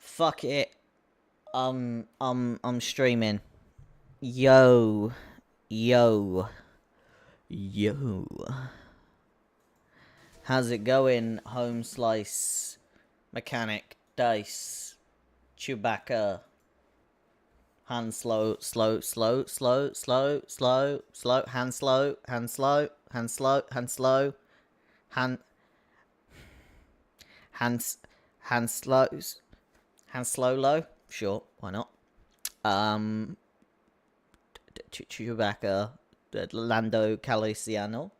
Fuck it. I'm streaming. Yo. Yo. Yo. How's it going, Home Slice, Mechanic, Dice, Chewbacca, Hand slow, slow, slow, slow, slow, slow, slow, hand slow, hand slow, hand slow, hand slow, hand, hands, hand slows, hand slow low, sure, why not? Chewbacca, Lando Calrissiano.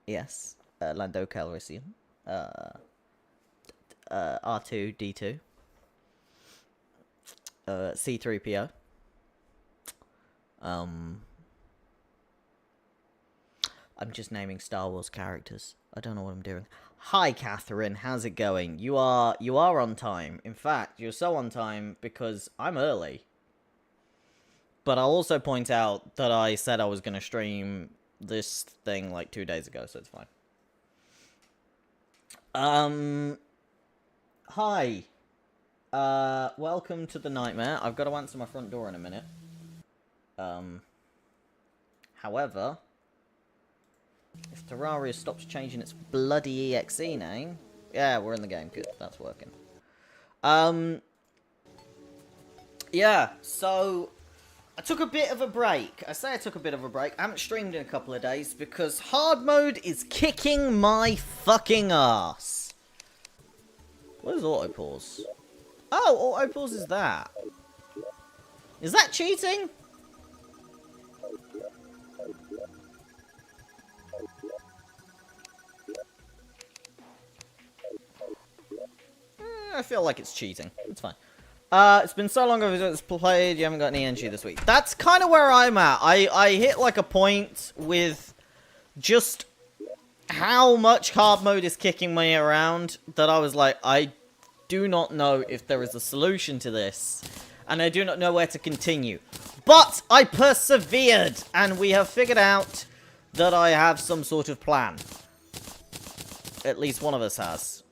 Yes, Lando Calrissian. R2D2. C3PO. I'm just naming Star Wars characters. I don't know what I'm doing. Hi, Catherine. How's it going? You are on time. In fact, you're so on time because I'm early. But I'll also point out that I said I was going to stream this thing like 2 days ago, so it's fine. Hi. Welcome to the nightmare. I've got to answer my front door in a minute. However, if Terraria stops changing its bloody EXE name... Yeah, we're in the game. Good, that's working. Yeah, so... I took a bit of a break. I say I took a bit of a break. I haven't streamed in a couple of days because hard mode is kicking my fucking ass. What is auto pause? Oh, auto pause is that. Is that cheating? I feel like it's cheating. It's fine. It's been so long I've played, you haven't got any energy this week. That's kind of where I'm at. I hit like a point with just how much hard mode is kicking me around that I was like, I do not know if there is a solution to this. And I do not know where to continue. But I persevered, and we have figured out that I have some sort of plan. At least one of us has.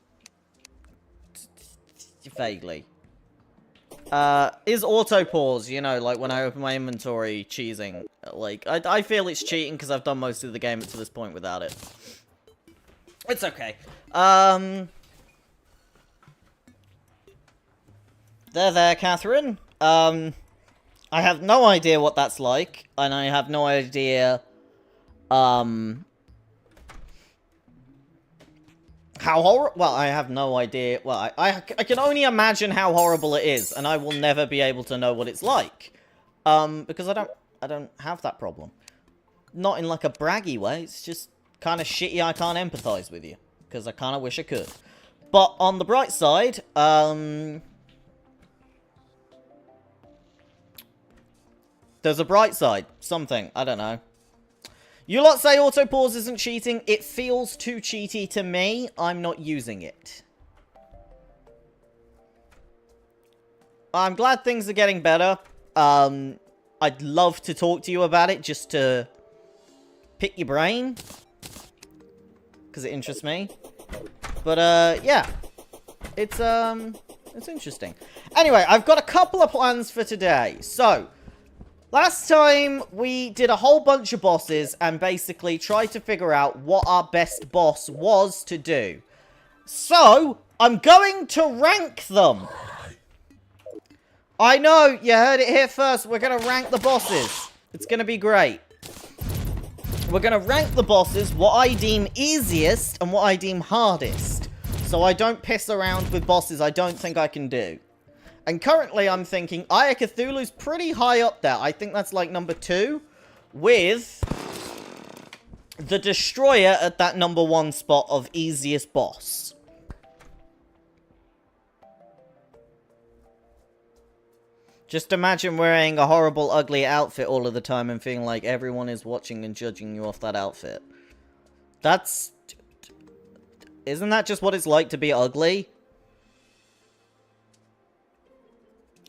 Vaguely. Is auto pause, you know, like when I open my inventory, cheating. Like, I feel it's cheating because I've done most of the game to this point without it. It's okay. There, Catherine. I have no idea what that's like, and I have no idea, how horrible... Well, I have no idea. Well, I can only imagine how horrible it is, and I will never be able to know what it's like. Because I don't have that problem. Not in, like, a braggy way. It's just kind of shitty I can't empathize with you. Because I kind of wish I could. But on the bright side, there's a bright side. Something. I don't know. You lot say auto pause isn't cheating. It feels too cheaty to me. I'm not using it. I'm glad things are getting better. I'd love to talk to you about it just to pick your brain. Because it interests me. But, yeah. It's interesting. Anyway, I've got a couple of plans for today. So... last time, we did a whole bunch of bosses and basically tried to figure out what our best boss was to do. So, I'm going to rank them. I know, you heard it here first. We're going to rank the bosses. It's going to be great. We're going to rank the bosses, what I deem easiest and what I deem hardest. So I don't piss around with bosses I don't think I can do. And currently, I'm thinking Eye of Cthulhu's pretty high up there. I think that's like number 2. With the Destroyer at that number 1 spot of easiest boss. Just imagine wearing a horrible, ugly outfit all of the time and feeling like everyone is watching and judging you off that outfit. That's... isn't that just what it's like to be ugly?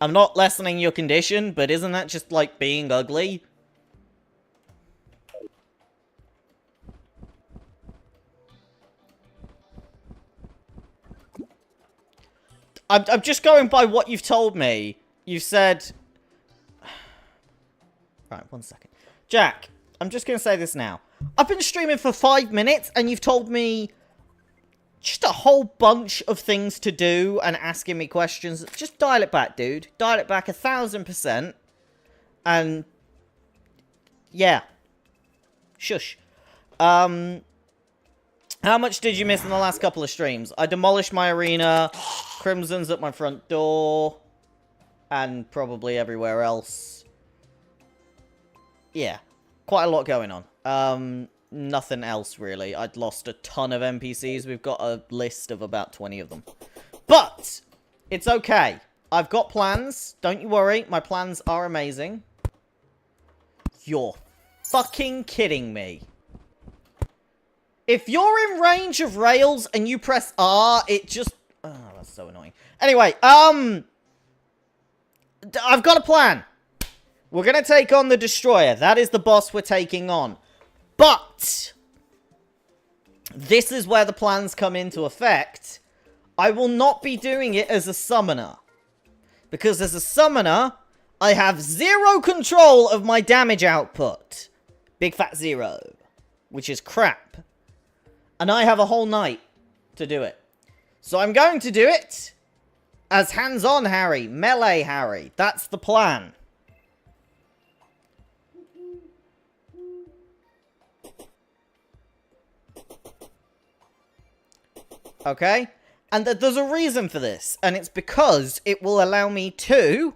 I'm not lessening your condition, but isn't that just like being ugly? I'm just going by what you've told me. You said... Right, 1 second. Jack, I'm just going to say this now. I've been streaming for 5 minutes, and you've told me just a whole bunch of things to do and asking me questions. Just dial it back, dude. Dial it back 1,000%. And... yeah. Shush. How much did you miss in the last couple of streams? I demolished my arena. Crimson's at my front door. And probably everywhere else. Yeah. Quite a lot going on. Nothing else, really. I'd lost a ton of NPCs. We've got a list of about 20 of them. But! It's okay. I've got plans. Don't you worry. My plans are amazing. You're fucking kidding me. If you're in range of rails and you press R, it just... oh, that's so annoying. Anyway, I've got a plan. We're going to take on the Destroyer. That is the boss we're taking on. But this is where the plans come into effect. I will not be doing it as a summoner. Because as a summoner, I have 0 control of my damage output. Big fat 0. Which is crap. And I have a whole night to do it. So I'm going to do it as hands-on Harry. Melee Harry. That's the plan. Okay? And there's a reason for this. And it's because it will allow me to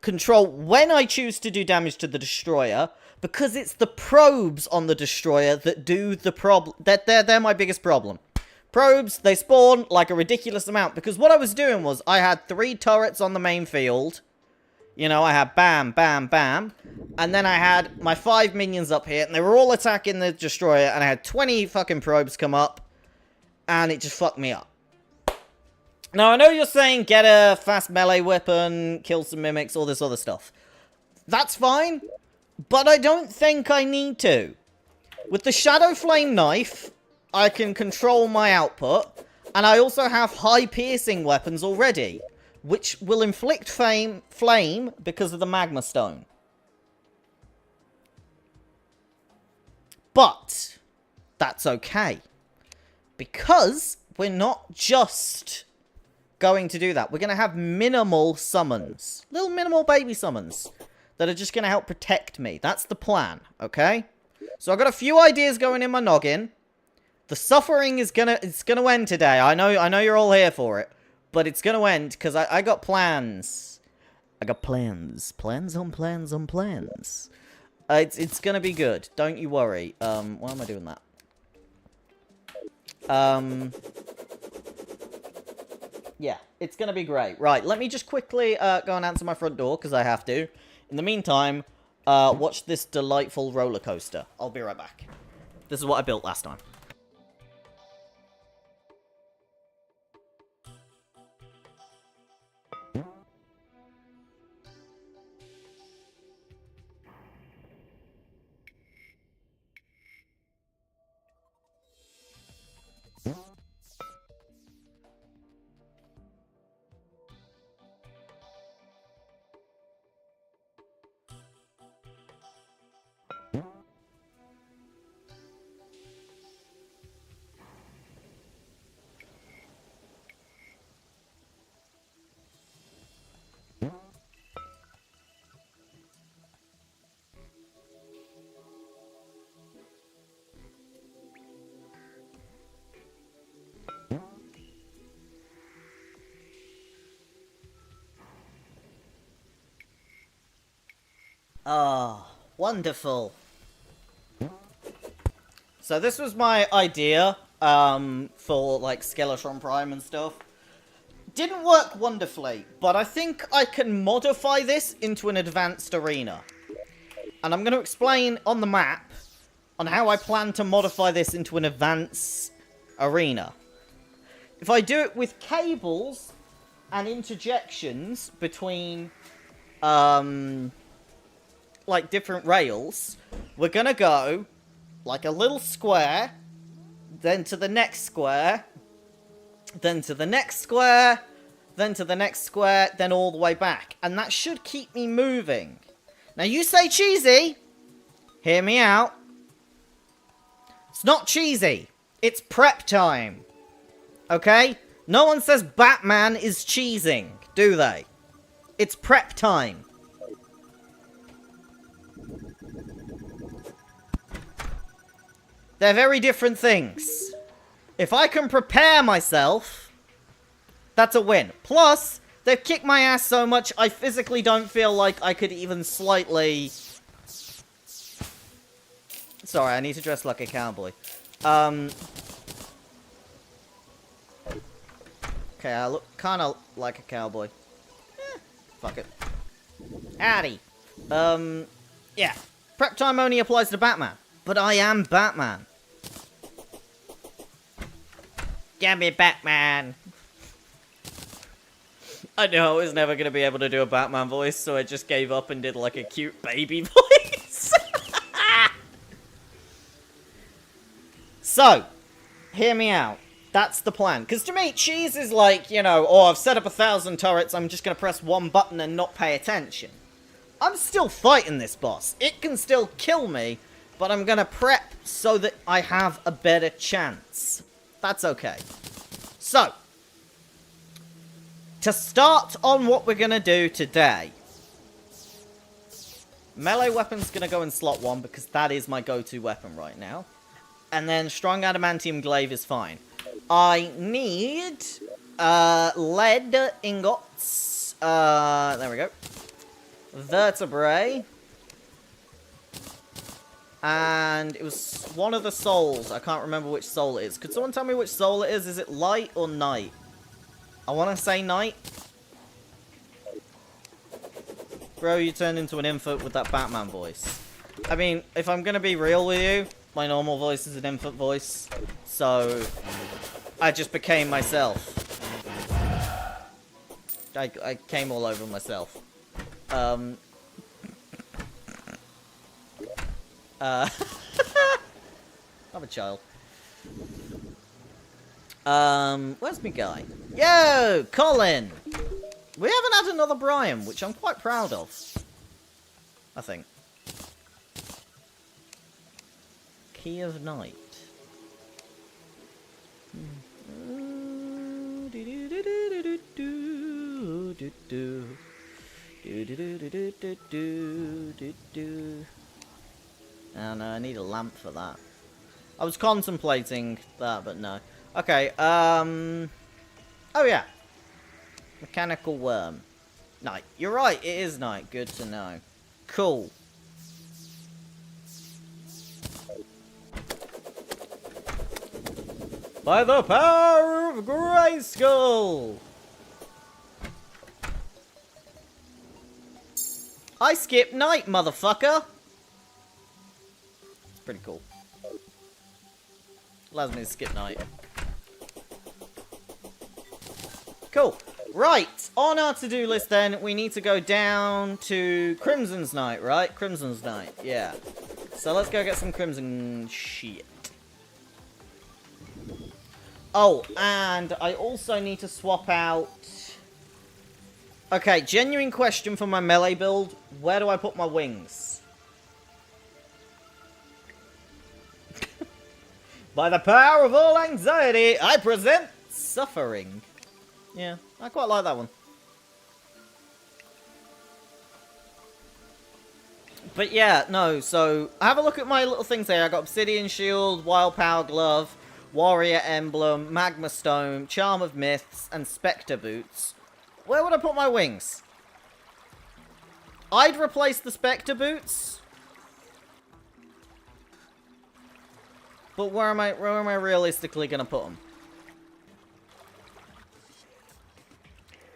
control when I choose to do damage to the Destroyer. Because it's the probes on the Destroyer that do the problem. They're my biggest problem. Probes, they spawn like a ridiculous amount. Because what I was doing was I had 3 turrets on the main field. You know, I had bam, bam, bam. And then I had my 5 minions up here. And they were all attacking the Destroyer. And I had 20 fucking probes come up. And it just fucked me up. Now, I know you're saying get a fast melee weapon, kill some mimics, all this other stuff. That's fine. But I don't think I need to. With the Shadow Flame Knife, I can control my output. And I also have high piercing weapons already. Which will inflict flame because of the Magma Stone. But that's okay. Because we're not just going to do that. We're going to have minimal summons. Little minimal baby summons. That are just going to help protect me. That's the plan, okay? So I've got a few ideas going in my noggin. The suffering is it's gonna end today. I know you're all here for it. But it's gonna end, because I got plans. I got plans. Plans on plans on plans. It's gonna be good. Don't you worry. Why am I doing that? Yeah, it's gonna be great. Right, let me just quickly go and answer my front door, because I have to. In the meantime, watch this delightful roller coaster. I'll be right back. This is what I built last time. Ah, wonderful. So this was my idea, for, like, Skeletron Prime and stuff. Didn't work wonderfully, but I think I can modify this into an advanced arena. And I'm going to explain on the map on how I plan to modify this into an advanced arena. If I do it with cables and interjections between, like, different rails, we're gonna go like a little square, then to the next square, then to the next square, then to the next square, then all the way back. And that should keep me moving. Now you say cheesy. Hear me out. It's not cheesy. It's prep time. Okay? No one says Batman is cheesing, do they? It's prep time. They're very different things. If I can prepare myself, that's a win. Plus, they've kicked my ass so much, I physically don't feel like I could even slightly... Sorry, I need to dress like a cowboy. Okay, I look kind of like a cowboy. Fuck it. Howdy. Yeah. Prep time only applies to Batman. But I am Batman. Get me, Batman. I knew I was never going to be able to do a Batman voice, so I just gave up and did like a cute baby voice. So, hear me out. That's the plan. Because to me, cheese is like, you know, oh, I've set up 1,000 turrets, I'm just going to press one button and not pay attention. I'm still fighting this boss. It can still kill me, but I'm going to prep so that I have a better chance. That's okay. So, to start on what we're going to do today, melee weapon's going to go in slot 1 because that is my go-to weapon right now. And then strong adamantium glaive is fine. I need lead ingots. There we go. Vertebrae. And it was one of the souls. I can't remember which soul it is. Could someone tell me which soul it is? Is it light or night? I want to say night. Bro, you turned into an infant with that Batman voice. I mean, if I'm going to be real with you, my normal voice is an infant voice. So, I just became myself. I came all over myself. I'm a child. Where's my guy? Yo, Colin! We haven't had another Brian, which I'm quite proud of. I think. Key of Night. And I need a lamp for that. I was contemplating that, but no. Okay, oh yeah. Mechanical worm. Night. You're right, it is night. Good to know. Cool. By the power of Grayskull! I skip night, motherfucker! It's pretty cool. Allows me to skip night. Cool. Right, on our to-do list then, we need to go down to Crimson's Night, right? Crimson's Night, yeah. So let's go get some Crimson shit. Oh, and I also need to swap out... Okay, genuine question for my melee build. Where do I put my wings? By the power of all anxiety, I present suffering. Yeah, I quite like that one. But yeah, no, so have a look at my little things there. I got Obsidian Shield, Wild Power Glove, Warrior Emblem, Magma Stone, Charm of Myths, and Spectre Boots. Where would I put my wings? I'd replace the Spectre Boots. But where am I realistically going to put them?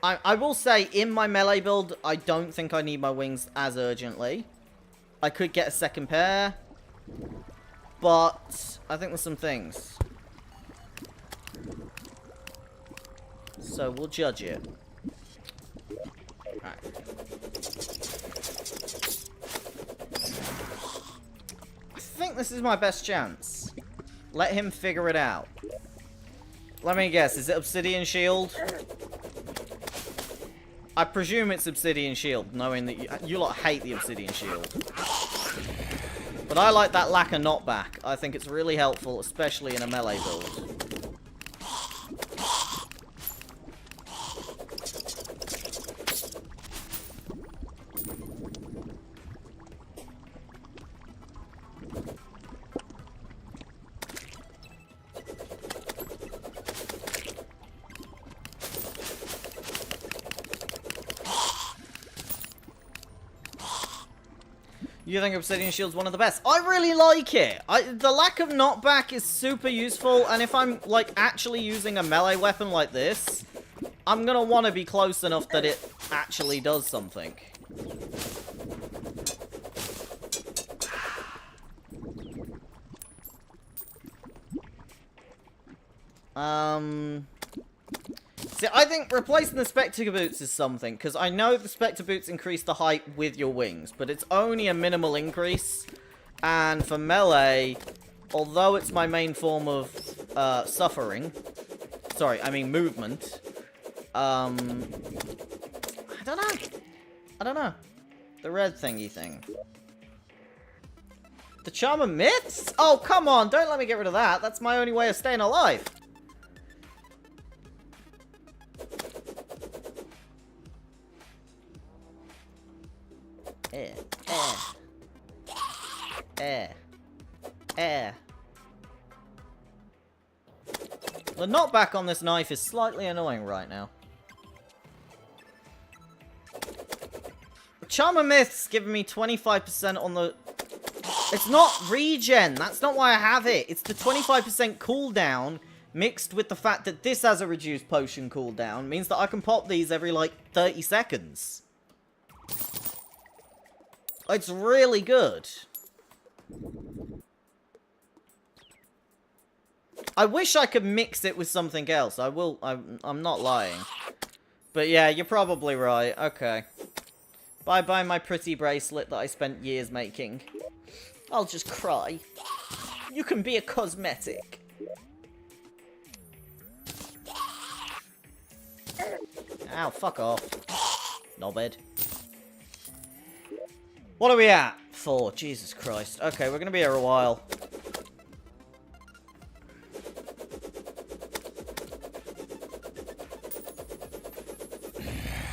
I will say, in my melee build, I don't think I need my wings as urgently. I could get a second pair. But I think there's some things. So we'll judge it. Alright. I think this is my best chance. Let him figure it out. Let me guess, is it Obsidian Shield? I presume it's Obsidian Shield, knowing that you lot hate the Obsidian Shield. But I like that lack of knockback. I think it's really helpful, especially in a melee build. You think Obsidian Shield's one of the best? I really like it. The lack of knockback is super useful, and if I'm, like, actually using a melee weapon like this, I'm gonna want to be close enough that it actually does something. See, I think replacing the Spectre Boots is something, because I know the Spectre Boots increase the height with your wings, but it's only a minimal increase, and for melee, although it's my main form of movement, I don't know. The red thingy thing. The Charm of Myths? Oh, come on, don't let me get rid of that. That's my only way of staying alive. The knockback on this knife is slightly annoying right now. Charm of Myths giving me 25% on the... It's not regen, that's not why I have it. It's the 25% cooldown mixed with the fact that this has a reduced potion cooldown means that I can pop these every, like, 30 seconds. It's really good. I wish I could mix it with something else. I'm not lying. But yeah, you're probably right. Okay. Bye-bye my pretty bracelet that I spent years making. I'll just cry. You can be a cosmetic. Ow, fuck off. Knobhead. What are we at? 4. Jesus Christ. Okay, we're gonna be here a while.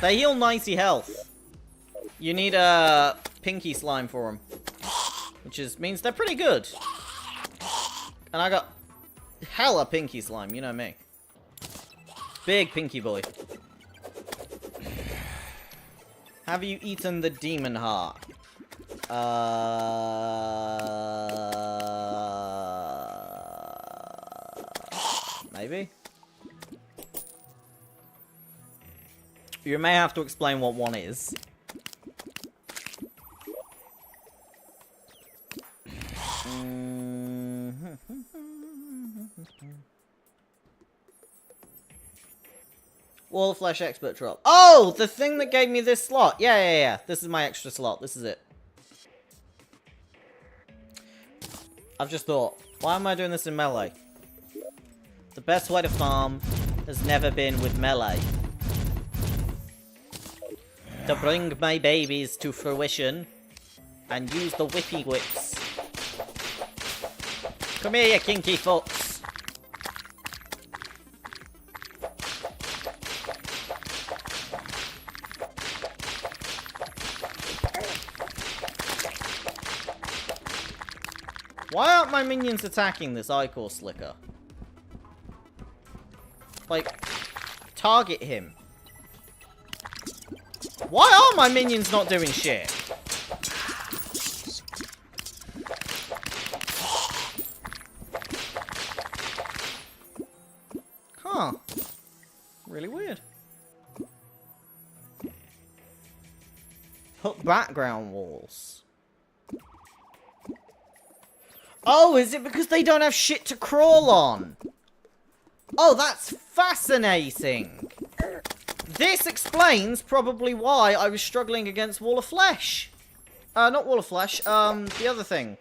They heal 90 health. You need a pinky slime for them. Which means they're pretty good. And I got hella pinky slime, you know me. Big pinky boy. Have you eaten the demon heart? Maybe? You may have to explain what one is. Wall of Flesh expert drop. Oh, the thing that gave me this slot. Yeah. This is my extra slot. This is it. I've just thought, why am I doing this in melee? The best way to farm has never been with melee. To bring my babies to fruition and use the whippy whips. Come here, you kinky fucks. Why aren't my minions attacking this Ichor Slicker? Like, target him. Why are my minions not doing shit? Huh. Really weird. Put background walls. Oh, is it because they don't have shit to crawl on? Oh, that's fascinating. This explains probably why I was struggling against Wall of Flesh. Not Wall of Flesh, the other thing.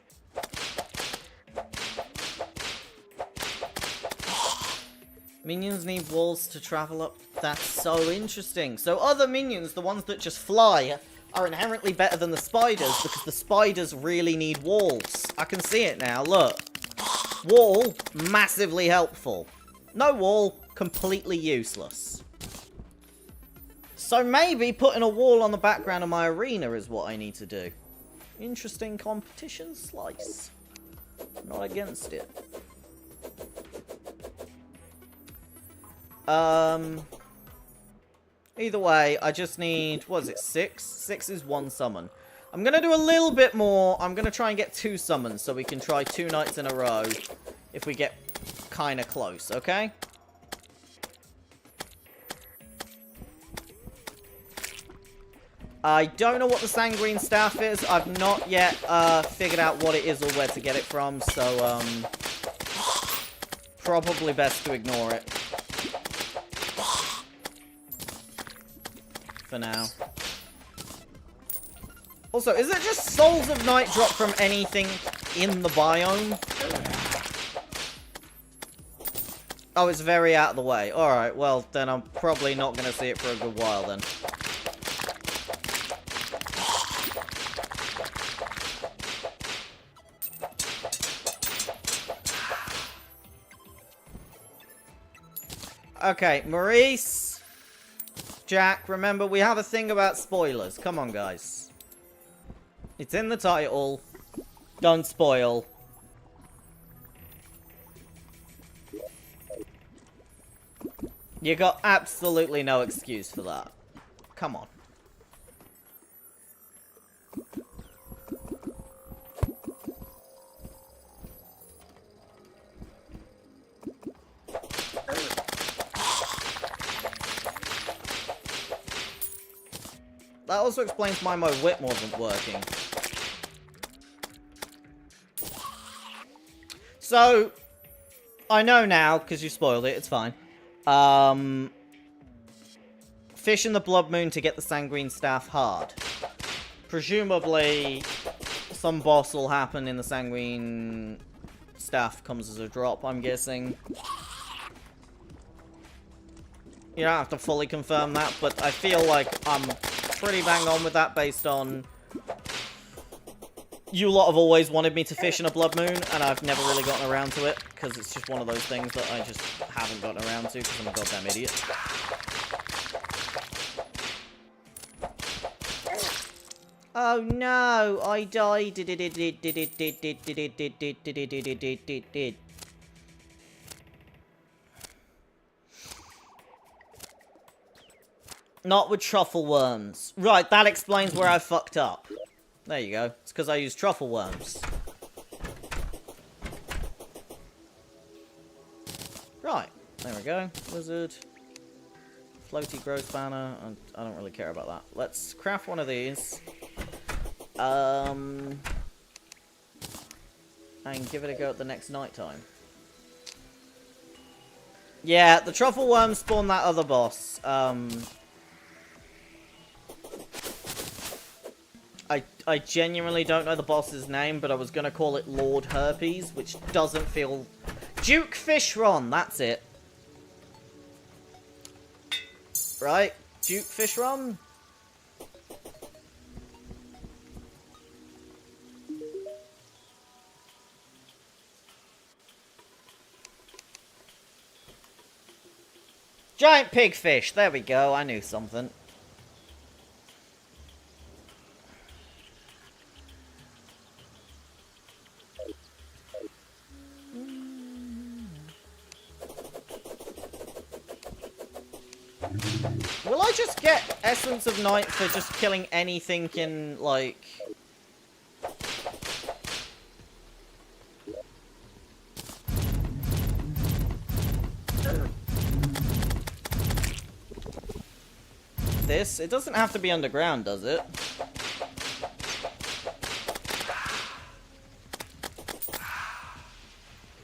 Minions need walls to travel up. That's so interesting. So other minions, the ones that just fly, are inherently better than the spiders because the spiders really need walls. I can see it now, look. Wall, massively helpful. No wall, completely useless. So maybe putting a wall on the background of my arena is what I need to do. Interesting competition slice. Not against it. Either way, I just need, what is it, 6? 6 is 1 summon. I'm going to do a little bit more. I'm going to try and get 2 summons so we can try 2 nights in a row if we get kind of close, okay? I don't know what the Sanguine Staff is. I've not yet figured out what it is or where to get it from, so probably best to ignore it. For now. Also, is it just Souls of Night drop from anything in the biome? Oh, it's very out of the way. Alright, well, then I'm probably not going to see it for a good while, then. Okay, Maurice, Jack, remember, we have a thing about spoilers. Come on, guys. It's in the title. Don't spoil. You got absolutely no excuse for that. Come on. That also explains why my whip wasn't working. So, I know now, because you spoiled it, it's fine. Fish in the Blood Moon to get the Sanguine Staff hard. Presumably, some boss will happen in the Sanguine Staff comes as a drop, I'm guessing. You don't have to fully confirm that, but I feel like I'm pretty bang on with that based on you lot have always wanted me to fish in a Blood Moon, and I've never really gotten around to it, because it's just one of those things that I just haven't gotten around to, because I'm a goddamn idiot. Oh no, I died. Not with truffle worms. Right, that explains where I fucked up. There you go. It's because I used truffle worms. Right, there we go. Wizard. Floaty growth banner. I don't really care about that. Let's craft one of these. And give it a go at the next night time. Yeah, the truffle worms spawn that other boss. I genuinely don't know the boss's name, but I was gonna call it Lord Herpes, which doesn't feel... Duke Fishron, that's it. Right? Duke Fishron? Giant pigfish, there we go, I knew something. Will I just get Essence of Night for just killing anything in, like... this? It doesn't have to be underground, does it?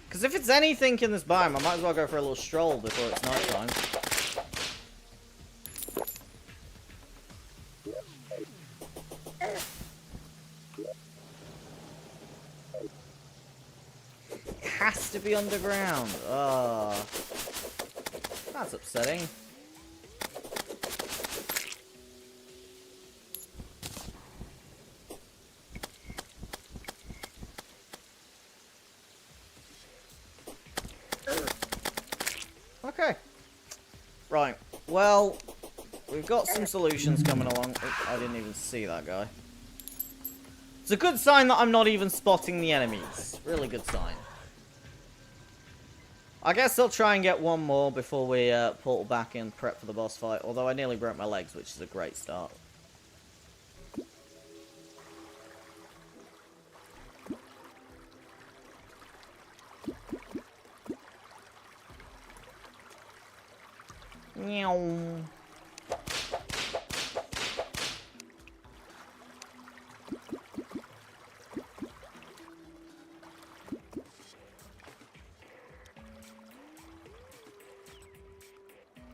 Because if it's anything in this biome, I might as well go for a little stroll before it's nighttime. It has to be underground. Ah. That's upsetting. Okay. Right. Well, we've got some solutions coming along. Oh, I didn't even see that guy. It's a good sign that I'm not even spotting the enemies. Really good sign. I guess I'll try and get one more before we portal back and prep for the boss fight. Although I nearly broke my legs, which is a great start. Meow.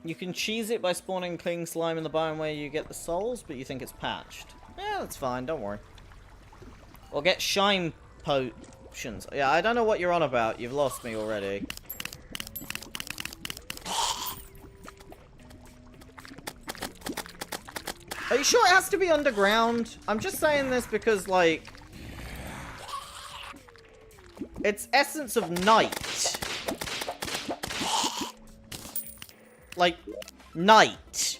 You can cheese it by spawning cling slime in the biome where you get the souls, but you think it's patched. Yeah, that's fine, don't worry. Or get shine potions. Yeah, I don't know what you're on about. You've lost me already. Are you sure it has to be underground? I'm just saying this because, like... it's essence of night. Like, night.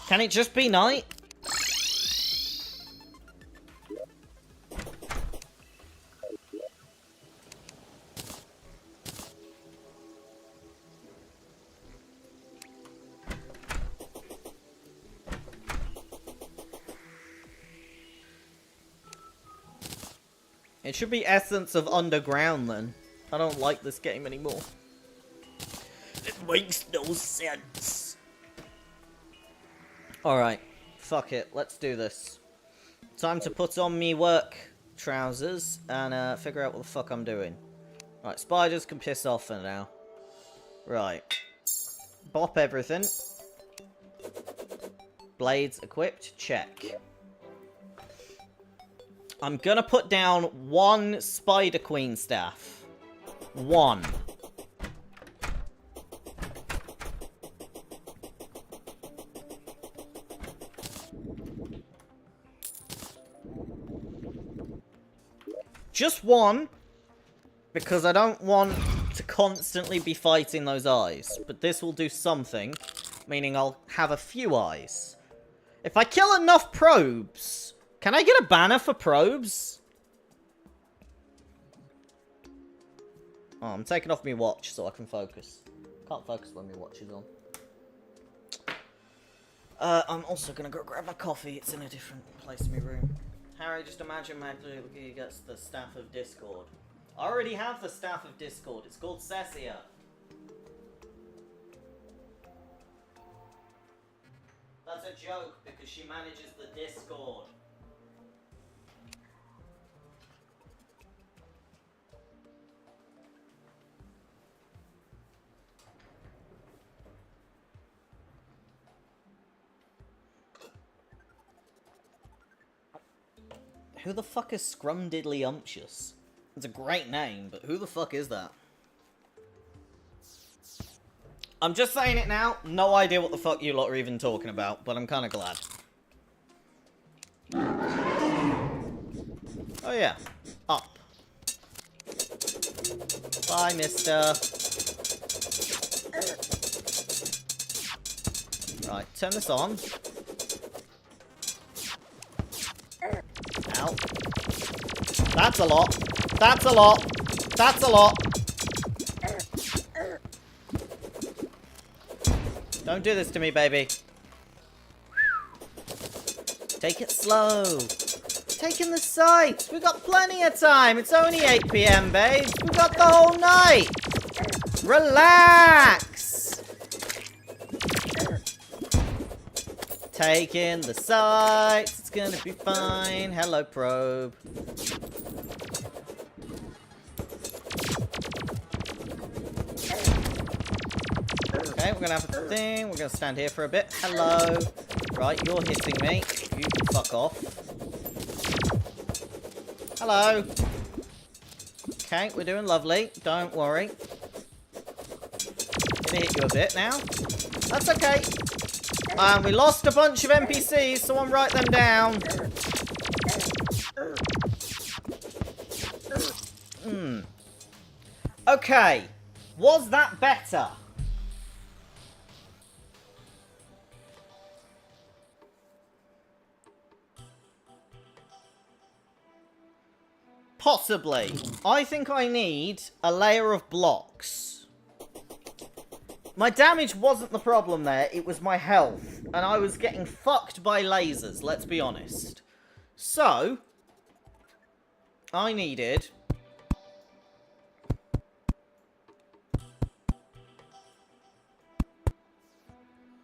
Can it just be night? It should be essence of underground then. I don't like this game anymore. It makes no sense. Alright. Fuck it. Let's do this. Time to put on me work trousers and figure out what the fuck I'm doing. Right, spiders can piss off for now. Right. Bop everything. Blades equipped. Check. I'm gonna put down one Spider Queen staff. One. Just one. Because I don't want to constantly be fighting those eyes. But this will do something. Meaning I'll have a few eyes. If I kill enough probes... Can I get a banner for probes? Oh, I'm taking off my watch so I can focus. Can't focus when my watch is on. I'm also gonna go grab my coffee. It's in a different place in my room. Harry, just imagine Maggie gets the Staff of Discord. I already have the Staff of Discord. It's called Cessia. That's a joke because she manages the Discord. Who the fuck is Scrumdiddlyumptious? It's a great name, but who the fuck is that? I'm just saying it now. No idea what the fuck you lot are even talking about, but I'm kind of glad. Oh yeah. Up. Bye, mister. Right, turn this on. Ow. That's a lot. That's a lot. That's a lot. Don't do this to me, baby. Take it slow. Taking the sights. We've got plenty of time. It's only 8 PM, babe. We've got the whole night. Relax. Taking the sights. It's gonna be fine. Hello, probe. Okay, we're gonna have a thing. We're gonna stand here for a bit. Hello. Right, you're hitting me. You can fuck off. Hello. Okay, we're doing lovely. Don't worry. to hit you a bit now. That's okay. We lost a bunch of NPCs, so I'll write them down. Okay. Was that better? Possibly. I think I need a layer of blocks. My damage wasn't the problem there, it was my health. And I was getting fucked by lasers, let's be honest. So, I needed...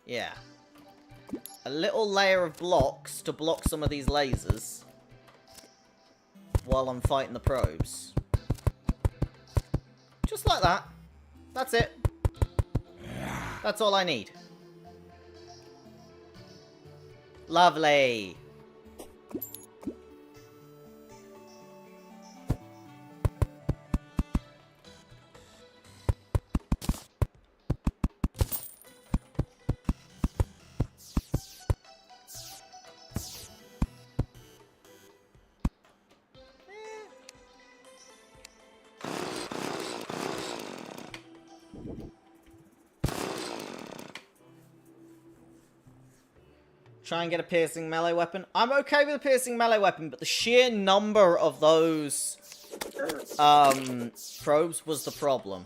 yeah. A little layer of blocks to block some of these lasers. While I'm fighting the probes. Just like that. That's it. That's all I need. Lovely. Try and get a piercing melee weapon. I'm okay with a piercing melee weapon, but the sheer number of those probes was the problem.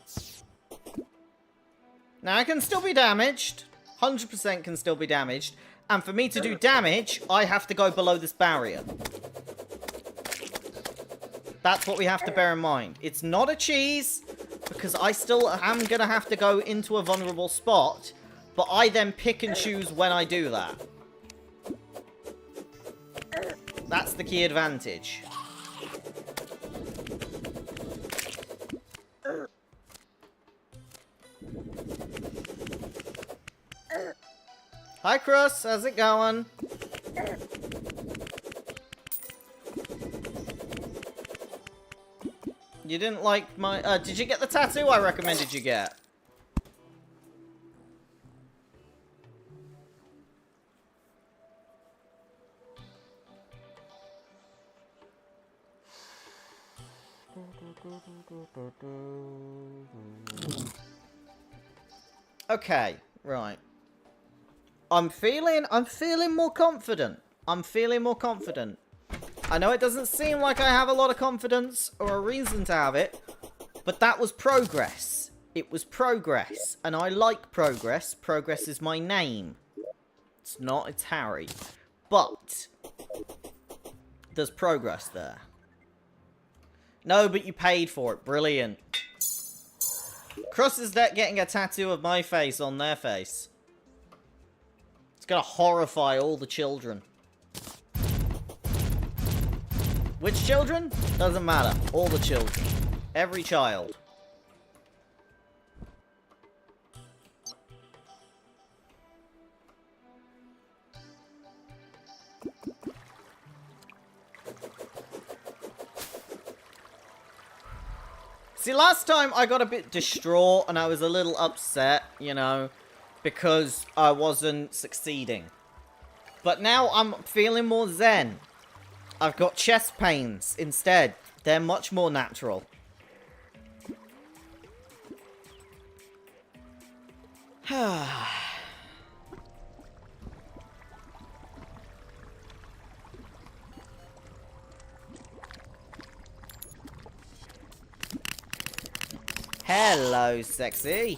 Now, I can still be damaged. 100% can still be damaged. And for me to do damage, I have to go below this barrier. That's what we have to bear in mind. It's not a cheese, because I still am going to have to go into a vulnerable spot, but I then pick and choose when I do that. That's the key advantage. Hi, Cross. How's it going? You didn't like my... did you get the tattoo I recommended you get? Okay, right. I'm feeling more confident. I'm feeling more confident. I know it doesn't seem like I have a lot of confidence or a reason to have it, but that was progress. It was progress, and I like progress. Progress is my name. It's not, it's Harry. But there's progress there. No, but you paid for it. Brilliant. Cross is getting a tattoo of my face on their face. It's gonna horrify all the children. Which children? Doesn't matter. All the children. Every child. See, last time I got a bit distraught and I was a little upset, you know, because I wasn't succeeding. But now I'm feeling more zen. I've got chest pains instead. They're much more natural. Hello, sexy.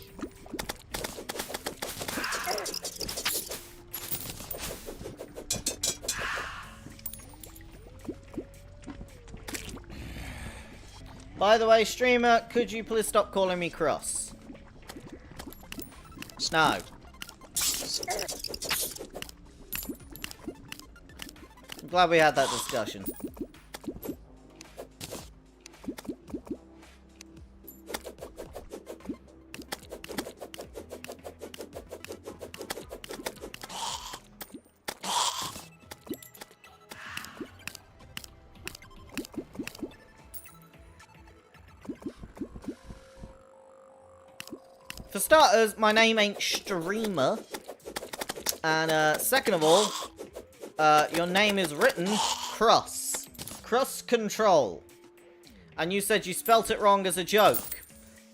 By the way, streamer, could you please stop calling me Cross? No. I'm glad we had that discussion. For starters, my name ain't Streamer. And, second of all, your name is written Cross. Cross Control. And you said you spelt it wrong as a joke.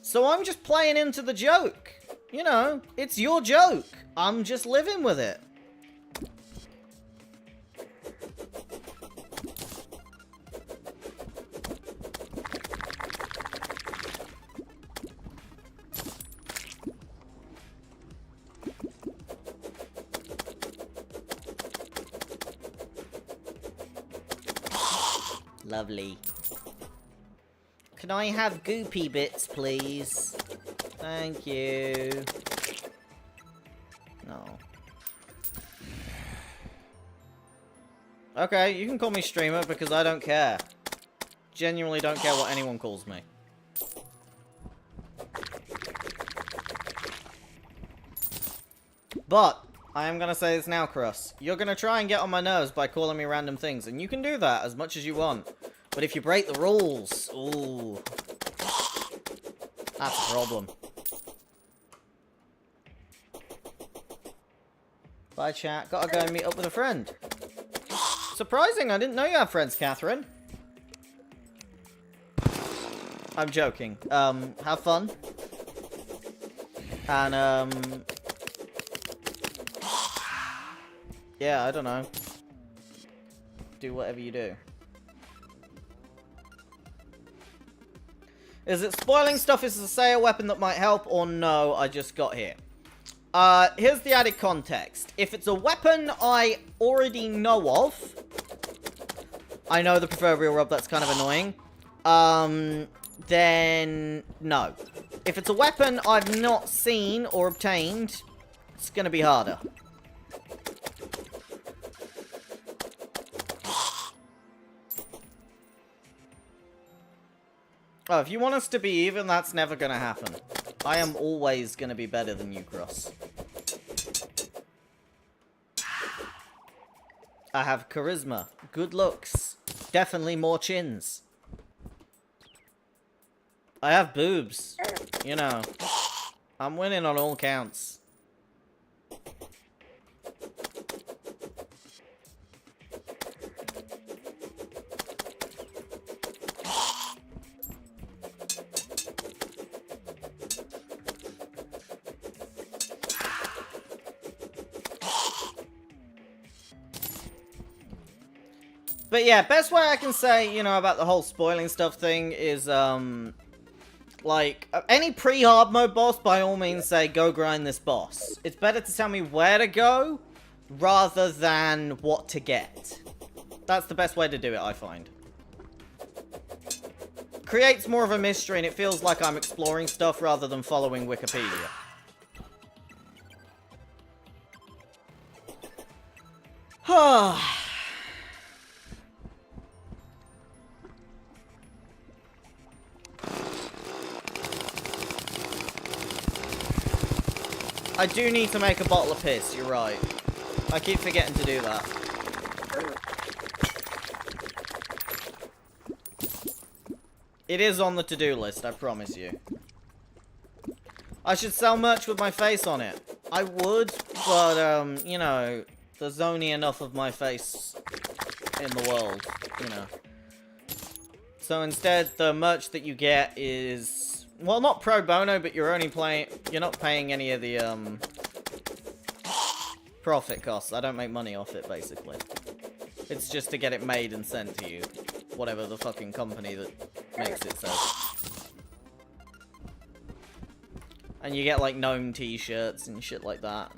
So I'm just playing into the joke. You know, it's your joke. I'm just living with it. Lovely. Can I have goopy bits, please? Thank you. No. Okay, you can call me streamer because I don't care. Genuinely don't care what anyone calls me. But, I am gonna say this now, Cross. You're gonna try and get on my nerves by calling me random things, and you can do that as much as you want. But if you break the rules, ooh, that's a problem. Bye, chat. Gotta go and meet up with a friend. Surprising, I didn't know you have friends, Catherine. I'm joking. Have fun. And, yeah, I don't know. Do whatever you do. Is it spoiling stuff? Is to say a weapon that might help, or no, I just got here? Here's the added context. If it's a weapon I already know of, I know the proverbial rub, that's kind of annoying, then no. If it's a weapon I've not seen or obtained, it's gonna be harder. Oh, if you want us to be even, that's never gonna happen. I am always gonna be better than you, Cross. I have charisma, good looks, definitely more chins. I have boobs, you know. I'm winning on all counts. But yeah, best way I can say, you know, about the whole spoiling stuff thing is, like, any pre-hard mode boss, by all means say, go grind this boss. It's better to tell me where to go, rather than what to get. That's the best way to do it, I find. Creates more of a mystery, and it feels like I'm exploring stuff rather than following Wikipedia. I do need to make a bottle of piss, you're right. I keep forgetting to do that. It is on the to-do list, I promise you. I should sell merch with my face on it. I would, but, you know, there's only enough of my face in the world, you know. So instead, the merch that you get is... well, not pro bono, but you're not paying any of the, profit costs. I don't make money off it, basically. It's just to get it made and sent to you. Whatever the fucking company that makes it says. And you get, like, Gnome t-shirts and shit like that.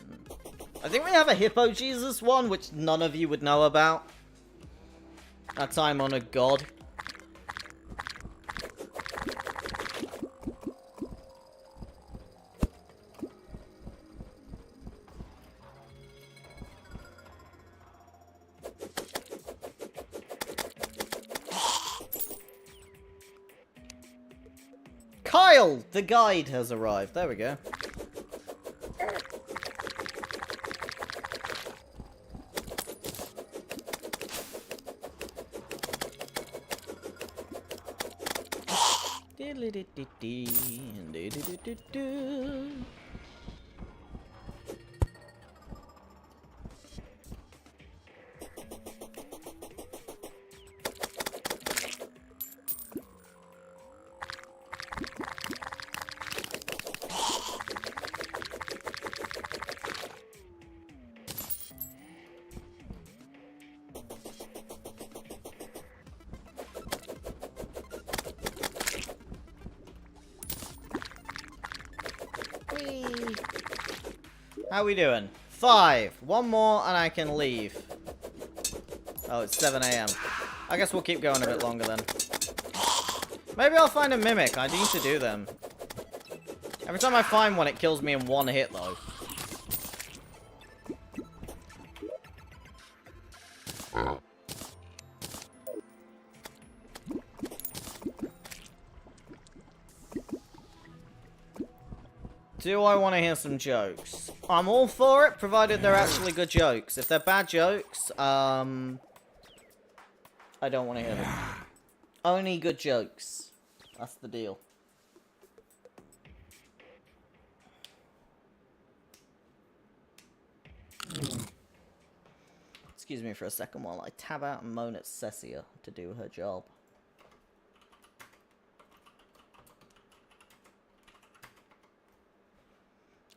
I think we have a Hippo Jesus one, which none of you would know about. That time on a god. Kyle, the guide has arrived. There we go. How we doing? 5. One more and I can leave. Oh, it's 7 AM. I guess we'll keep going a bit longer then. Maybe I'll find a mimic. I need to do them. Every time I find one, it kills me in one hit, though. Do I want to hear some jokes? I'm all for it, provided they're actually good jokes. If they're bad jokes, I don't want to hear them. Only good jokes. That's the deal. Excuse me for a second while I tab out and moan at Cessia to do her job.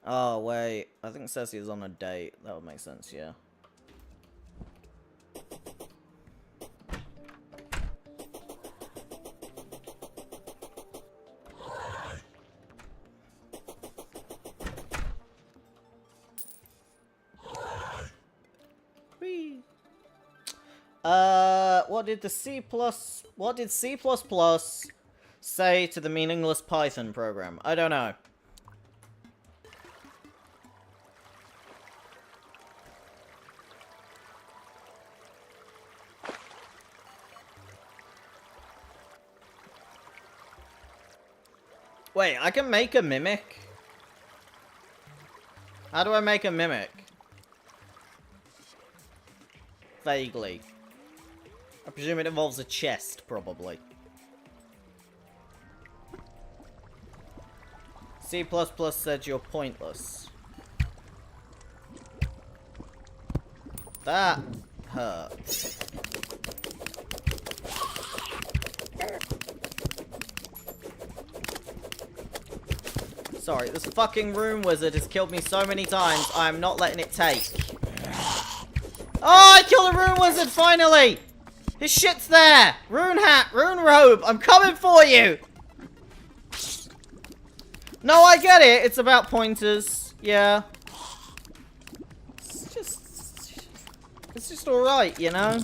Oh, wait. I think Cecia's on a date. That would make sense, yeah. Whee! What did C++ say to the meaningless Python program? I don't know. Wait, I can make a mimic? How do I make a mimic? Vaguely. I presume it involves a chest, probably. C++ said you're pointless. That hurts. Sorry, this fucking rune wizard has killed me so many times, I'm not letting it take. Oh, I killed a rune wizard, finally! His shit's there! Rune hat, rune robe, I'm coming for you! No, I get it, it's about pointers, yeah. It's just alright, you know?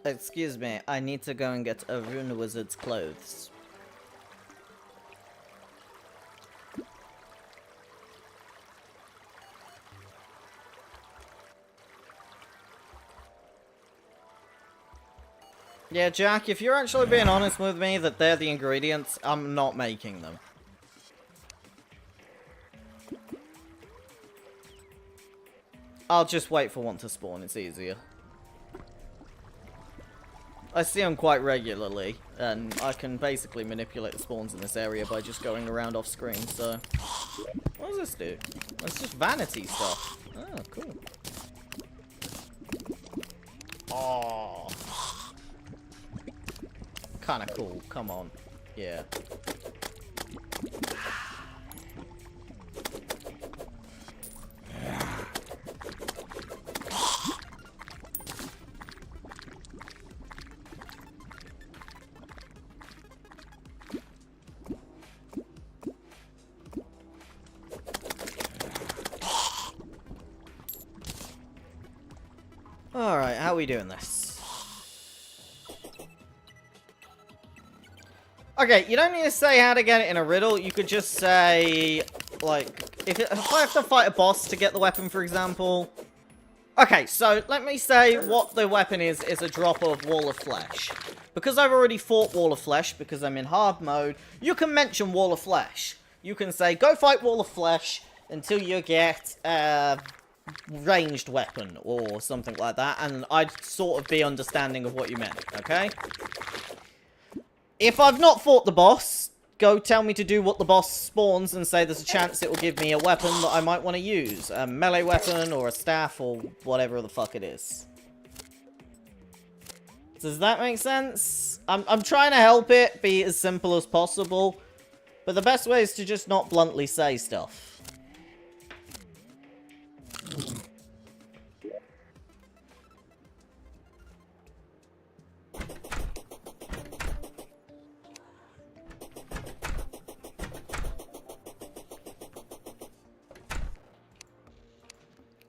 Excuse me, I need to go and get a rune wizard's clothes. Yeah, Jack, if you're actually being honest with me that they're the ingredients, I'm not making them. I'll just wait for one to spawn, it's easier. I see them quite regularly, and I can basically manipulate the spawns in this area by just going around off screen, so... What does this do? It's just vanity stuff. Oh, cool. Oh. Kinda cool, come on. Yeah. Alright, how are we doing this? Okay, you don't need to say how to get it in a riddle. You could just say, like, if I have to fight a boss to get the weapon, for example. Okay, so let me say what the weapon is a drop of Wall of Flesh. Because I've already fought Wall of Flesh, because I'm in hard mode, you can mention Wall of Flesh. You can say, go fight Wall of Flesh until you get, ranged weapon or something like that, and I'd sort of be understanding of what you meant, okay? If I've not fought the boss, go tell me to do what the boss spawns and say there's a chance it will give me a weapon that I might want to use. A melee weapon or a staff or whatever the fuck it is. Does that make sense? I'm trying to help it be as simple as possible. But the best way is to just not bluntly say stuff.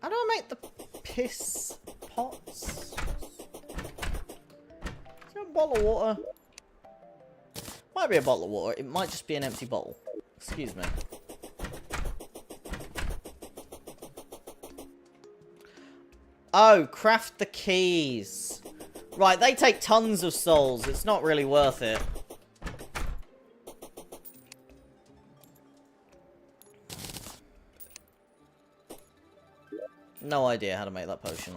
How do I make the piss pots? Is there a bottle of water? Might be a bottle of water. It might just be an empty bottle. Excuse me. Oh, craft the keys. Right, they take tons of souls. It's not really worth it. No idea how to make that potion.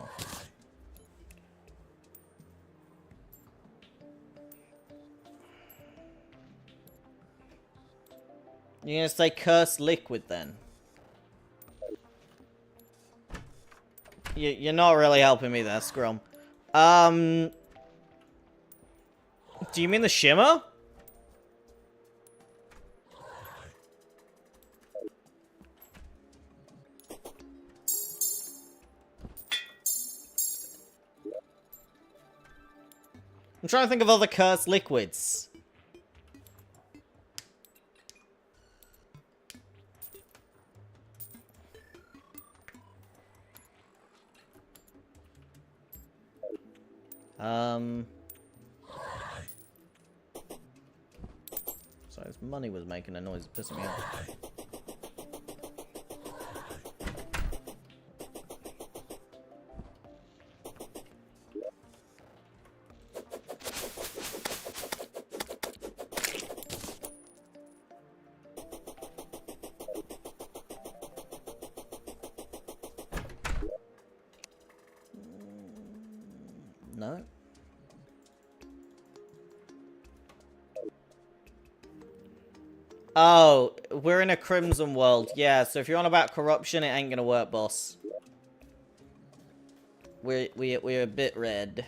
You're gonna say cursed liquid then? You're not really helping me there, Scrum. Do you mean the shimmer? I'm trying to think of other cursed liquids. Sorry, this money was making a noise, pissing me off. No? Oh, we're in a crimson world. Yeah, so if you're on about corruption, it ain't gonna work, boss. We're a bit red.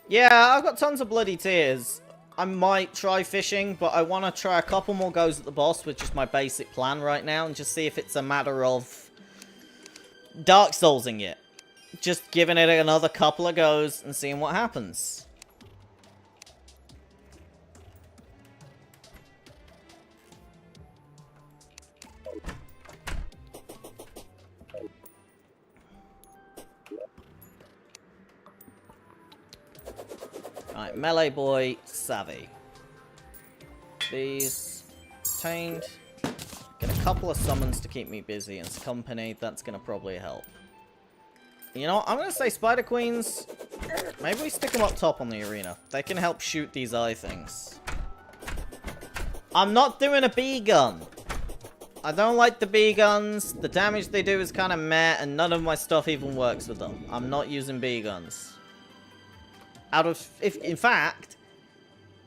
Yeah, I've got tons of bloody tears. I might try fishing, but I want to try a couple more goes at the boss with just my basic plan right now and just see if it's a matter of Dark Soulsing it. Just giving it another couple of goes and seeing what happens. Alright, melee boy, savvy. These obtained. Get a couple of summons to keep me busy and company. That's gonna probably help. You know what? I'm gonna say Spider Queens. Maybe we stick them up top on the arena. They can help shoot these eye things. I'm not doing a bee gun. I don't like the bee guns. The damage they do is kind of meh, and none of my stuff even works with them. I'm not using bee guns. In fact,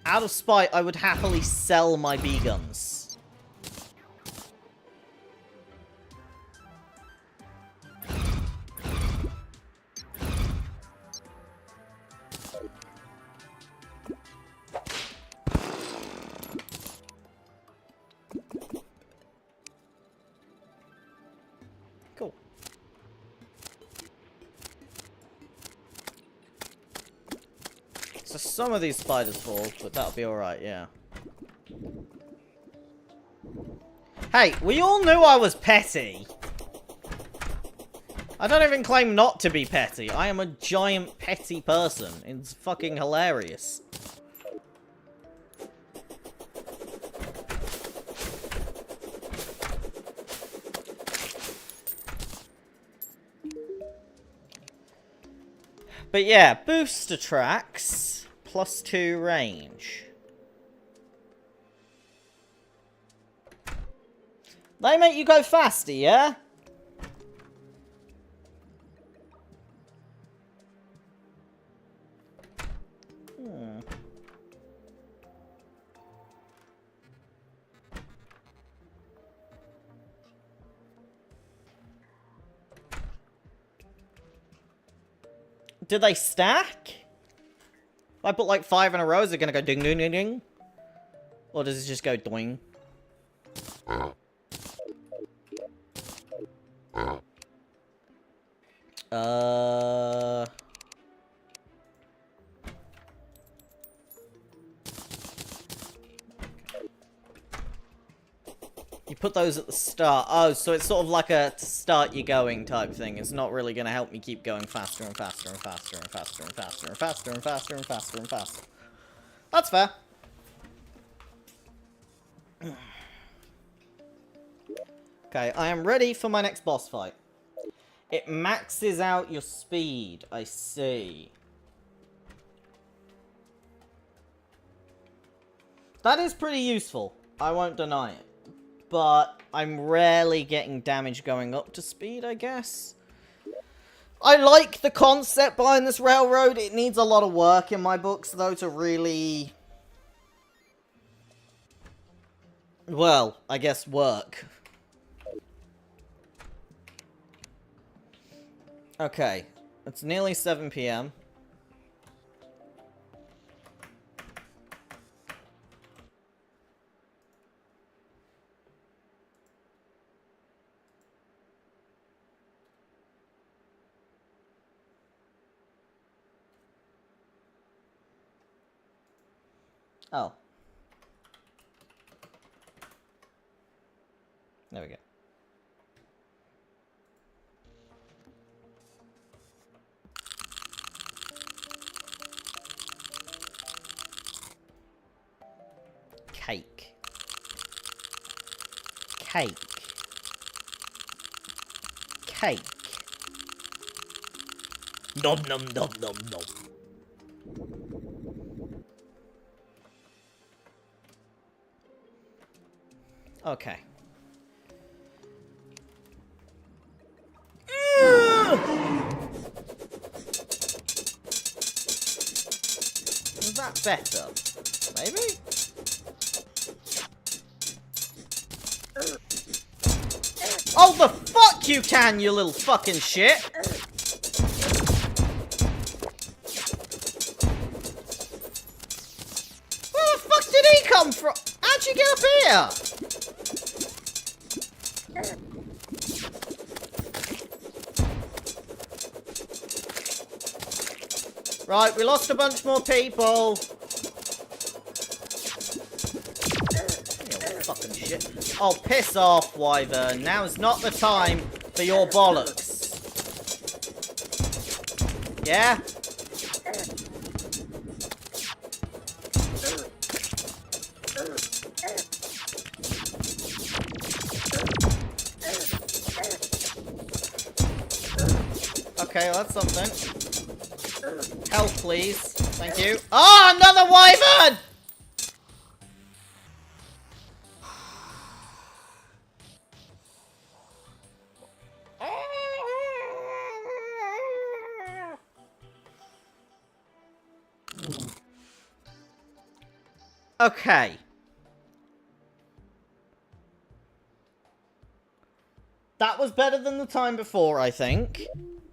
out of spite, I would happily sell my bee guns. Cool. So some of these spiders fall, but that'll be alright, yeah. Hey, we all knew I was petty. I don't even claim not to be petty. I am a giant petty person. It's fucking hilarious. But yeah, booster tracks, +2 range. They make you go faster, yeah? Do they stack? If I put like 5 in a row, is it gonna go ding ding ding ding? Or does it just go doing? You put those at the start. Oh, so it's sort of like a to start you going type thing. It's not really going to help me keep going faster and faster and faster and faster and faster and faster and faster and faster and faster. That's fair. Okay, I am ready for my next boss fight. It maxes out your speed. I see. That is pretty useful. I won't deny it. But I'm rarely getting damage going up to speed, I guess. I like the concept behind this railroad. It needs a lot of work in my books, though, to really... well, I guess work. Okay, it's nearly 7 PM. Oh. There we go. Cake. Cake. Cake. Nom nom nom nom nom. Okay. Is that better? Maybe? Oh, the fuck you can, you little fucking shit! Where the fuck did he come from? How'd you get up here? Right, we lost a bunch more people. Fucking shit. Oh, piss off, Wyvern. Now's not the time for your bollocks. Yeah? Okay, well, that's something. Health, please. Thank you. Oh, another Wyvern! Okay. That was better than the time before, I think.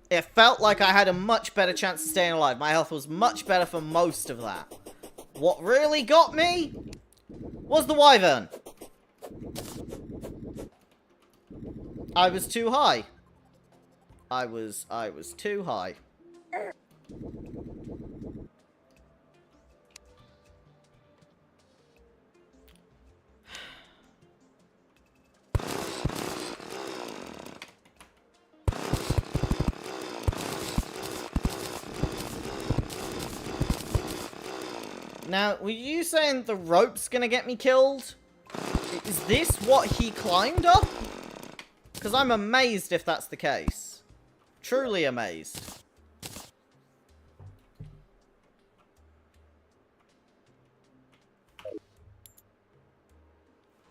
It felt like I had a much better chance of staying alive. My health was much better for most of that. What really got me was the Wyvern. I was too high. I was too high. Now, were you saying the rope's gonna get me killed? Is this what he climbed up? Because I'm amazed if that's the case. Truly amazed.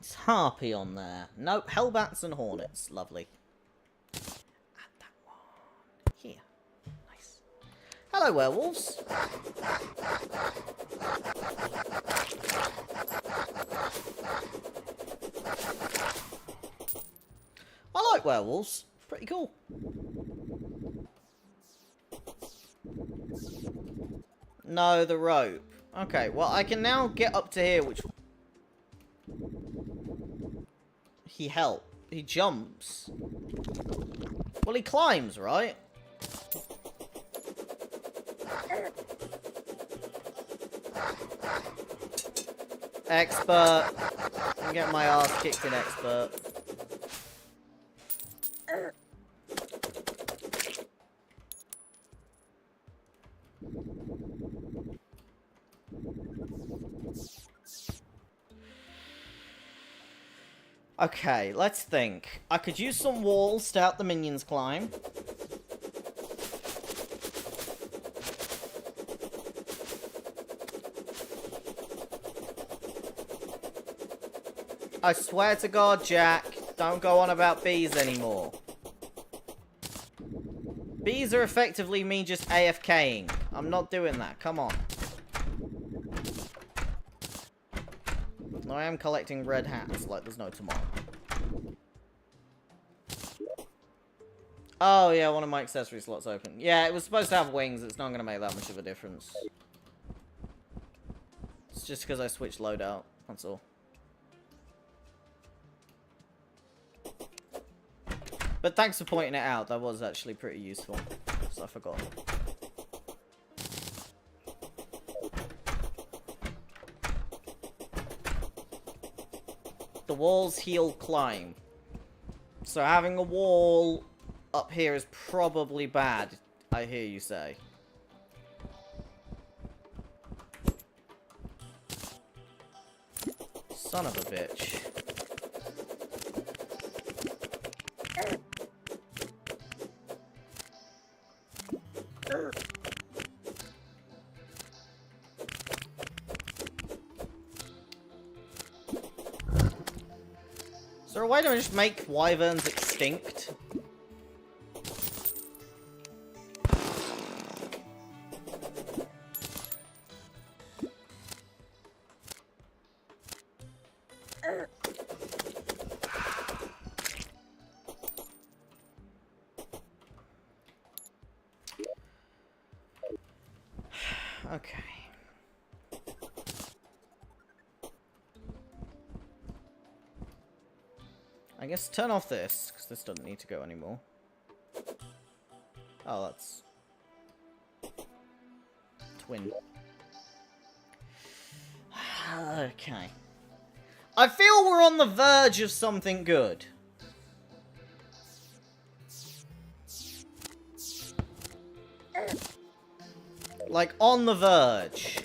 It's Harpy on there. Nope, Hellbats and Hornets. Lovely. Add that one. Here. Nice. Hello, werewolves. I like werewolves. Pretty cool. No, the rope. Okay, well, I can now get up to here, which... He helped. He jumps. Well, he climbs, right? Expert. I'm getting my ass kicked in expert. Okay, let's think. I could use some walls to help the minions climb. I swear to God, Jack, don't go on about bees anymore. Bees are effectively me just AFKing. I'm not doing that. Come on. I am collecting red hats like there's no tomorrow. Oh, yeah, one of my accessory slots open. Yeah, it was supposed to have wings. It's not going to make that much of a difference. It's just because I switched loadout. That's all. But thanks for pointing it out. That was actually pretty useful. So I forgot. The walls heal climb. So having a wall up here is probably bad, I hear you say. Son of a bitch. Is there a way to just make wyverns extinct? Okay. I guess turn off this, because this doesn't need to go anymore. Oh, that's... twin. Okay. I feel we're on the verge of something good. Like, on the verge.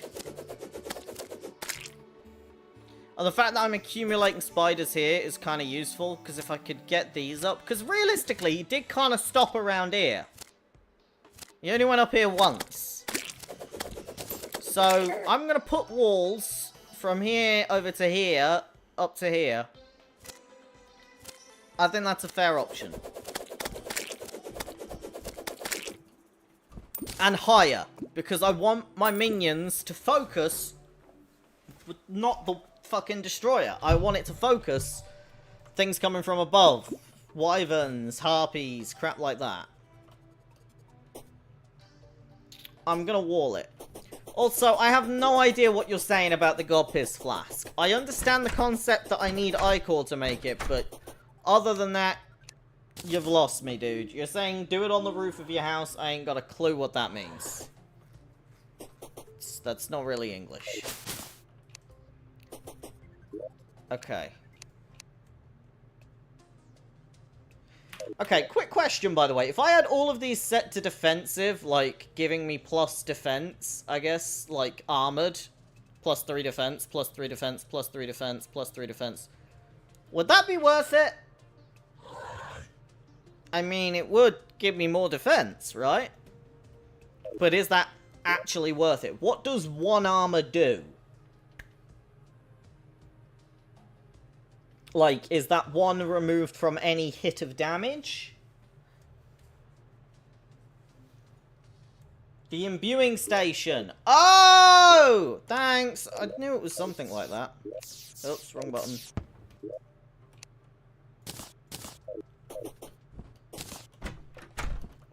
And the fact that I'm accumulating spiders here is kind of useful, because if I could get these up... Because realistically, he did kind of stop around here. He only went up here once. So, I'm going to put walls from here over to here, up to here. I think that's a fair option. And higher, because I want my minions to focus, not the fucking destroyer. I want it to focus things coming from above. Wyverns, harpies, crap like that. I'm gonna wall it. Also, I have no idea what you're saying about the God Piss Flask. I understand the concept that I need ichor to make it, but other than that, you've lost me, dude. You're saying do it on the roof of your house. I ain't got a clue what that means. That's not really English. Okay. Okay, quick question, by the way. If I had all of these set to defensive, like, giving me plus defense, I guess, like, armored, plus 3 defense, plus 3 defense, plus 3 defense, plus 3 defense, would that be worth it? I mean, it would give me more defense, right? But is that actually worth it? What does 1 armor do? Like, is that 1 removed from any hit of damage? The imbuing station. Oh! Thanks. I knew it was something like that. Oops, wrong button.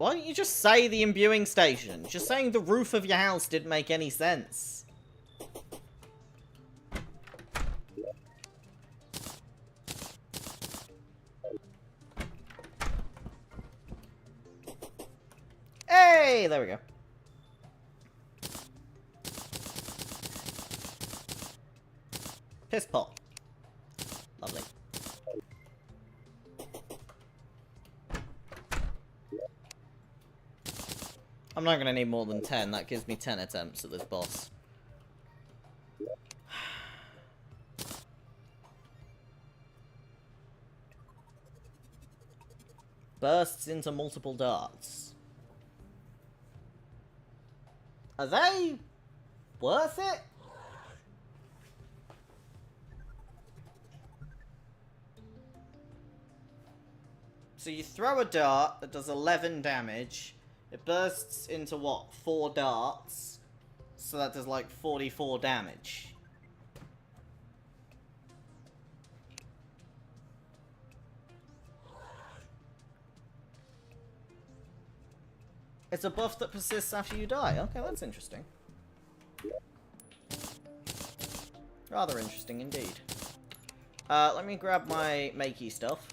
Why don't you just say the imbuing station? Just saying the roof of your house didn't make any sense. Hey, there we go. Piss pot. Lovely. I'm not gonna need more than 10. That gives me 10 attempts at this boss. Bursts into multiple darts. Are they worth it? So you throw a dart that does 11 damage. It bursts into what? 4 darts. So that does like 44 damage. It's a buff that persists after you die. Okay, that's interesting. Rather interesting indeed. Let me grab my makey stuff.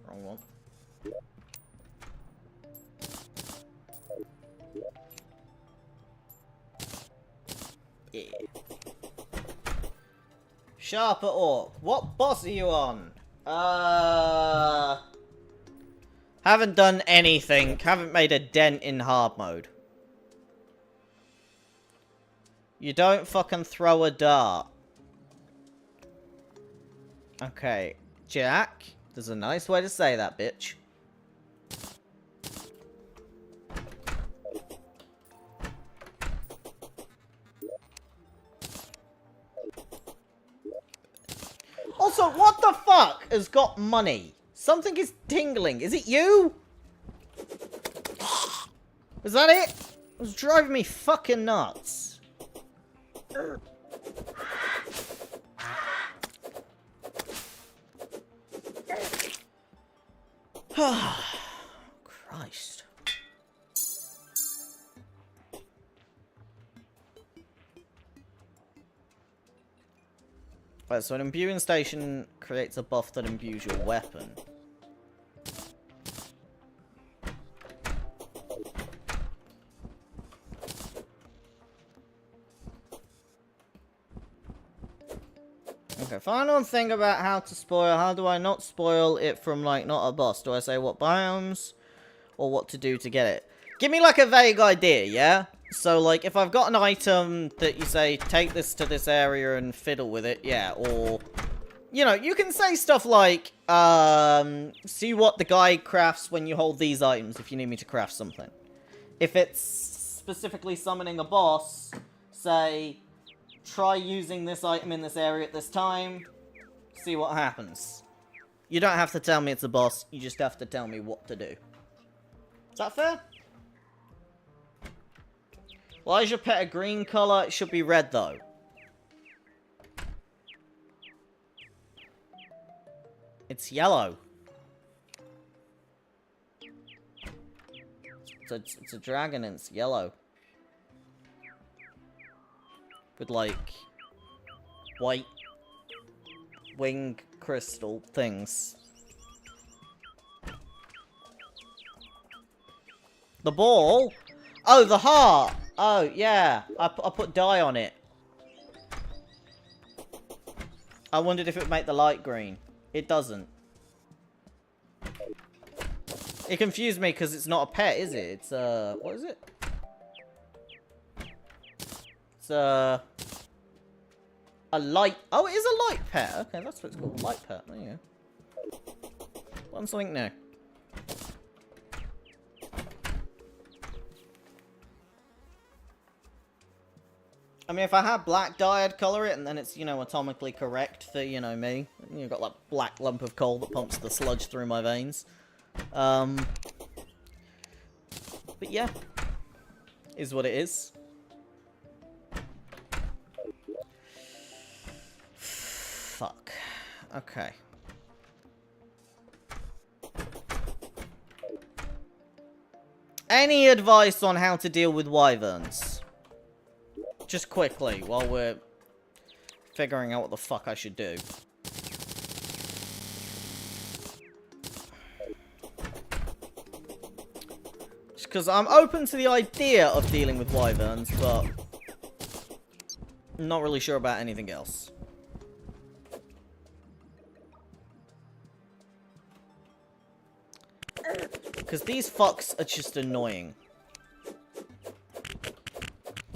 Wrong one. Yeah. Sharper Orc. What boss are you on? Haven't done anything. Haven't made a dent in hard mode. You don't fucking throw a dart. Okay. Jack. There's a nice way to say that, bitch. Also, what the fuck has got money? Something is tingling. Is it you? Is that it? It was driving me fucking nuts. Christ. Right, so an imbuing station creates a buff that imbues your weapon. Okay, final thing about how to spoil. How do I not spoil it from, like, not a boss? Do I say what biomes? Or what to do to get it? Give me, like, a vague idea, yeah? So, like, if I've got an item that you say, take this to this area and fiddle with it, yeah, or... You know, you can say stuff like, see what the guy crafts when you hold these items if you need me to craft something. If it's specifically summoning a boss, say... Try using this item in this area at this time. See what happens. You don't have to tell me it's a boss. You just have to tell me what to do. Is that fair? Why is your pet a green colour? It should be red, though. It's yellow. It's a dragon and it's yellow. With, like, white wing crystal things. The ball? Oh, the heart! Oh, yeah. I put dye on it. I wondered if it would make the light green. It doesn't. It confused me because it's not a pet, is it? It's, what is it? It's a light... Oh, it is a light pet. Okay, that's what it's called. Light pet. There you go. Learn something new. I mean, if I had black dye, I'd colour it, and then it's, you know, atomically correct for, you know, me. You've got that black lump of coal that pumps the sludge through my veins. But yeah. Is what it is. Fuck. Okay. Any advice on how to deal with wyverns? Just quickly, while we're figuring out what the fuck I should do. Just because I'm open to the idea of dealing with wyverns, but not really sure about anything else. Because these fucks are just annoying.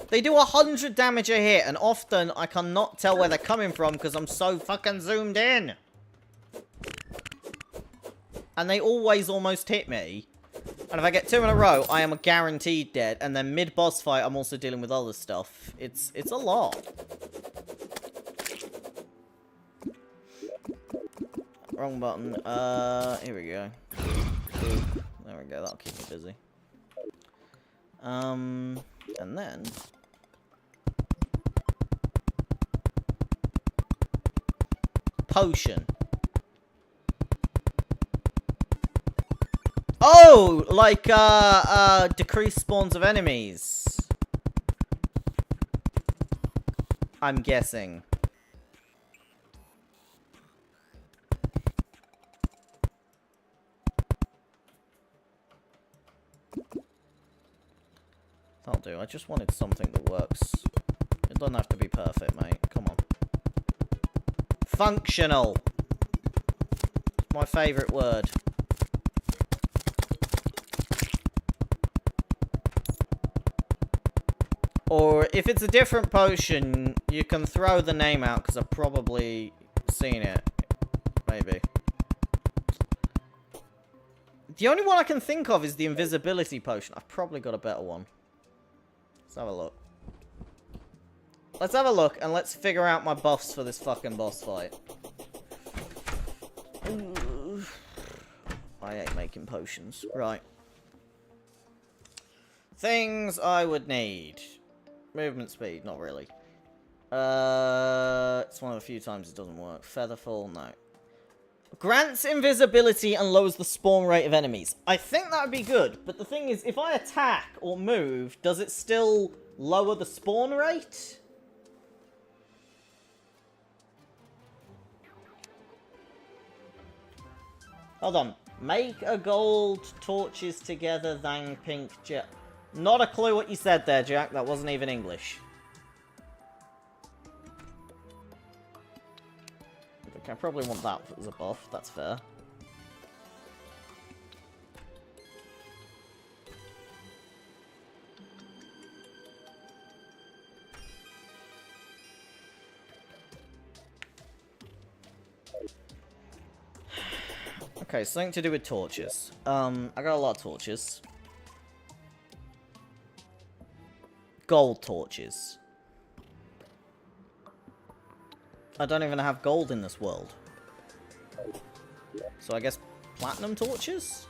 They do 100 damage a hit, and often I cannot tell where they're coming from because I'm so fucking zoomed in. And they always almost hit me. And if I get 2 in a row, I am guaranteed dead. And then mid-boss fight, I'm also dealing with other stuff. It's a lot. Wrong button. Here we go. There we go, that'll keep me busy. And then... Potion. Oh! Like, decreased spawns of enemies. I'm guessing. That'll do. I just wanted something that works. It doesn't have to be perfect, mate. Come on. Functional. It's my favourite word. Or if it's a different potion, you can throw the name out because I've probably seen it. Maybe. The only one I can think of is the invisibility potion. I've probably got a better one. Let's have a look. Let's have a look and let's figure out my buffs for this fucking boss fight. I hate making potions. Right. Things I would need. Movement speed, not really. It's one of the few times it doesn't work. Featherfall, no. Grants invisibility and lowers the spawn rate of enemies. I think that would be good, but the thing is, if I attack or move, does it still lower the spawn rate? Hold on. Make a gold torches together than pink gel. Not a clue what you said there, Jack. That wasn't even English. Okay, I probably want that as a buff. That's fair. Okay, something to do with torches. I got a lot of torches. Gold torches. I don't even have gold in this world. So I guess platinum torches?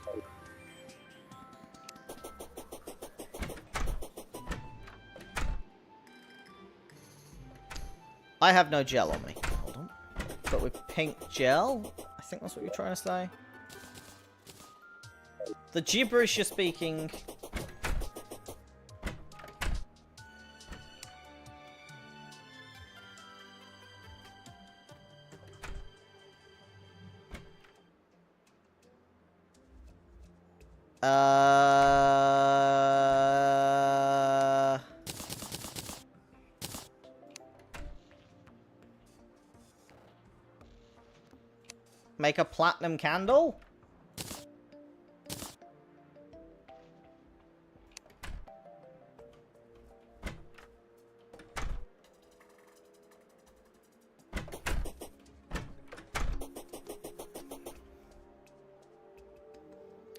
I have no gel on me. Hold on. But with pink gel? I think that's what you're trying to say. The gibberish you're speaking... Make a platinum candle?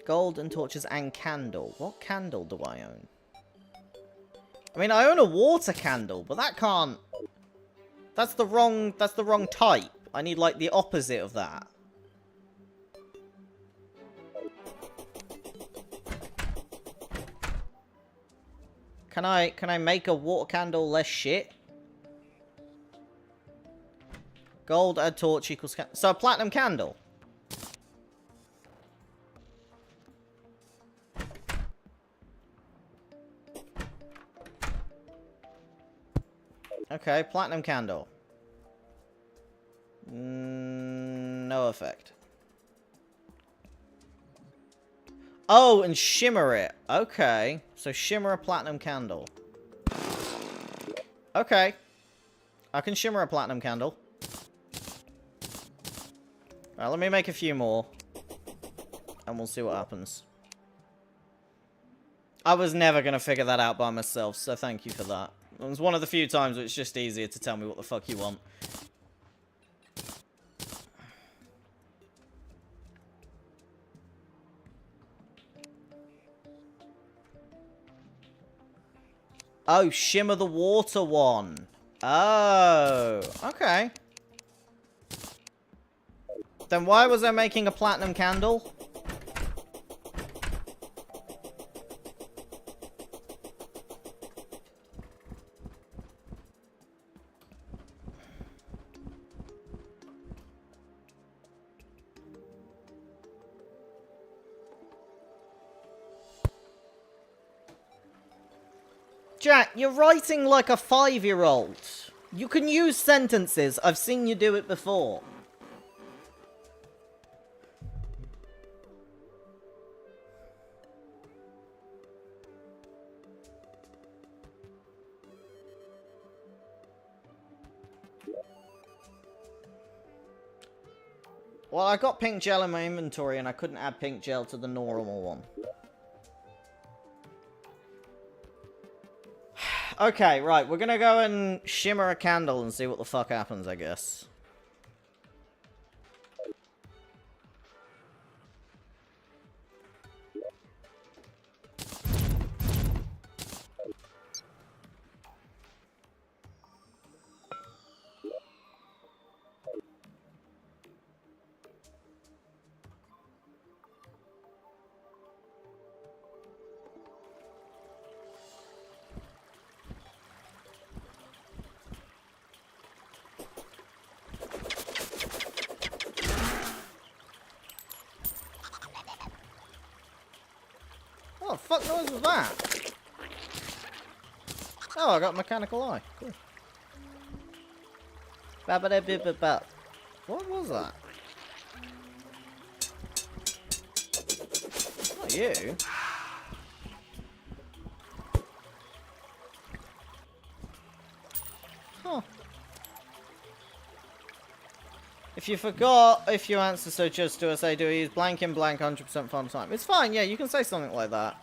Gold and torches and candle. What candle do I own? I mean, I own a water candle, but that can't... That's the wrong type. I need, like, the opposite of that. Can I make a water candle less shit? Gold a torch equals... So, a platinum candle. Okay, platinum candle. No effect. Oh, and shimmer it. Okay. So shimmer a platinum candle. Okay. I can shimmer a platinum candle. Alright, let me make a few more. And we'll see what happens. I was never going to figure that out by myself, so thank you for that. It was one of the few times where it's just easier to tell me what the fuck you want. Oh, shimmer the water one. Oh, okay. Then why was I making a platinum candle? Jack, you're writing like a 5-year-old. You can use sentences. I've seen you do it before. Well, I got pink gel in my inventory and I couldn't add pink gel to the normal one. Okay, right, we're gonna go and shimmer a candle and see what the fuck happens, I guess. What the fuck noise was that? Oh, I got a mechanical eye. Cool. Ba-ba-da-bip-bip-bap. What was that? Not you. Huh. If you forgot, if you answer so just to say, do I use blank in blank 100% fun time? It's fine, yeah, you can say something like that.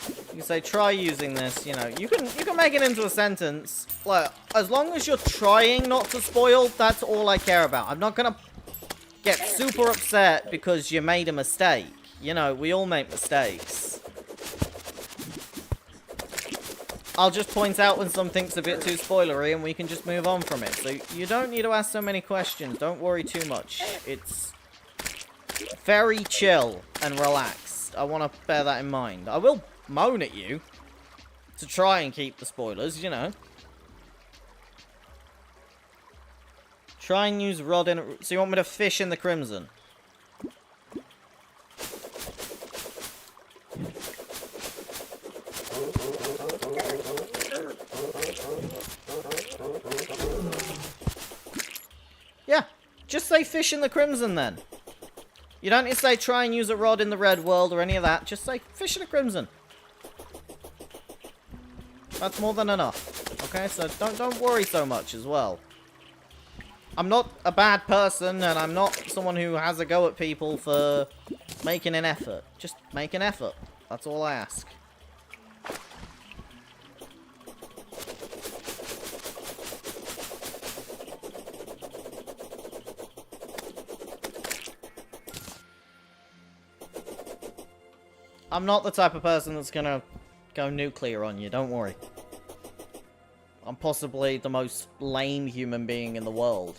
You can say, try using this, you know. You can make it into a sentence. Like, as long as you're trying not to spoil, that's all I care about. I'm not gonna get super upset because you made a mistake. You know, we all make mistakes. I'll just point out when something's a bit too spoilery and we can just move on from it. So you don't need to ask so many questions. Don't worry too much. It's very chill and relaxed. I want to bear that in mind. I will moan at you to try and keep the spoilers, you know. Try and use rod in... So you want me to fish in the crimson? Yeah, just say fish in the crimson then. You don't need to say try and use a rod in the red world or any of that. Just say fish in the crimson. That's more than enough. Okay, so don't worry so much as well. I'm not a bad person and I'm not someone who has a go at people for making an effort. Just make an effort. That's all I ask. I'm not the type of person that's gonna go nuclear on you, don't worry. I'm possibly the most lame human being in the world.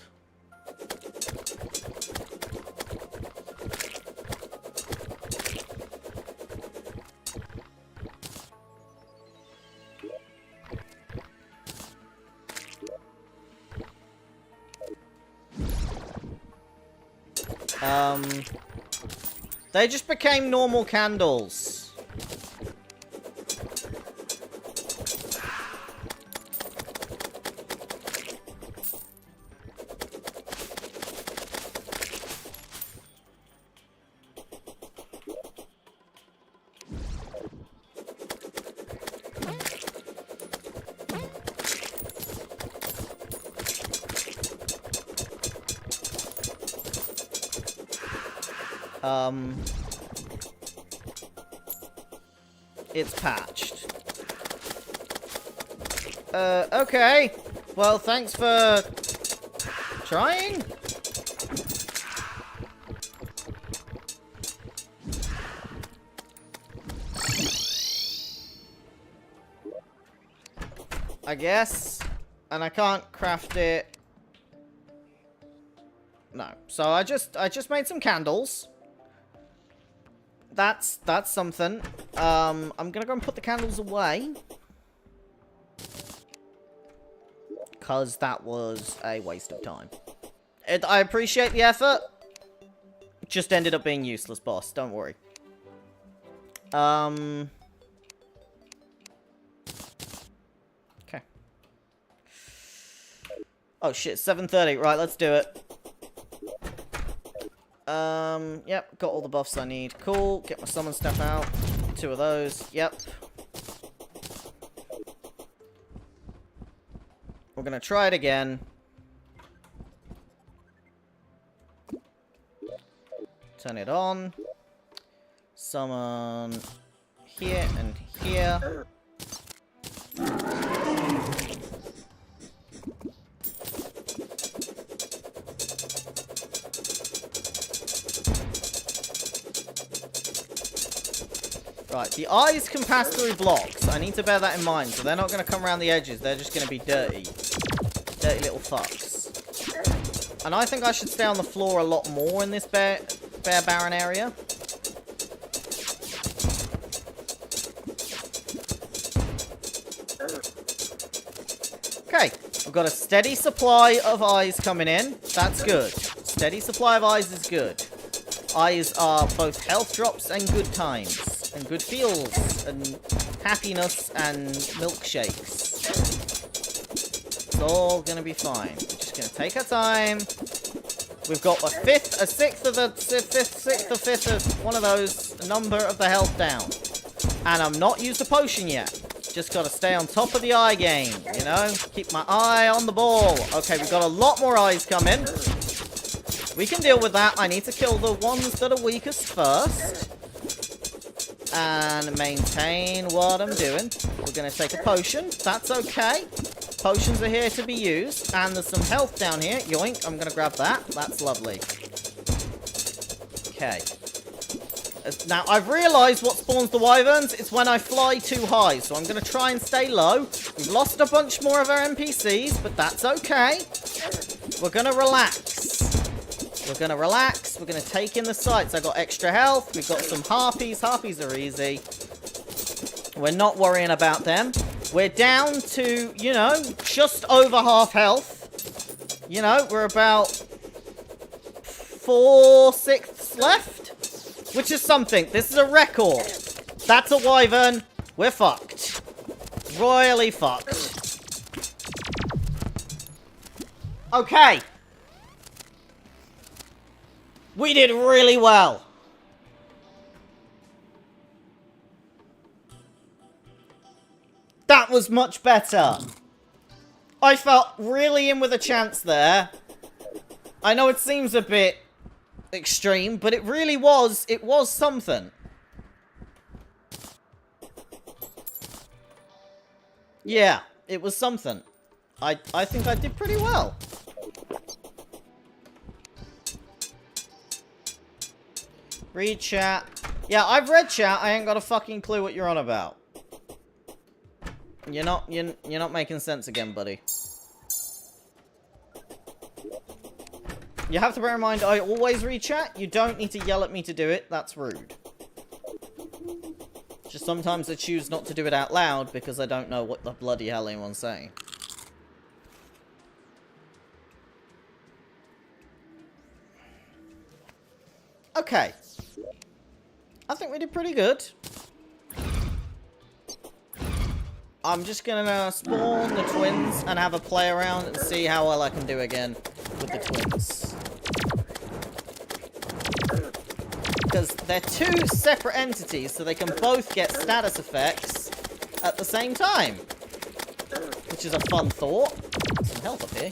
They just became normal candles. It's patched. Okay. Well, thanks for trying. I guess. And I can't craft it. No. So I just made some candles. That's something. I'm gonna go and put the candles away. Because that was a waste of time. I appreciate the effort. It just ended up being useless, boss. Don't worry. Okay. Oh shit, 7:30. Right, let's do it. Yep, got all the buffs I need. Cool. Get my summon stuff out. 2 of those. Yep. We're gonna try it again. Turn it on. Summon here and here. Right, the eyes can pass through blocks. I need to bear that in mind. So they're not going to come around the edges. They're just going to be dirty. Dirty little fucks. And I think I should stay on the floor a lot more in this bare barren area. Okay, we've got a steady supply of eyes coming in. That's good. Steady supply of eyes is good. Eyes are both health drops and good times. And good feels, and happiness, and milkshakes. It's all gonna be fine. We're just gonna take our time. We've got a fifth of one of those, a number of the health down. And I'm not used a potion yet. Just gotta stay on top of the eye game, you know? Keep my eye on the ball. Okay, we've got a lot more eyes coming. We can deal with that. I need to kill the ones that are weakest first. And maintain what I'm doing. We're going to take a potion. That's okay. Potions are here to be used. And there's some health down here. Yoink. I'm going to grab that. That's lovely. Okay. Now, I've realised what spawns the wyverns. It's when I fly too high. So I'm going to try and stay low. We've lost a bunch more of our NPCs, but that's okay. We're going to relax. We're going to relax. We're going to take in the sights. I got extra health. We've got some harpies. Harpies are easy. We're not worrying about them. We're down to, you know, just over half health. You know, we're about 4/6 left, which is something. This is a record. That's a wyvern. We're fucked. Royally fucked. Okay. We did really well. That was much better. I felt really in with a chance there. I know it seems a bit extreme, but it really was. It was something. Yeah, it was something. I think I did pretty well. Read chat. Yeah, I've read chat. I ain't got a fucking clue what you're on about. You're not making sense again, buddy. You have to bear in mind, I always read chat. You don't need to yell at me to do it. That's rude. Just sometimes I choose not to do it out loud because I don't know what the bloody hell anyone's saying. Okay. I think we did pretty good. I'm just gonna spawn the twins and have a play around and see how well I can do again with the twins. Because they're 2 separate entities, so they can both get status effects at the same time. Which is a fun thought. Some health up here.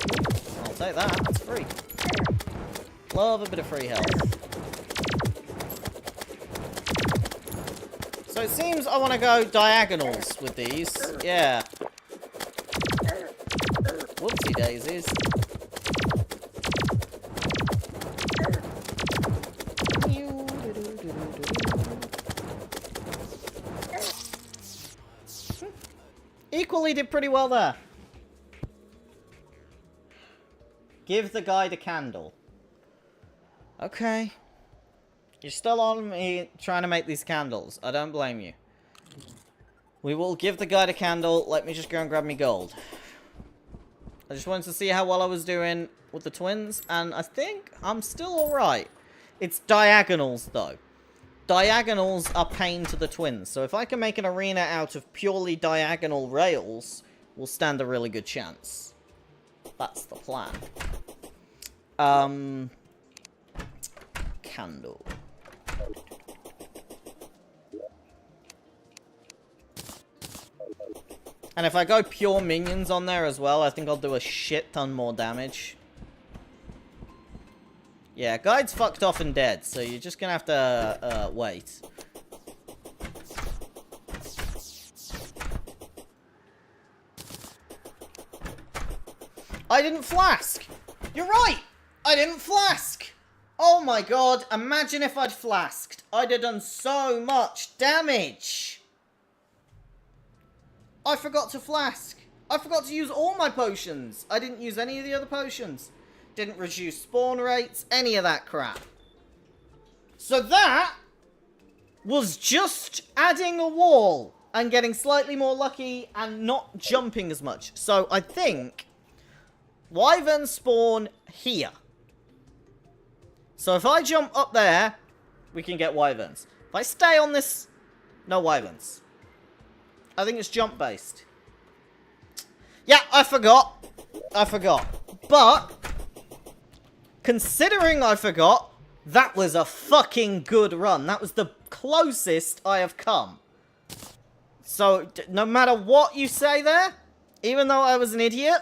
I'll take that. That's free. Love a bit of free health. So it seems I want to go diagonals with these. Yeah. Whoopsie daisies. Equally did pretty well there. Give the guide a candle. Okay. You're still on me trying to make these candles. I don't blame you. We will give the guide a candle. Let me just go and grab me gold. I just wanted to see how well I was doing with the twins, and I think I'm still alright. It's diagonals, though. Diagonals are pain to the twins, so if I can make an arena out of purely diagonal rails, we'll stand a really good chance. That's the plan. Candle. And if I go pure minions on there as well, I think I'll do a shit ton more damage. Yeah, guide's fucked off and dead, so you're just gonna have to wait. I didn't flask! You're right! I didn't flask! Oh my god, imagine if I'd flasked. I'd have done so much damage! I forgot to flask. I forgot to use all my potions. I didn't use any of the other potions. Didn't reduce spawn rates, any of that crap. So that was just adding a wall and getting slightly more lucky and not jumping as much. So I think wyverns spawn here. So if I jump up there, we can get wyverns. If I stay on this, no wyverns. I think it's jump based. Yeah, I forgot. But considering I forgot, that was a fucking good run. That was the closest I have come. So, no matter what you say there, even though I was an idiot,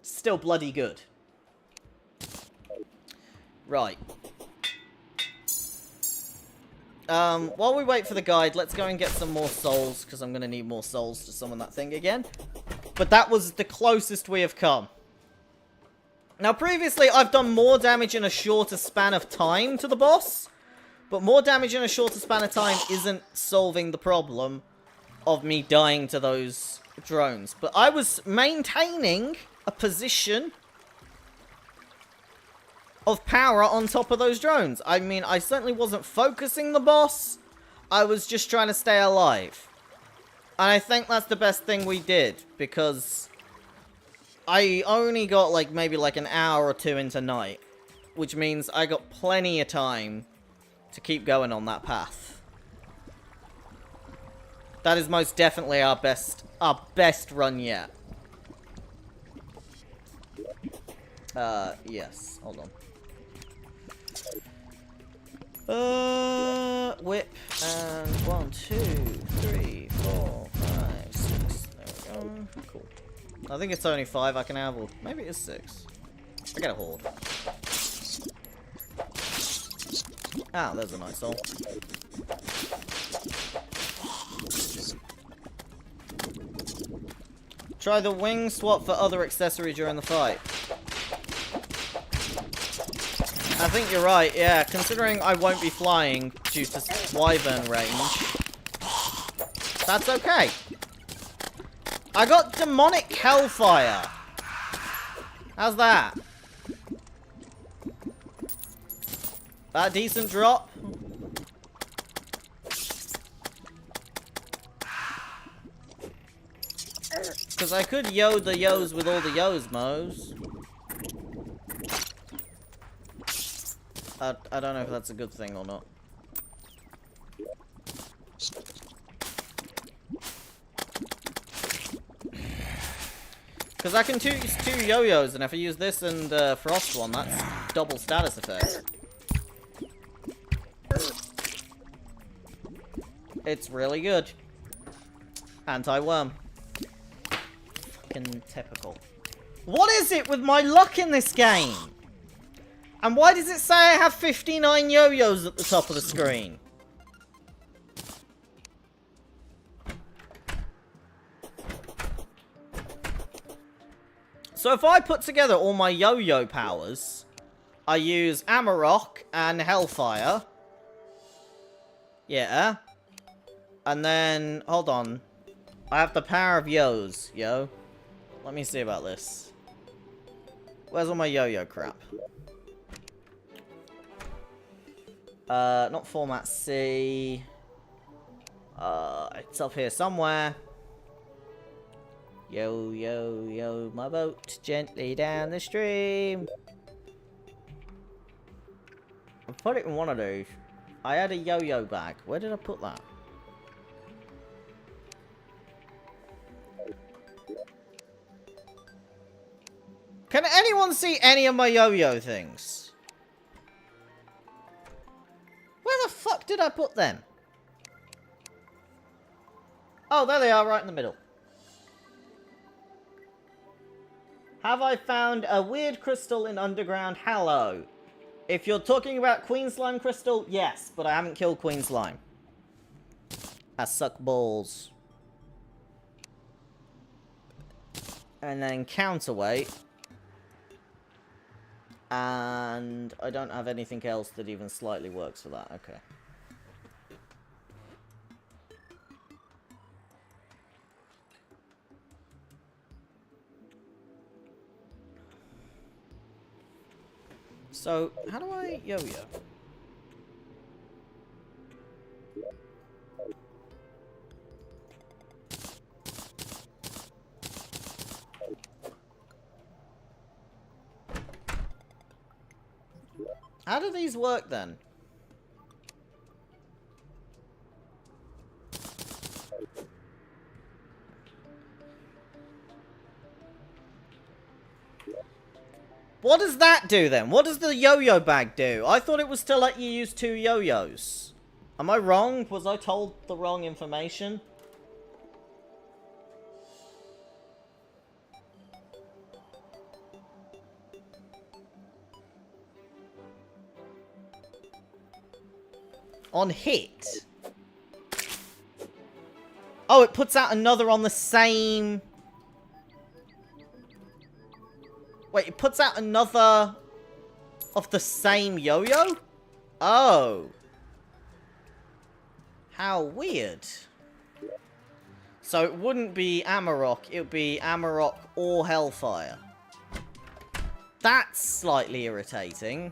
still bloody good. Right. While we wait for the guide, let's go and get some more souls, because I'm going to need more souls to summon that thing again. But that was the closest we have come. Now, previously, I've done more damage in a shorter span of time to the boss. But more damage in a shorter span of time isn't solving the problem of me dying to those drones. But I was maintaining a position of power on top of those drones. I mean, I certainly wasn't focusing the boss. I was just trying to stay alive. And I think that's the best thing we did, because I only got like maybe like an hour or two into night, which means I got plenty of time to keep going on that path. That is most definitely our best run yet. Yes, hold on. Whip, and 1, 2, 3, 4, 5, 6. There we go. Cool. I think it's only 5 I can have, or maybe it's 6. I get a horde. Ah, there's a nice soul. Try the wing swap for other accessory during the fight. I think you're right, yeah. Considering I won't be flying due to wyvern range, that's okay. I got demonic hellfire. How's that? That a decent drop? Because I could yo the yos with all the yos-mos. I don't know if that's a good thing or not. Because I can use 2 yo-yos, and if I use this and Frost one, that's double status effect. It's really good. Anti-worm. Fucking typical. What is it with my luck in this game? And why does it say I have 59 yo-yos at the top of the screen? So if I put together all my yo-yo powers, I use Amarok and Hellfire. Yeah. And then, hold on. I have the power of yo's, yo. Let me see about this. Where's all my yo-yo crap? Not format C. It's up here somewhere. Yo, yo, yo, my boat gently down the stream. I put it in one of those. I had a yo-yo bag. Where did I put that? Can anyone see any of my yo-yo things? Where the fuck did I put them? Oh, there they are, right in the middle. Have I found a weird crystal in underground? Hello. If you're talking about Queen Slime crystal, yes, but I haven't killed Queen Slime. I suck balls. And then counterweight. And I don't have anything else that even slightly works for that. Okay. So, how do I yo-yo? How do these work then? What does that do then? What does the yo-yo bag do? I thought it was to let you use 2 yo-yos. Am I wrong? Was I told the wrong information? On hit? Oh, it puts out another on the same... Wait, it puts out another of the same yo-yo? Oh. How weird. So it wouldn't be Amarok, it would be Amarok or Hellfire. That's slightly irritating.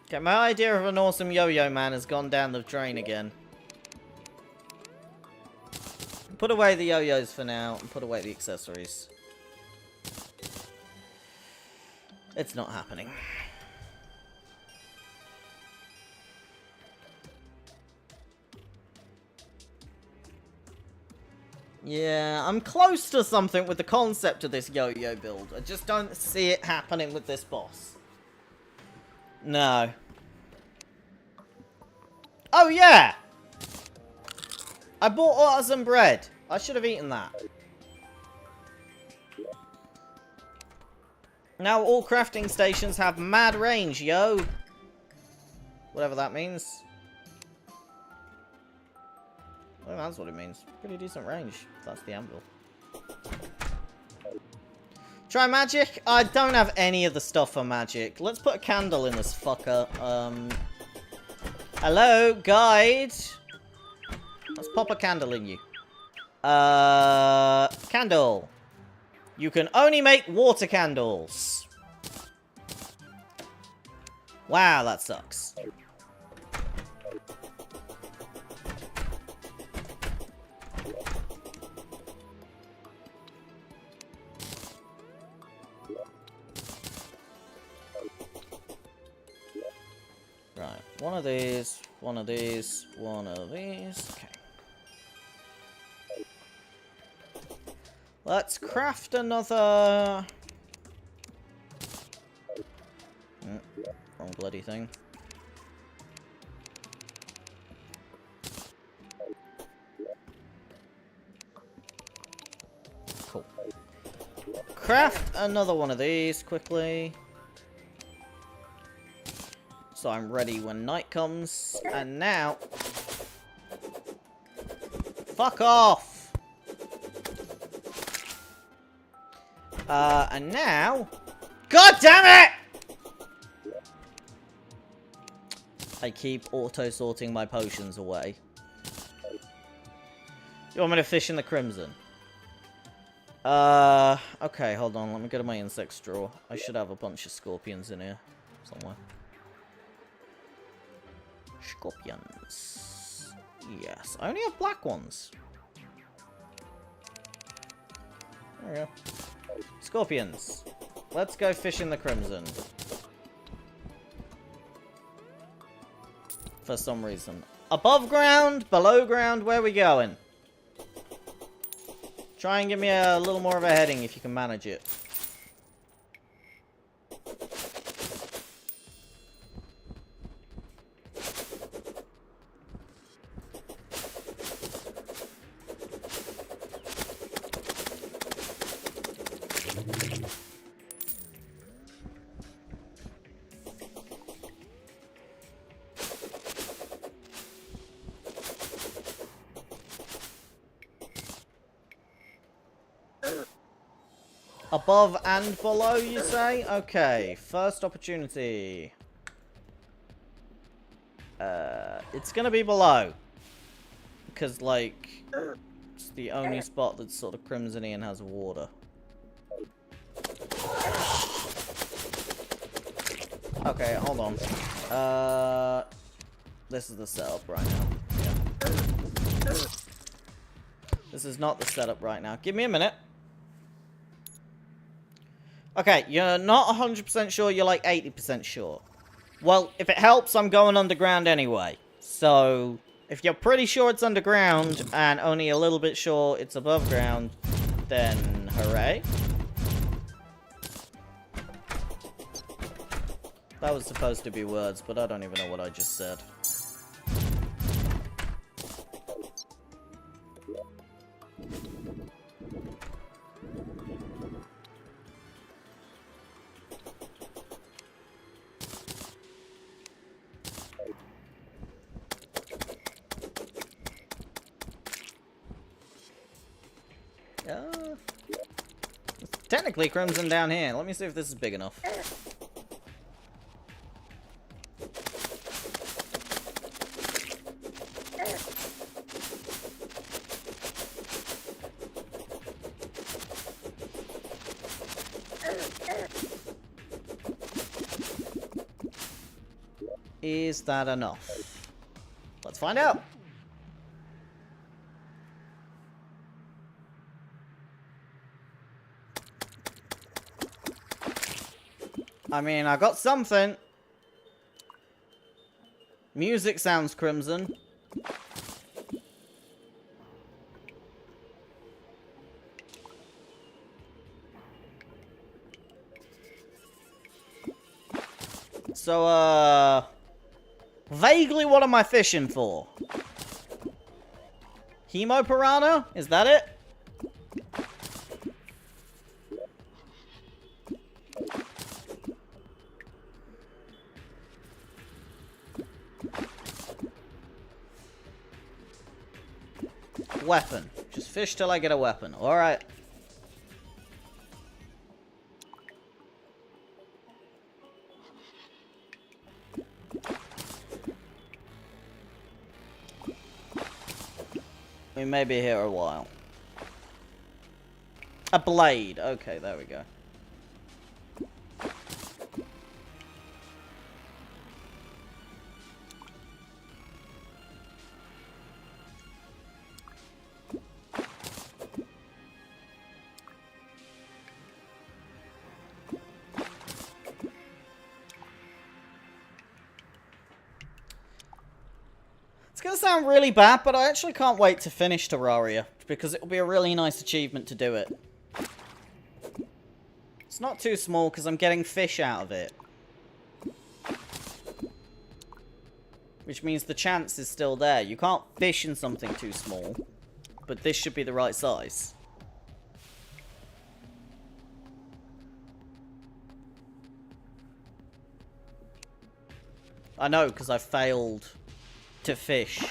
Okay, my idea of an awesome yo-yo man has gone down the drain again. Put away the yo-yos for now, and put away the accessories. It's not happening. Yeah, I'm close to something with the concept of this yo-yo build. I just don't see it happening with this boss. No. Oh, yeah! I bought artisan bread. I should have eaten that. Now all crafting stations have mad range, yo. Whatever that means. Well, that's what it means. Pretty decent range. That's the anvil. Try magic? I don't have any of the stuff for magic. Let's put a candle in this fucker. Hello, guide. Let's pop a candle in you. Candle. You can only make water candles. Wow, that sucks. Right, one of these, one of these, one of these. Okay. Let's craft another... wrong bloody thing. Cool. Craft another one of these quickly. So I'm ready when night comes. And now... Fuck off! And now... God damn it! I keep auto-sorting my potions away. You want me to fish in the crimson? Okay, hold on. Let me go to my insect straw. I should have a bunch of scorpions in here somewhere. Scorpions. Yes, I only have black ones. There we go. Scorpions. Let's go fish in the crimson. For some reason. Above ground, below ground, where are we going? Try and give me a little more of a heading if you can manage it. Above and below, you say? Okay, first opportunity. It's gonna be below. Because, like, it's the only spot that's sort of crimson-y and has water. Okay, hold on. This is the setup right now. Yeah. This is not the setup right now. Give me a minute. Okay, you're not 100% sure, you're like 80% sure. Well, if it helps, I'm going underground anyway. So, if you're pretty sure it's underground, and only a little bit sure it's above ground, then hooray. That was supposed to be words, but I don't even know what I just said. Technically crimson down here. Let me see if this is big enough. Is that enough? Let's find out. I mean, I got something. Music sounds crimson. So, vaguely what am I fishing for? Hemo piranha? Is that it? Weapon. Just fish till I get a weapon. Alright. We may be here a while. A blade. Okay, there we go. It's gonna sound really bad, but I actually can't wait to finish Terraria, because it'll be a really nice achievement to do it. It's not too small, because I'm getting fish out of it. Which means the chance is still there. You can't fish in something too small, but this should be the right size. I know, because I failed to fish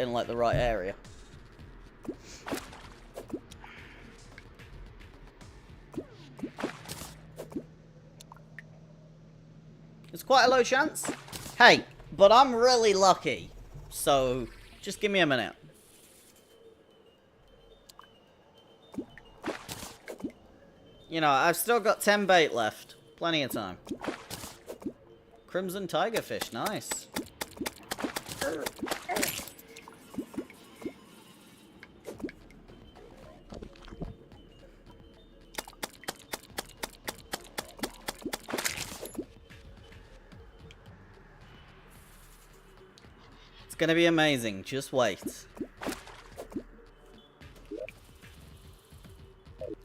in like the right area. quite a low chance. Hey, but I'm really lucky. So, just give me a minute. You know, I've still got 10 bait left. Plenty of time. Crimson tigerfish, nice. It's gonna be amazing, just wait.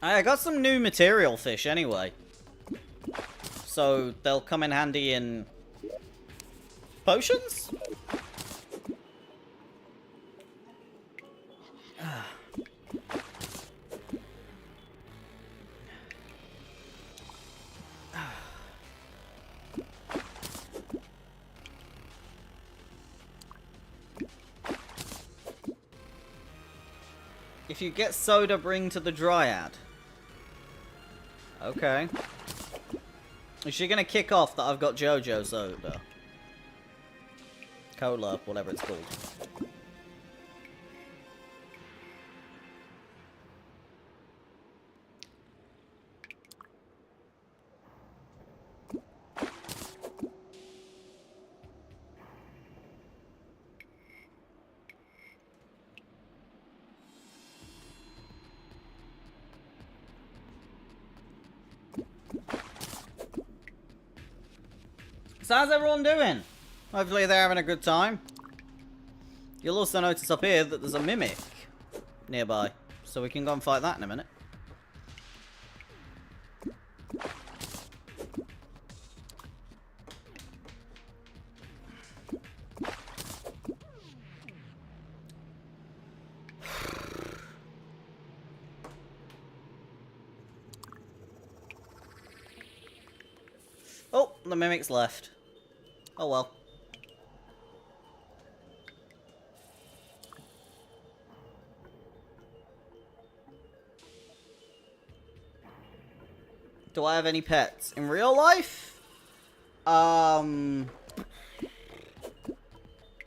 I got some new material fish anyway. So they'll come in handy in potions? If you get soda, bring to the dryad. Okay. Is she gonna kick off that I've got JoJo soda? Cola, whatever it's called. So how's everyone doing? Hopefully they're having a good time. You'll also notice up here that there's a mimic nearby. So we can go and fight that in a minute. Oh, the mimic's left. Oh well. Do I have any pets? In real life? I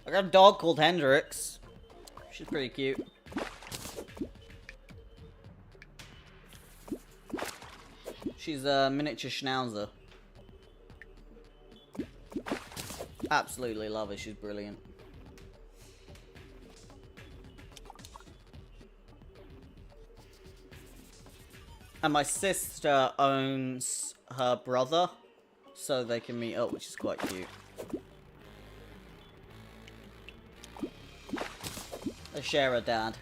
got a dog called Hendrix. She's pretty cute. She's a miniature schnauzer. Absolutely love her, she's brilliant. And my sister owns her brother, so they can meet up, which is quite cute. They share a dad.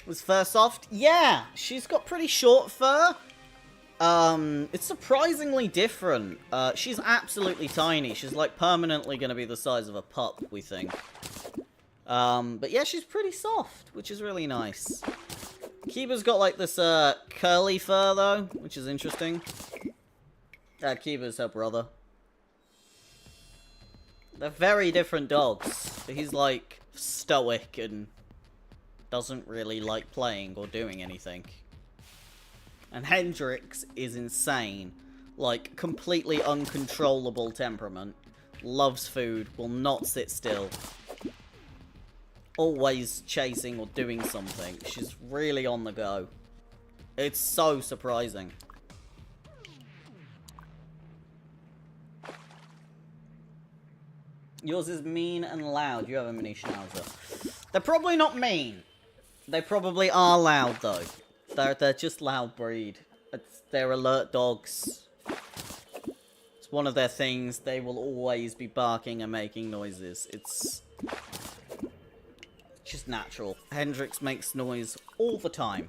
Was fur soft? Yeah, she's got pretty short fur. It's surprisingly different. She's absolutely tiny. She's like permanently going to be the size of a pup, we think. But yeah, she's pretty soft, which is really nice. Kiba's got like this curly fur though, which is interesting. Kiba's her brother. They're very different dogs. He's like stoic and doesn't really like playing or doing anything. And Hendrix is insane. Like, completely uncontrollable temperament. Loves food, will not sit still. Always chasing or doing something. She's really on the go. It's so surprising. Yours is mean and loud. You have a mini schnauzer. They're probably not mean. They probably are loud, though. They're just loud breed. They're alert dogs. It's one of their things. They will always be barking and making noises. It's just natural. Hendrix makes noise all the time.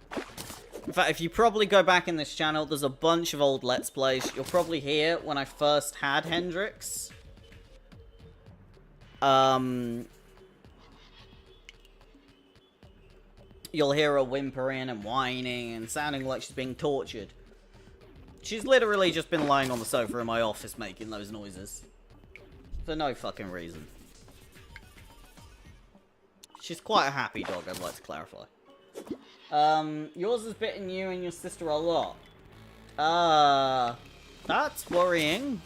In fact, if you probably go back in this channel, there's a bunch of old Let's Plays. You'll probably hear when I first had Hendrix. You'll hear her whimpering and whining and sounding like she's being tortured. She's literally just been lying on the sofa in my office making those noises. For no fucking reason. She's quite a happy dog, I'd like to clarify. Yours has bitten you and your sister a lot. That's worrying.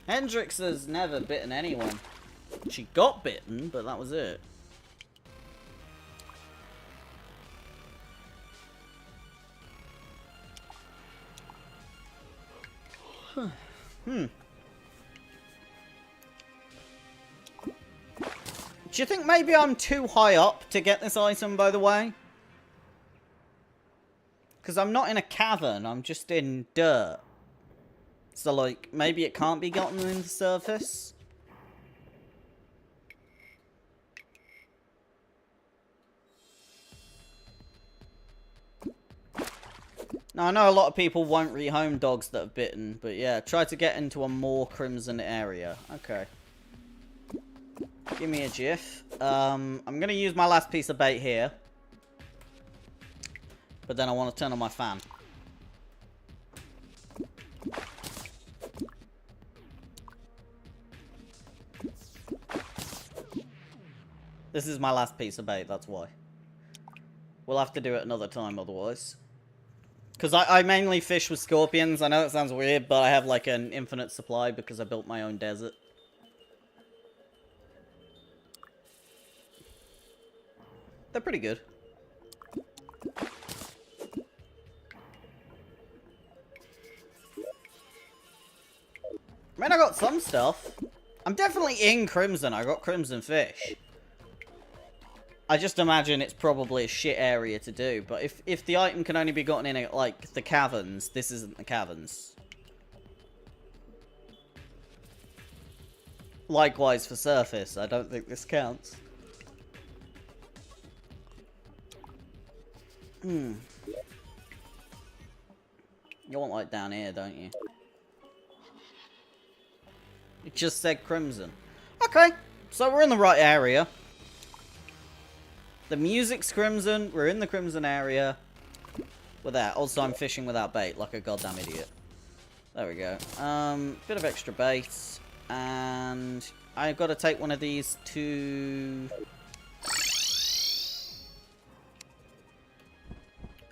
Hendrix has never bitten anyone. She got bitten, but that was it. Do you think maybe I'm too high up to get this item, by the way? Because I'm not in a cavern, I'm just in dirt. So, like, maybe it can't be gotten in the surface? Now, I know a lot of people won't rehome dogs that have bitten, but yeah, try to get into a more crimson area. Okay. Give me a GIF. I'm going to use my last piece of bait here. But then I want to turn on my fan. This is my last piece of bait, that's why. We'll have to do it another time otherwise. Because I mainly fish with scorpions. I know it sounds weird, but I have like an infinite supply because I built my own desert. They're pretty good. I mean, I got some stuff. I'm definitely in Crimson. I got Crimson Fish. I just imagine it's probably a shit area to do. But if the item can only be gotten in, like, the caverns, this isn't the caverns. Likewise for surface. I don't think this counts. You want, like, down here, don't you? It just said Crimson. Okay, so we're in the right area. The music's Crimson. We're in the Crimson area. With that. Also, I'm fishing without bait, like a goddamn idiot. There we go. Bit of extra bait. And I've got to take one of these to...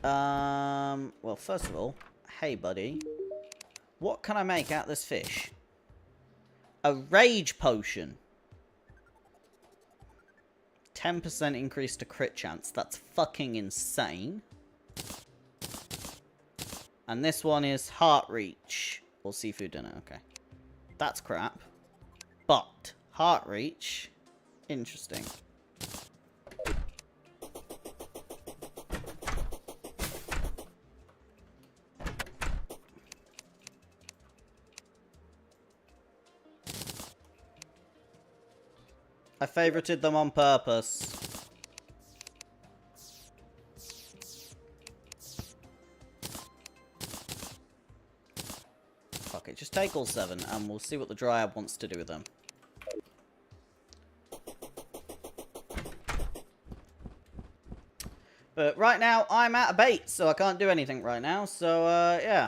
well, first of all, hey, buddy. What can I make out of this fish? A rage potion. 10% increase to crit chance. That's fucking insane. And this one is heart reach. Or seafood dinner. Okay. That's crap. But heart reach. Interesting. I favorited them on purpose. Fuck it, just take all 7 and we'll see what the Dryad wants to do with them. But right now, I'm out of bait, so I can't do anything right now, so, yeah.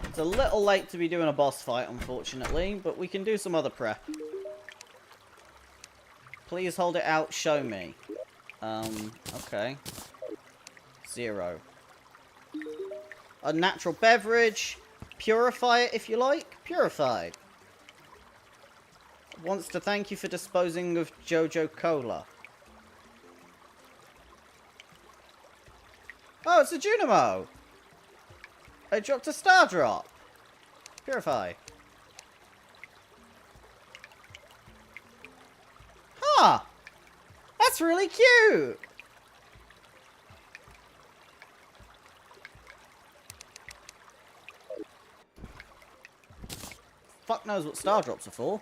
It's a little late to be doing a boss fight, unfortunately, but we can do some other prep. Please hold it out, show me. Okay. 0. A natural beverage. Purify it if you like. Purify. Wants to thank you for disposing of Jojo Cola. Oh, it's a Junimo. I dropped a star drop. Purify. Huh. That's really cute. Fuck knows what star drops are for.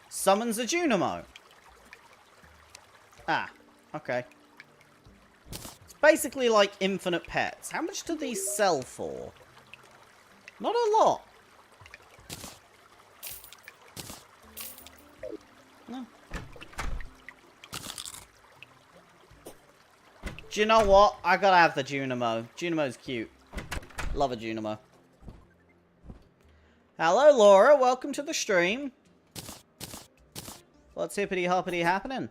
Summons a Junimo. Ah, okay. It's basically like infinite pets. How much do these sell for? Not a lot. No. Do you know what? I gotta have the Junimo. Junimo's cute. Love a Junimo. Hello, Laura. Welcome to the stream. What's hippity hoppity happening?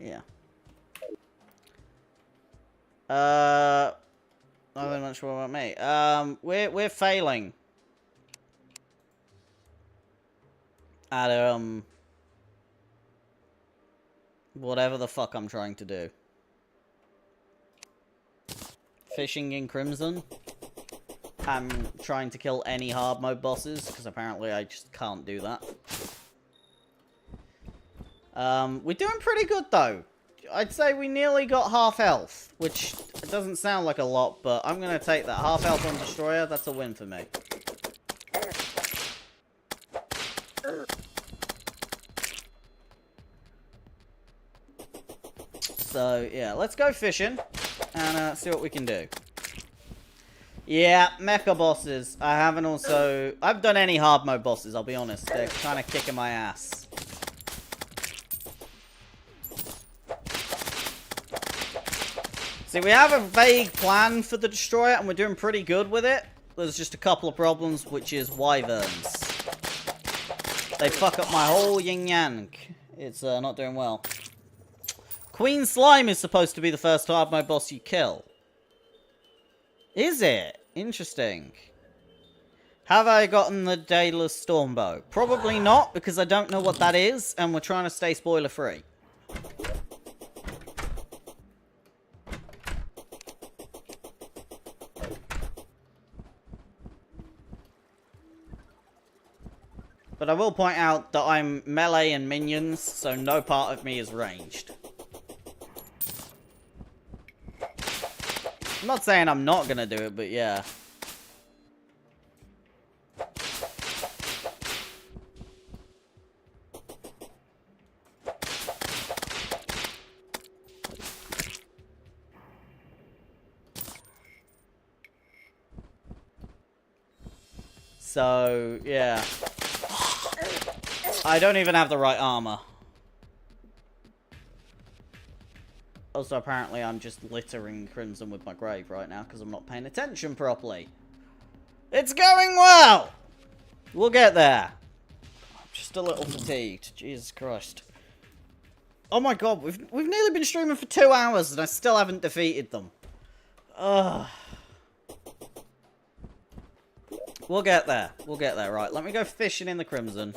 Yeah. I'm not sure about me. We're failing at whatever the fuck I'm trying to do. Fishing in Crimson. I'm trying to kill any hard mode bosses because apparently I just can't do that. We're doing pretty good though. I'd say we nearly got half health, which doesn't sound like a lot, but I'm going to take that. Half health on Destroyer, that's a win for me. So, yeah, let's go fishing and see what we can do. Yeah, mecha bosses. I've done any hard mode bosses, I'll be honest. They're kind of kicking my ass. See, we have a vague plan for the Destroyer, and we're doing pretty good with it. There's just a couple of problems, which is wyverns. They fuck up my whole yin-yang. It's not doing well. Queen Slime is supposed to be the first hard mode boss you kill. Is it? Interesting. Have I gotten the Daedalus Stormbow? Probably not, because I don't know what that is, and we're trying to stay spoiler-free. But I will point out that I'm melee and minions, so no part of me is ranged. I'm not saying I'm not gonna do it, but yeah. So, yeah. I don't even have the right armor. Also, apparently, I'm just littering Crimson with my grave right now because I'm not paying attention properly. It's going well! We'll get there. I'm just a little fatigued. Jesus Christ. Oh my god, we've nearly been streaming for 2 hours and I still haven't defeated them. Ugh. We'll get there. We'll get there. Right, let me go fishing in the Crimson.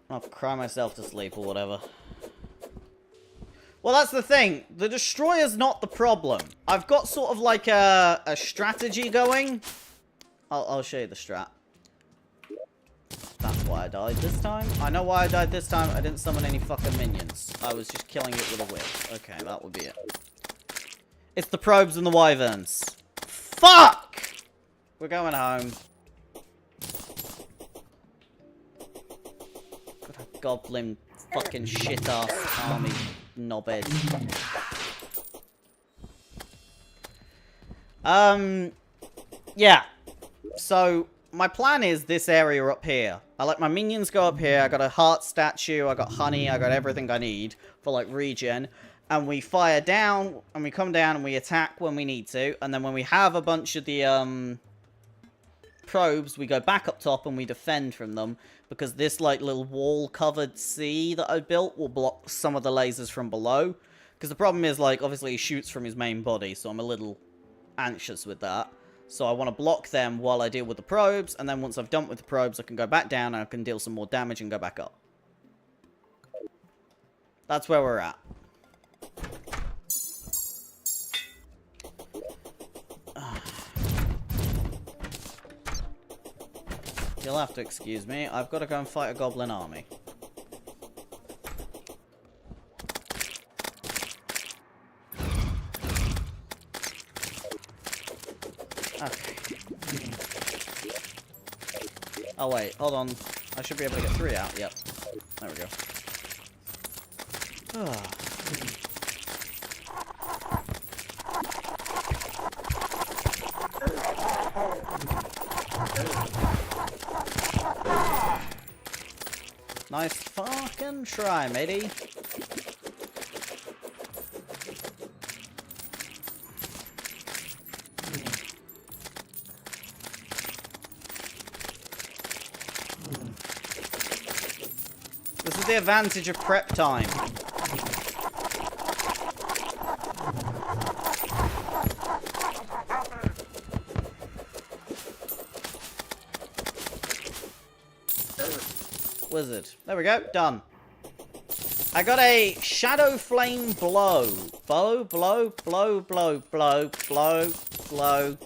I'll cry myself to sleep or whatever. Well, that's the thing. The Destroyer's not the problem. I've got sort of like a strategy going. I'll show you the strat. That's why I died this time. I know why I died this time. I didn't summon any fucking minions. I was just killing it with a whip. Okay, that would be it. It's the probes and the wyverns. Fuck! We're going home. Goblin fucking shit ass army knobhead. Yeah. So my plan is this area up here. I let my minions go up here. I got a heart statue, I got honey, I got everything I need for like regen. And we fire down, and we come down and we attack when we need to. And then when we have a bunch of the probes, we go back up top and we defend from them. Because this, like, little wall-covered sea that I built will block some of the lasers from below. Because the problem is, like, obviously he shoots from his main body, so I'm a little anxious with that. So I want to block them while I deal with the probes, and then once I've done with the probes, I can go back down and I can deal some more damage and go back up. That's where we're at. You'll have to excuse me. I've got to go and fight a goblin army. Okay. Oh wait, hold on. I should be able to get 3 out. Yep. There we go. Nice fucking try, matey. This is the advantage of prep time. Wizard. There we go. Done. I got a Shadow Flame Blow. Blow, blow, blow, blow, blow, blow, blow.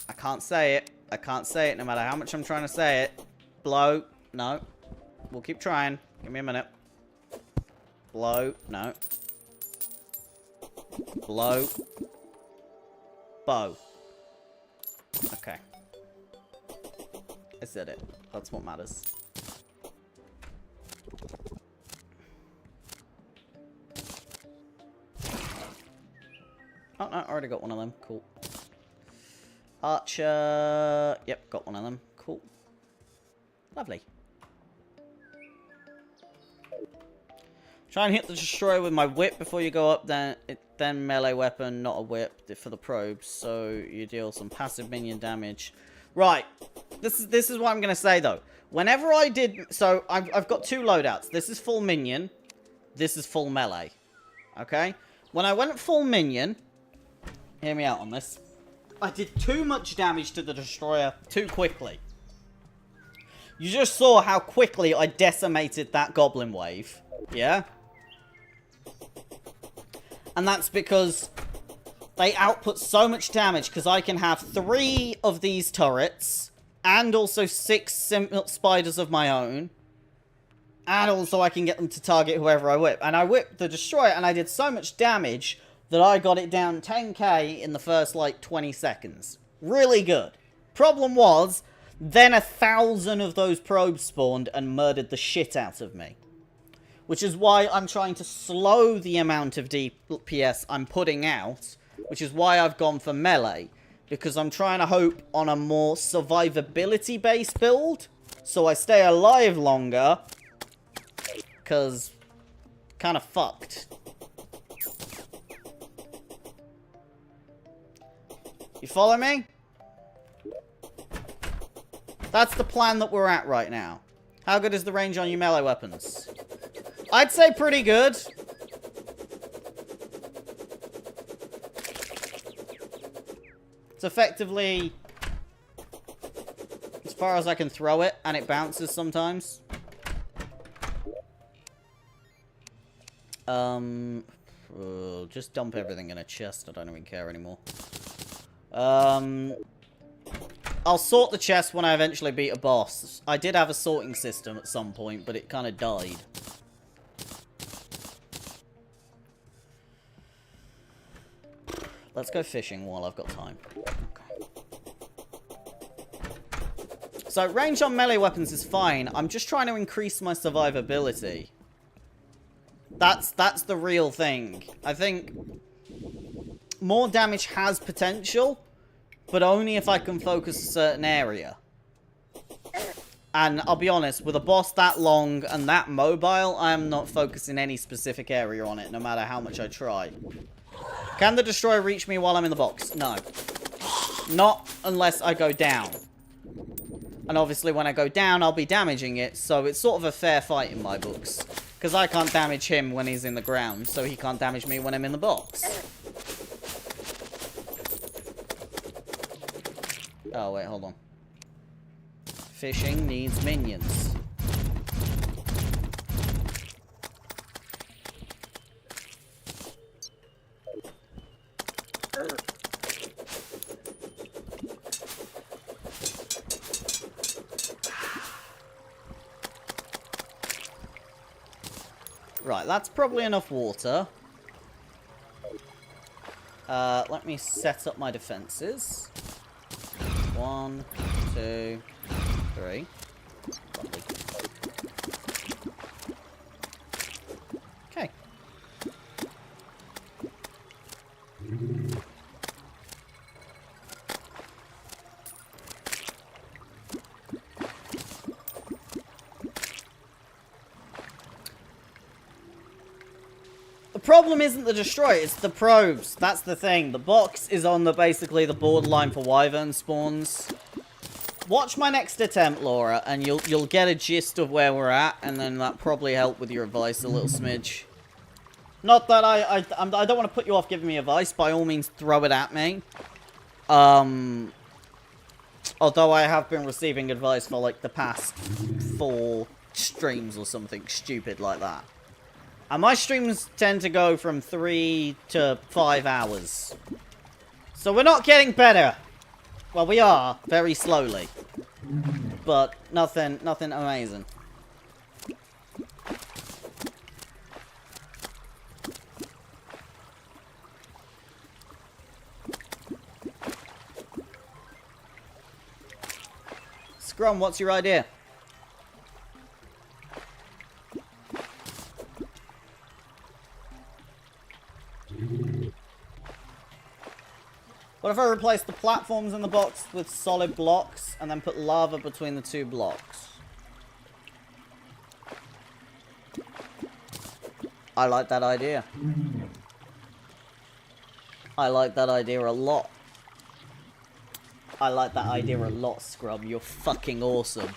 I can't say it. I can't say it no matter how much I'm trying to say it. Blow. No. We'll keep trying. Give me a minute. Blow. No. Blow. Bow. Okay. I said it. That's what matters. Oh, no, I already got one of them. Cool. Archer. Yep, got one of them. Cool. Lovely. Try and hit the destroyer with my whip before you go up, then melee weapon, not a whip, for the probes, so you deal some passive minion damage. Right. This is what I'm going to say, though. Whenever I did... So, I've got two loadouts. This is full minion. This is full melee. Okay? When I went full minion... Hear me out on this. I did too much damage to the destroyer too quickly. You just saw how quickly I decimated that goblin wave. Yeah? And that's because... they output so much damage because I can have 3 of these turrets and also 6 spiders of my own. And also I can get them to target whoever I whip. And I whipped the destroyer and I did so much damage that I got it down 10k in the first like 20 seconds. Really good. Problem was, then 1,000 of those probes spawned and murdered the shit out of me. Which is why I'm trying to slow the amount of DPS I'm putting out. Which is why I've gone for melee. Because I'm trying to hope on a more survivability-based build. So I stay alive longer. Because... kind of fucked. You follow me? That's the plan that we're at right now. How good is the range on your melee weapons? I'd say pretty good. It's effectively as far as I can throw it, and it bounces sometimes. Just dump everything in a chest. I don't even care anymore. I'll sort the chest when I eventually beat a boss. I did have a sorting system at some point, but it kind of died. Let's go fishing while I've got time. Okay. So, range on melee weapons is fine. I'm just trying to increase my survivability. That's the real thing. I think more damage has potential, but only if I can focus a certain area. And I'll be honest, with a boss that long and that mobile, I am not focusing any specific area on it, no matter how much I try. Can the destroyer reach me while I'm in the box? No. Not unless I go down. And obviously when I go down, I'll be damaging it, so it's sort of a fair fight in my books. Because I can't damage him when he's in the ground, so he can't damage me when I'm in the box. Oh, wait, hold on. Fishing needs minions. Right, that's probably enough water. Let me set up my defenses. 1, 2, 3. Lovely. Okay. problem isn't the destroyer, it's the probes. That's the thing. The box is on basically the borderline for wyvern spawns. Watch my next attempt, Laura, and you'll get a gist of where we're at, and then that probably help with your advice a little smidge. Not that I don't want to put you off giving me advice. By all means, throw it at me. Although I have been receiving advice for like the past 4 streams or something stupid like that. And my streams tend to go from 3 to 5 hours. So we're not getting better. Well, we are, very slowly. But nothing amazing. Scrum, what's your idea? What if I replace the platforms in the box with solid blocks and then put lava between the 2 blocks? I like that idea. I like that idea a lot. I like that idea a lot, Scrub. You're fucking awesome.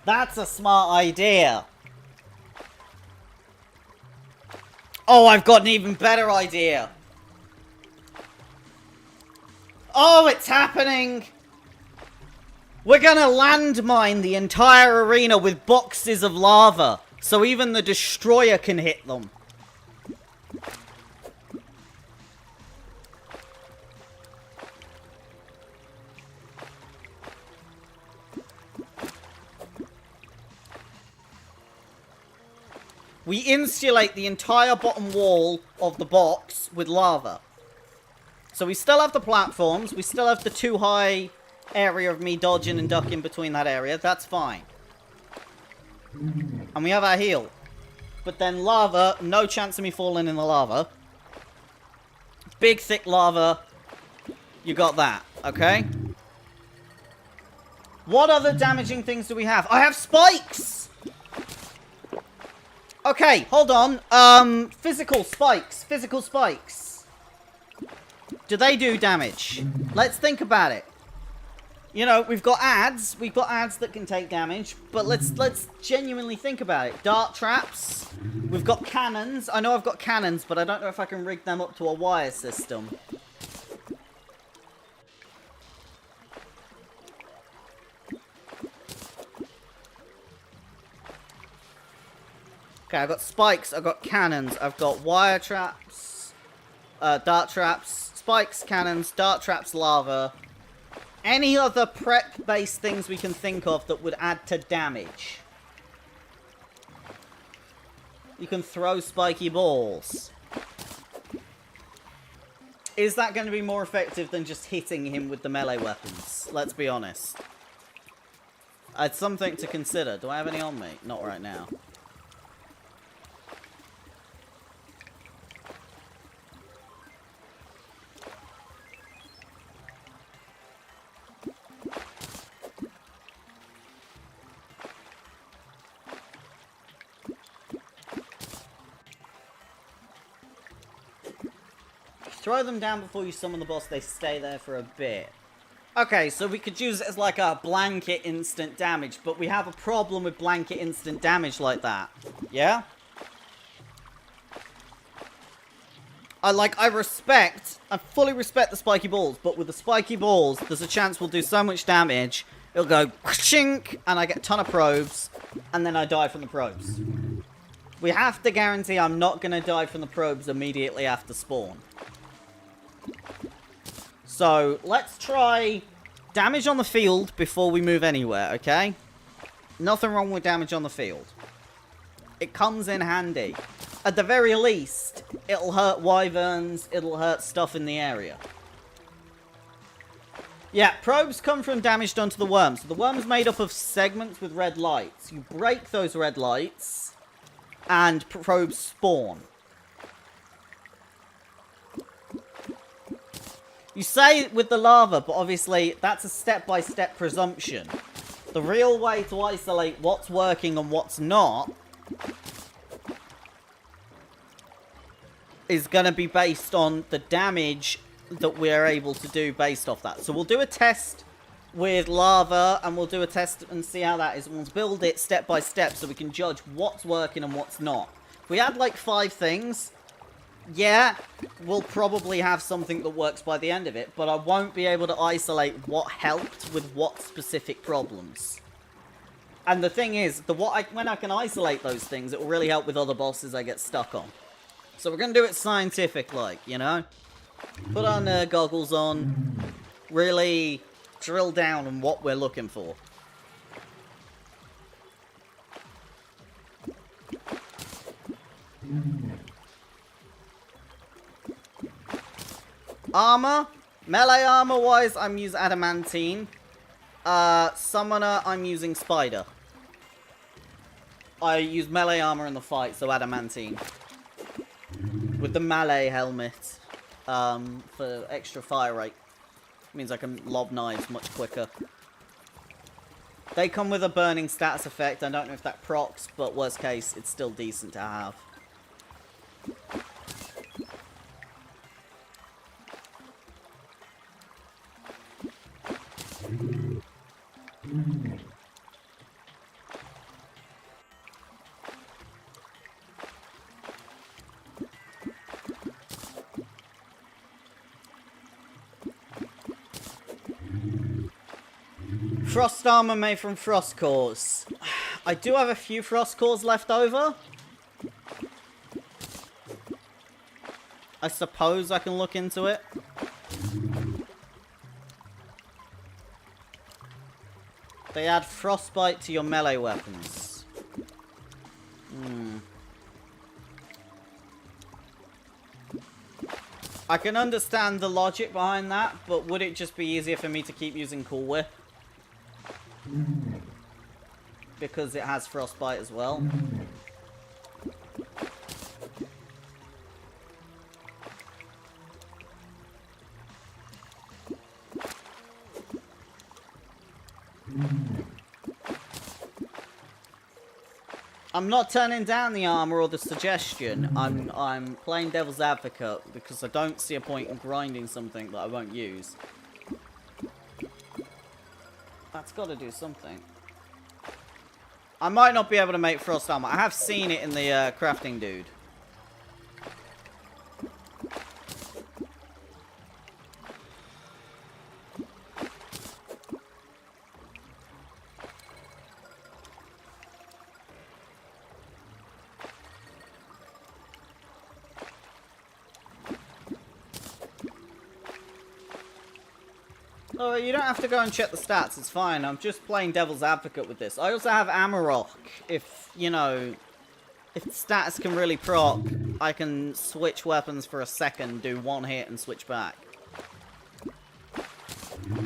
That's a smart idea. Oh, I've got an even better idea. Oh, it's happening! We're gonna landmine the entire arena with boxes of lava, so even the destroyer can hit them. We insulate the entire bottom wall of the box with lava. So we still have the platforms, we still have the too high area of me dodging and ducking between that area, that's fine. And we have our heal. But then lava, no chance of me falling in the lava. Big thick lava, you got that, okay? What other damaging things do we have? I have spikes! Okay, hold on, physical spikes, Do they do damage? Let's think about it. You know, we've got ads that can take damage, but let's genuinely think about it. Dart traps, we've got cannons. I know I've got cannons, but I don't know if I can rig them up to a wire system. Okay, I've got spikes, I've got cannons, I've got wire traps, dart traps, spikes, cannons, dart traps, lava. Any other prep-based things we can think of that would add to damage? You can throw spiky balls. Is that going to be more effective than just hitting him with the melee weapons? Let's be honest. It's something to consider. Do I have any on me? Not right now. Throw them down before you summon the boss, they stay there for a bit. Okay, so we could use it as like a blanket instant damage, but we have a problem with blanket instant damage like that. Yeah? I fully respect the spiky balls, but with the spiky balls, there's a chance we'll do so much damage, it'll go chink, and I get a ton of probes, and then I die from the probes. We have to guarantee I'm not going to die from the probes immediately after spawn. So, let's try damage on the field before we move anywhere, okay? Nothing wrong with damage on the field. It comes in handy. At the very least, it'll hurt wyverns, it'll hurt stuff in the area. Yeah, probes come from damage done to the worm. So the worm's made up of segments with red lights. You break those red lights, and probes spawn. You say with the lava, but obviously that's a step-by-step presumption. The real way to isolate what's working and what's not is going to be based on the damage that we're able to do based off that. So we'll do a test with lava, and we'll do a test and see how that is. And we'll build it step by step so we can judge what's working and what's not. If we add like 5 things, yeah, we'll probably have something that works by the end of it, but I won't be able to isolate what helped with what specific problems. And the thing is, when I can isolate those things, it will really help with other bosses I get stuck on. So we're going to do it scientific-like, you know? Put our nerd goggles on, really drill down on what we're looking for. Armor, melee armor-wise, I'm using adamantine. Summoner, I'm using spider. I use melee armor in the fight, so adamantine. With the melee helmet, for extra fire rate. Means I can lob knives much quicker. They come with a burning status effect. I don't know if that procs, but worst case, it's still decent to have. Frost armor made from frost cores. I do have a few frost cores left over. I suppose I can look into it. They add frostbite to your melee weapons. I can understand the logic behind that, but would it just be easier for me to keep using Cool Whip? Because it has frostbite as well. I'm not turning down the armor or the suggestion. I'm playing devil's advocate because I don't see a point in grinding something that I won't use. That's got to do something. I might not be able to make frost armor. I have seen it in the crafting dude. Oh, you don't have to go and check the stats, it's fine. I'm just playing devil's advocate with this. I also have Amarok. If, you know, if the status can really proc, I can switch weapons for a second, do one hit and switch back.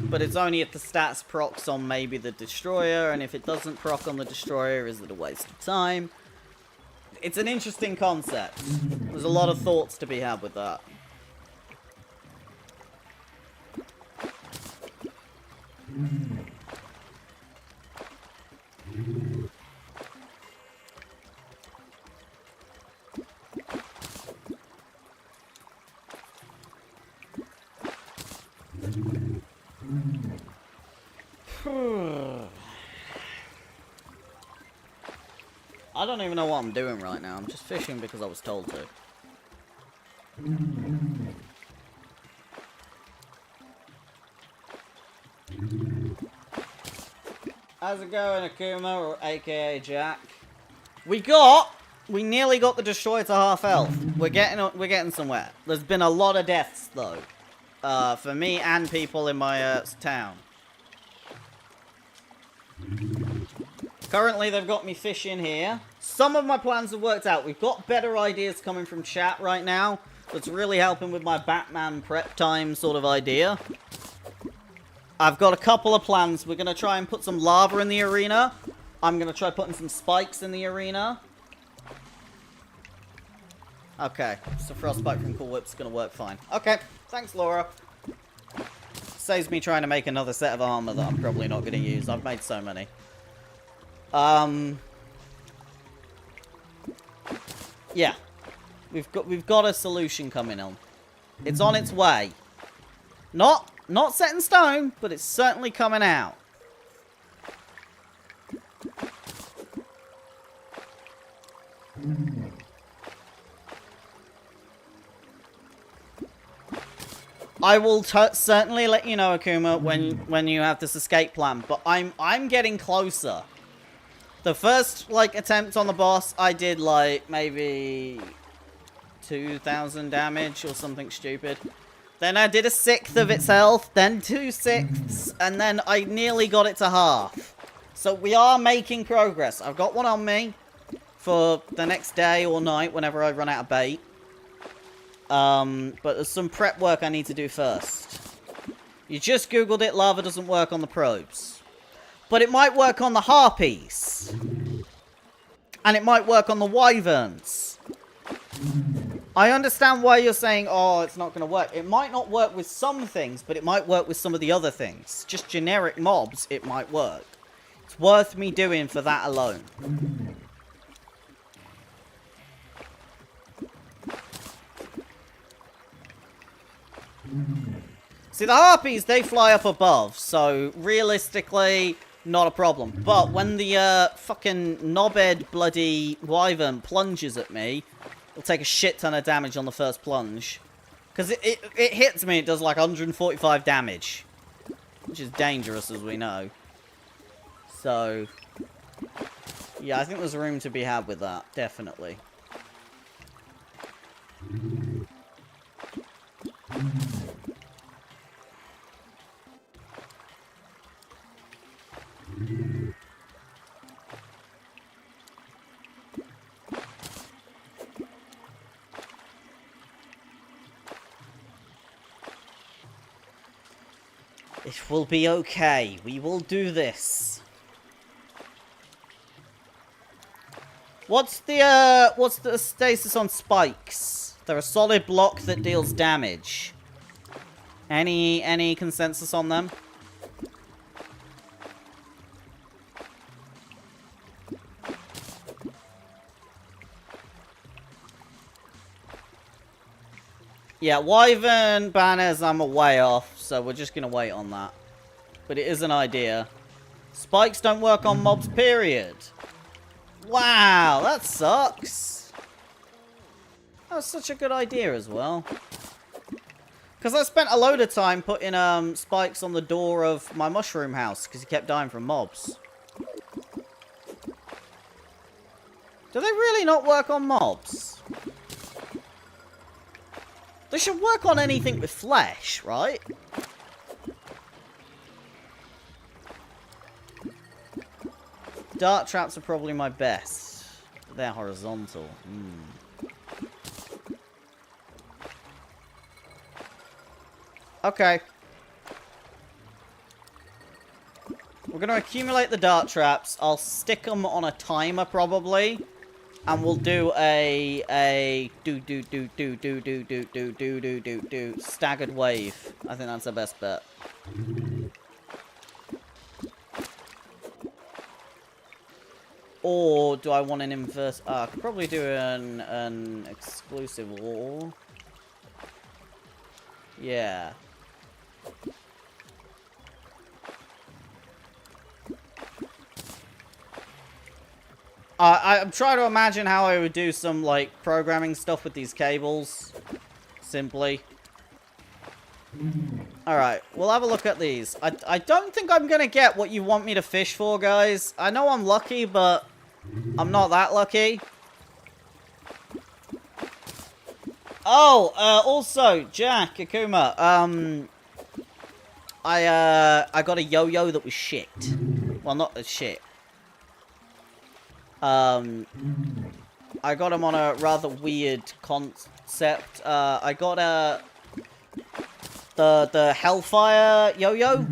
But it's only if the stats procs on maybe the destroyer, and if it doesn't proc on the destroyer, is it a waste of time? It's an interesting concept. There's a lot of thoughts to be had with that. I don't even know what I'm doing right now. I'm just fishing because I was told to. How's it going, Akuma, or aka Jack? We nearly got the destroyer to half health. We're getting somewhere. There's been a lot of deaths though, for me and people in my town. Currently, they've got me fishing here. Some of my plans have worked out. We've got better ideas coming from chat right now. That's really helping with my Batman prep time sort of idea. I've got a couple of plans. We're going to try and put some lava in the arena. I'm going to try putting some spikes in the arena. Okay, so frostbite from Cool Whip's going to work fine. Okay, thanks, Laura. Saves me trying to make another set of armor that I'm probably not going to use. I've made so many. Yeah. We've got a solution coming on. It's on its way. Not set in stone, but it's certainly coming out. I will certainly let you know, Akuma, when you have this escape plan. But I'm getting closer. The first like attempt on the boss, I did like maybe 2,000 damage or something stupid. Then I did a sixth of its health, then 2/6, and then I nearly got it to half. So we are making progress. I've got one on me for the next day or night whenever I run out of bait. But there's some prep work I need to do first. You just googled it, lava doesn't work on the probes. But it might work on the harpies. And it might work on the wyverns. I understand why you're saying, oh, it's not going to work. It might not work with some things, but it might work with some of the other things. Just generic mobs, it might work. It's worth me doing for that alone. See, the harpies, they fly up above, so realistically, not a problem. But when the fucking knobhead bloody wyvern plunges at me, it'll take a shit ton of damage on the first plunge. Because it hits me, it does like 145 damage. Which is dangerous, as we know. So, yeah, I think there's room to be had with that, definitely. It will be okay. We will do this. What's the status on spikes? They're a solid block that deals damage. Any consensus on them? Yeah, wyvern banners I'm a way off, so we're just gonna wait on that. But it is an idea. Spikes don't work on mobs, period. Wow, that sucks. That was such a good idea as well. Because I spent a load of time putting spikes on the door of my mushroom house, because he kept dying from mobs. Do they really not work on mobs? They should work on anything with flesh, right? Dart traps are probably my best. They're horizontal. Okay. We're going to accumulate the dart traps. I'll stick them on a timer, probably. And we'll do a staggered wave. I think that's the best bet. Or do I want an inverse? I could probably do an exclusive wall. Yeah. I'm trying to imagine how I would do some, like, programming stuff with these cables. Simply. Alright, we'll have a look at these. I don't think I'm gonna get what you want me to fish for, guys. I know I'm lucky, but I'm not that lucky. Oh, also, Jack, Akuma, I got a yo-yo that was shit. Well, not as shit. I got him on a rather weird concept. I got the Hellfire yo-yo.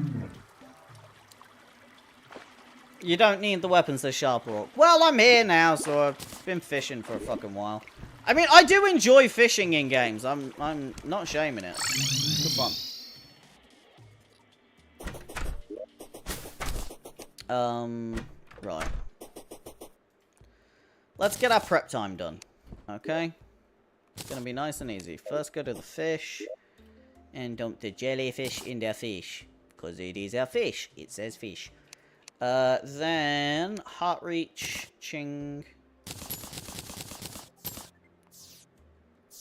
You don't need the weapons, they're sharp or... Well, I'm here now, so I've been fishing for a fucking while. I mean, I do enjoy fishing in games. I'm not shaming it. It's good fun. Right. Let's get our prep time done. Okay? It's gonna be nice and easy. First go to the fish. And dump the jellyfish in the fish. Because it is a fish. It says fish. Then heart reach, ching.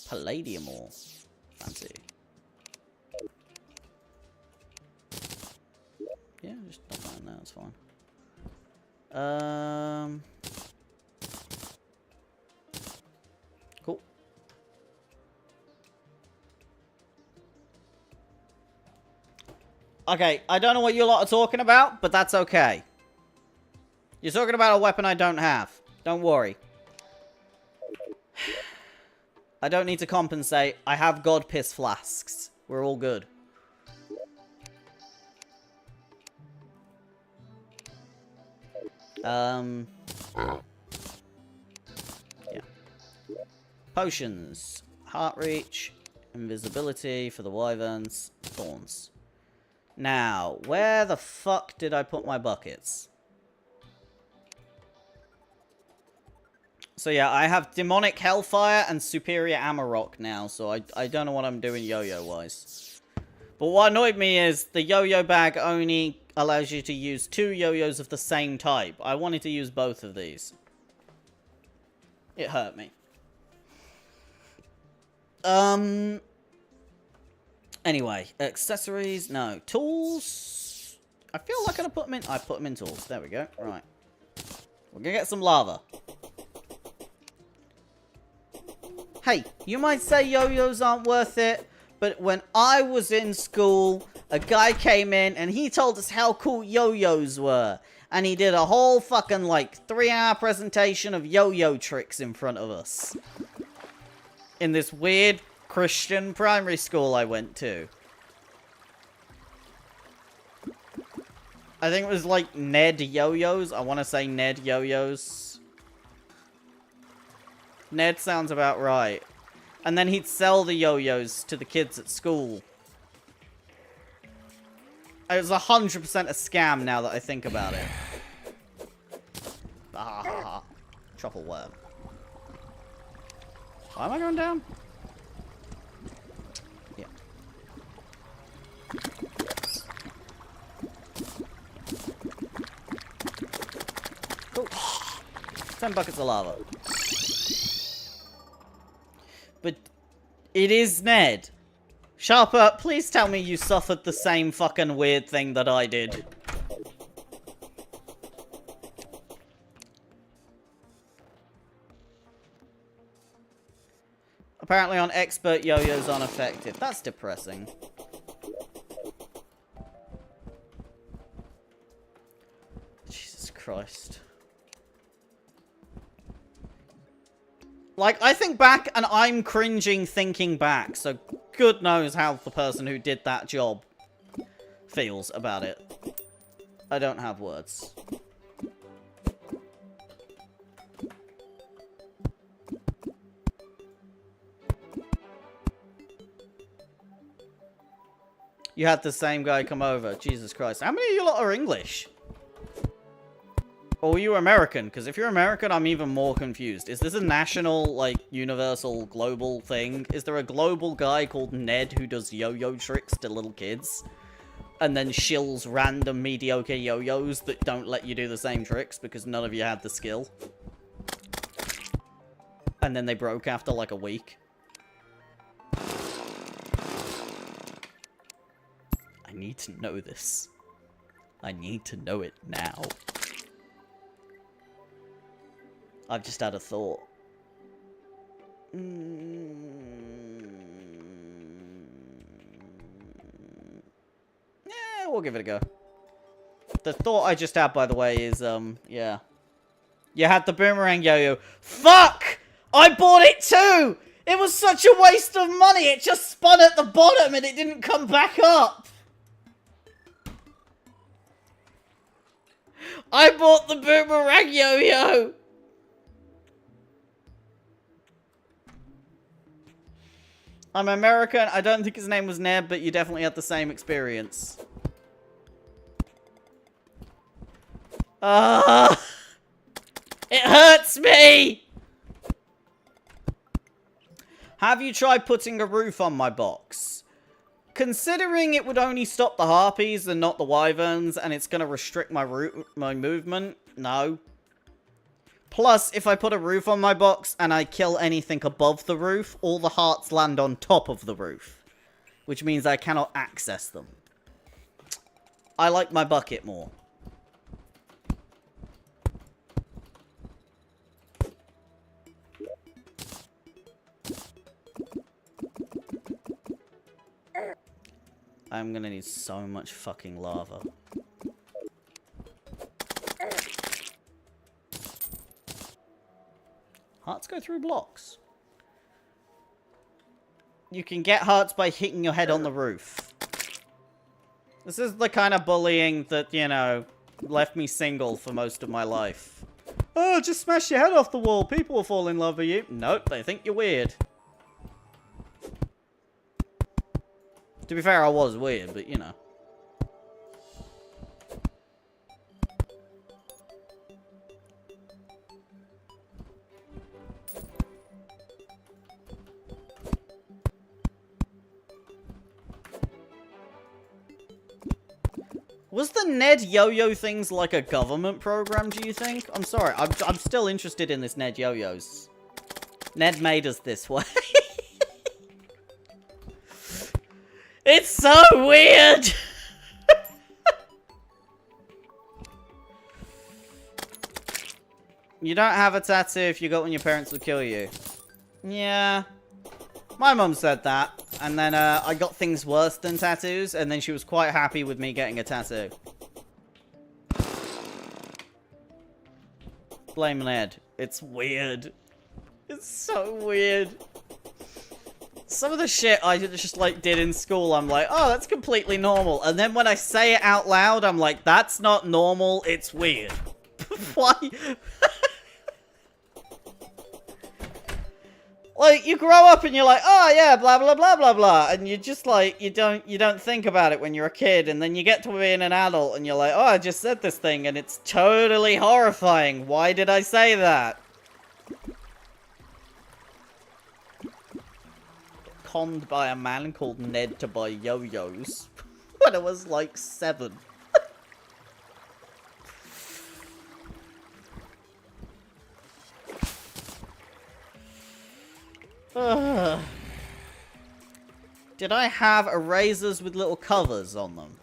Palladium ore. Fancy. Yeah, just dump that in there, that's fine. Cool. Okay, I don't know what you lot are talking about, but that's okay. You're talking about a weapon I don't have. Don't worry. I don't need to compensate. I have god piss flasks. We're all good. Yeah. Potions. Heart reach. Invisibility for the wyverns. Thorns. Now, where the fuck did I put my buckets? So yeah, I have Demonic Hellfire and Superior Amarok now, so I don't know what I'm doing yo-yo-wise. But what annoyed me is the yo-yo bag only allows you to use 2 yo-yos of the same type. I wanted to use both of these. It hurt me. Anyway, accessories, no. Tools. I feel like I put them in. I put them in tools. There we go. Right. We're gonna get some lava. Hey, you might say yo-yos aren't worth it, but when I was in school, a guy came in and he told us how cool yo-yos were. And he did a whole fucking, like, 3-hour presentation of yo-yo tricks in front of us. In this weird Christian primary school I went to. I think it was like Ned Yo-Yos. I want to say Ned Yo-Yos. Ned sounds about right. And then he'd sell the yo-yos to the kids at school. It was 100% a scam now that I think about it. Ah, ha, ha. Truffle worm. Why am I going down? Yeah. Cool. 10 buckets of lava. But it is Ned. Sharper, please tell me you suffered the same fucking weird thing that I did. Apparently on expert yo-yos unaffected. That's depressing. Jesus Christ. Like, I think back, and I'm cringing thinking back, so good knows how the person who did that job feels about it. I don't have words. You had the same guy come over. Jesus Christ. How many of you lot are English? Or were you American? Because if you're American, I'm even more confused. Is this a national, like, universal, global thing? Is there a global guy called Ned who does yo-yo tricks to little kids? And then shills random mediocre yo-yos that don't let you do the same tricks because none of you had the skill? And then they broke after, like, a week? I need to know this. I need to know it now. I've just had a thought. Yeah, we'll give it a go. The thought I just had, by the way, is, yeah. You had the boomerang yo-yo. Fuck! I bought it too! It was such a waste of money! It just spun at the bottom and it didn't come back up! I bought the boomerang yo-yo! I'm American. I don't think his name was Ned, but you definitely had the same experience. Ah! It hurts me! Have you tried putting a roof on my box? Considering it would only stop the harpies and not the wyverns, and it's going to restrict my movement, no. Plus, if I put a roof on my box and I kill anything above the roof, all the hearts land on top of the roof. Which means I cannot access them. I like my bucket more. I'm gonna need so much fucking lava. Hearts go through blocks. You can get hearts by hitting your head on the roof. This is the kind of bullying that, you know, left me single for most of my life. Oh, just smash your head off the wall. People will fall in love with you. Nope, they think you're weird. To be fair, I was weird, but you know. Was the Ned yo-yo things like a government program, do you think? I'm sorry, I'm still interested in this Ned yo-yos. Ned made us this way. It's so weird! You don't have a tattoo if you got one your parents would kill you. Yeah. My mum said that. And then I got things worse than tattoos. And then she was quite happy with me getting a tattoo. Blame Ned. It's weird. It's so weird. Some of the shit I just, like, did in school, I'm like, oh, that's completely normal. And then when I say it out loud, I'm like, that's not normal, it's weird. Why? Like, you grow up and you're like, oh, yeah, blah, blah, blah, blah, blah. And you just, like, you don't think about it when you're a kid. And then you get to being an adult and you're like, oh, I just said this thing and it's totally horrifying. Why did I say that? Conned by a man called Ned to buy yo-yos when I was like 7. Did I have erasers with little covers on them?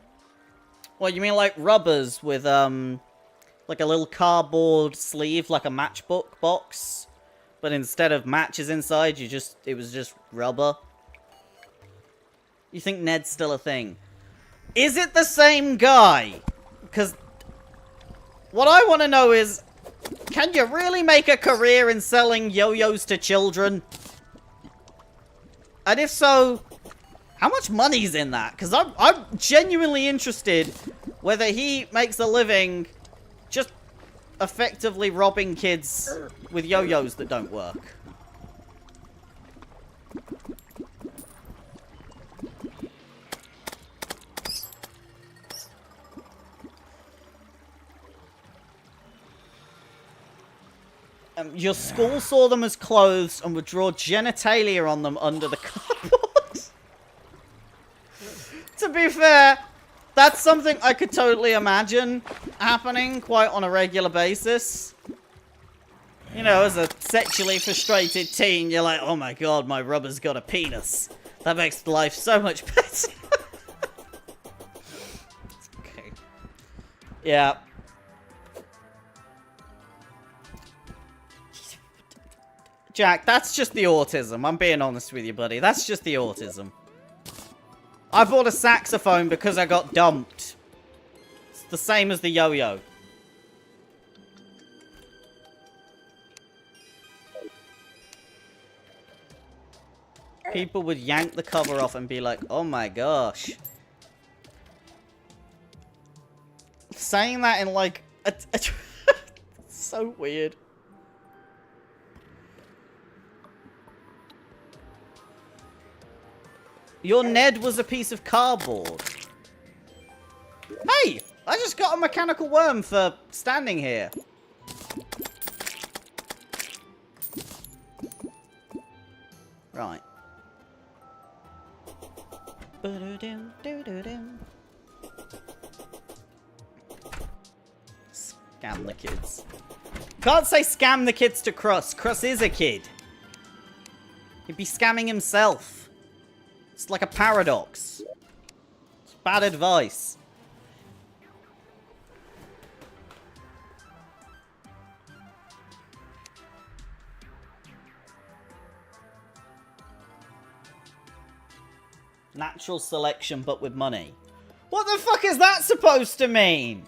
Well, you mean like rubbers with like a little cardboard sleeve, like a matchbook box, but instead of matches inside, it was just rubber? You think Ned's still a thing? Is it the same guy? Because what I want to know is, can you really make a career in selling yo-yos to children? And if so, how much money's in that? Because I'm genuinely interested whether he makes a living just effectively robbing kids with yo-yos that don't work. Your school saw them as clothes and would draw genitalia on them under the cardboard. To be fair, that's something I could totally imagine happening quite on a regular basis. You know, as a sexually frustrated teen, you're like, oh my god, my rubber's got a penis. That makes life so much better. Okay. Yeah. Jack, that's just the autism. I'm being honest with you, buddy. That's just the autism. I bought a saxophone because I got dumped. It's the same as the yo-yo. People would yank the cover off and be like, oh my gosh. Saying that in like... so weird. Your Ned was a piece of cardboard. Hey! I just got a mechanical worm for standing here. Right. Scam the kids. Can't say scam the kids to Cross. Cross is a kid. He'd be scamming himself. It's like a paradox. It's bad advice. Natural selection, but with money. What the fuck is that supposed to mean?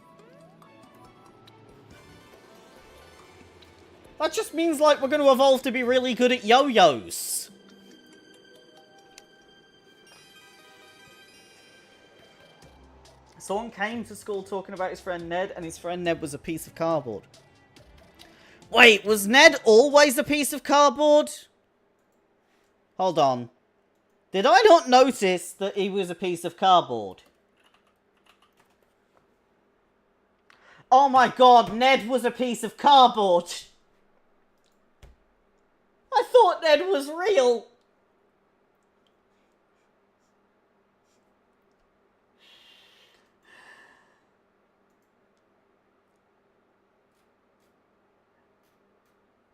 That just means, like, we're going to evolve to be really good at yo-yos. Someone came to school talking about his friend Ned, and his friend Ned was a piece of cardboard. Wait, was Ned always a piece of cardboard? Hold on. Did I not notice that he was a piece of cardboard? Oh my god, Ned was a piece of cardboard. I thought Ned was real.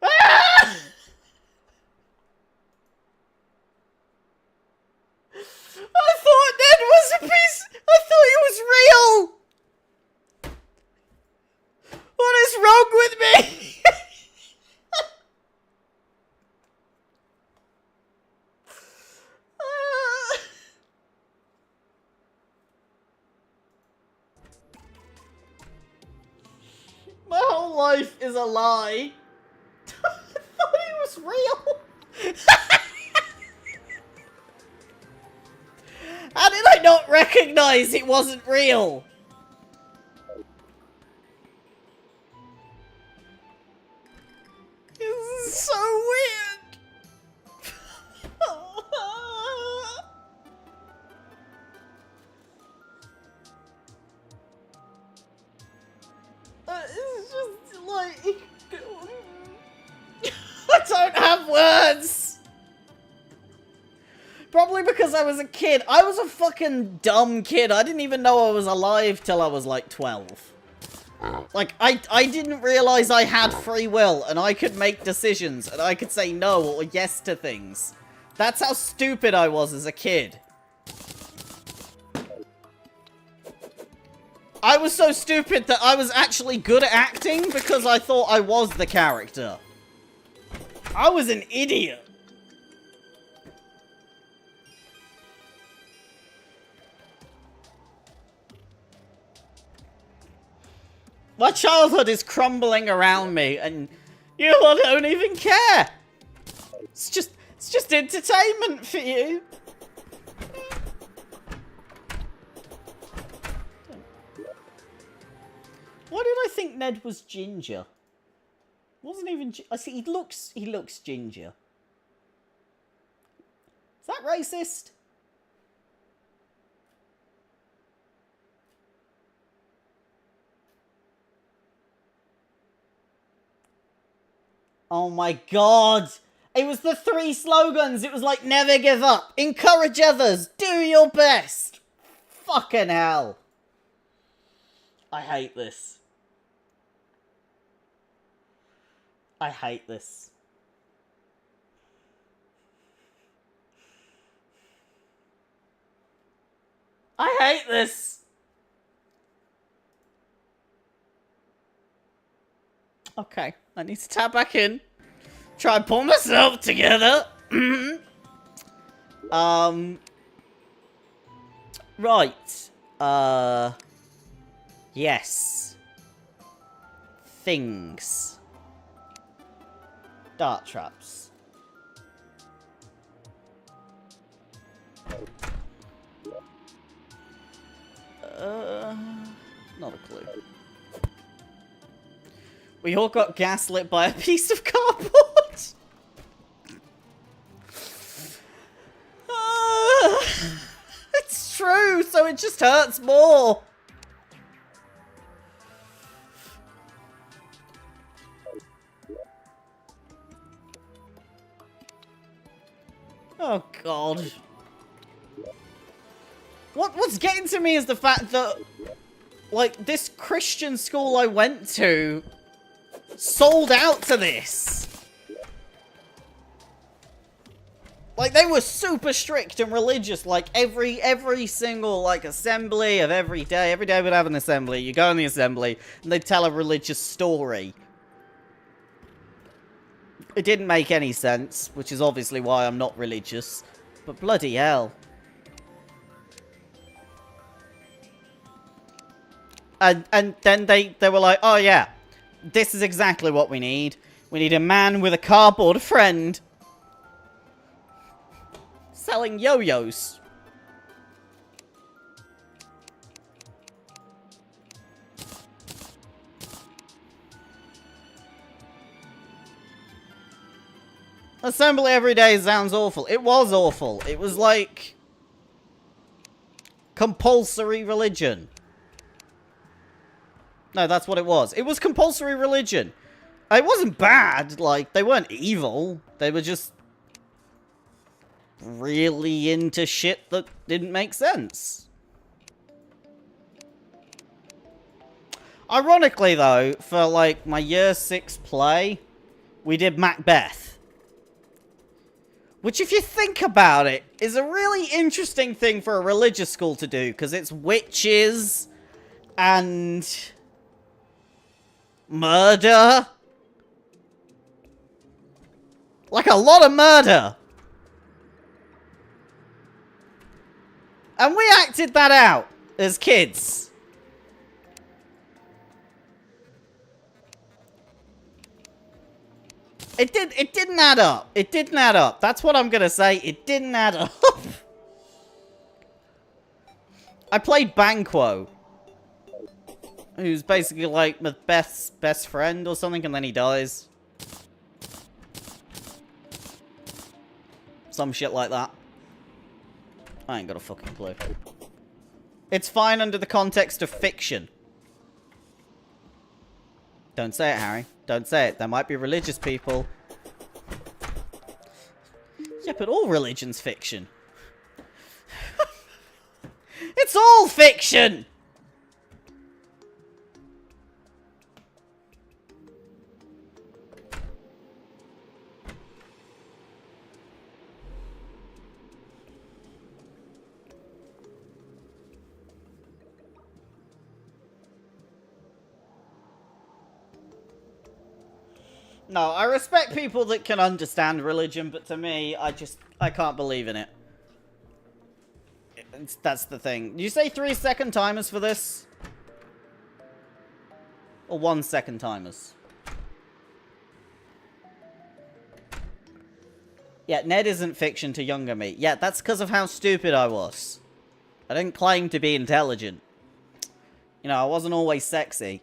Ah! I thought Ned was a piece... I thought he was real! What is wrong with me? My whole life is a lie. I thought he was real. How did I not recognize it wasn't real? This is so weird. It's just like... I don't have words! Probably because I was a kid. I was a fucking dumb kid. I didn't even know I was alive till I was like 12. Like, I didn't realize I had free will and I could make decisions and I could say no or yes to things. That's how stupid I was as a kid. I was so stupid that I was actually good at acting because I thought I was the character. I was an idiot. My childhood is crumbling around me, and you all don't even care. It's just entertainment for you. Why did I think Ned was ginger? Wasn't even. I see. He looks ginger. Is that racist? Oh my god! It was the 3 slogans! It was like, never give up, encourage others, do your best! Fucking hell. I hate this. I hate this. I hate this! Okay, I need to tap back in. Try and pull myself together. Right. Yes. Things. Dart traps. Not a clue. We all got gaslit by a piece of cardboard. It's true, so it just hurts more. Oh god. What's getting to me is the fact that, like, this Christian school I went to sold out to this. Like, they were super strict and religious, like, every single, like, assembly of every day we'd have an assembly, you go in the assembly, and they'd tell a religious story. It didn't make any sense, which is obviously why I'm not religious, but bloody hell. And then they were like, oh yeah, this is exactly what we need. We need a man with a cardboard friend selling yo-yos. Assembly every day sounds awful. It was awful. It was like compulsory religion. No, that's what it was. It was compulsory religion. It wasn't bad. Like, they weren't evil. They were just really into shit that didn't make sense. Ironically, though, for, like, my year 6 play, we did Macbeth. Which, if you think about it, is a really interesting thing for a religious school to do, because it's witches and murder. Like, a lot of murder. And we acted that out as kids. It didn't add up. It didn't add up. That's what I'm gonna say. It didn't add up. I played Banquo, who's basically like Macbeth's best friend or something, and then he dies. Some shit like that. I ain't got a fucking clue. It's fine under the context of fiction. Don't say it, Harry. Don't say it. There might be religious people. Yeah, but all religion's fiction. It's all fiction! No, I respect people that can understand religion, but to me, I can't believe in it. That's the thing. You say 3-second timers for this? Or 1-second timers? Yeah, Ned isn't fiction to younger me. Yeah, that's because of how stupid I was. I didn't claim to be intelligent. You know, I wasn't always sexy.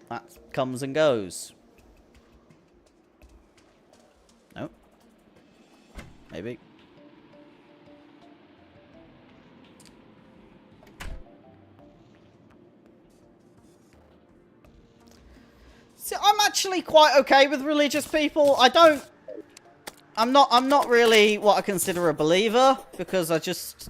That comes and goes. Nope. Maybe. See, I'm actually quite okay with religious people. I'm not really what I consider a believer, because I just...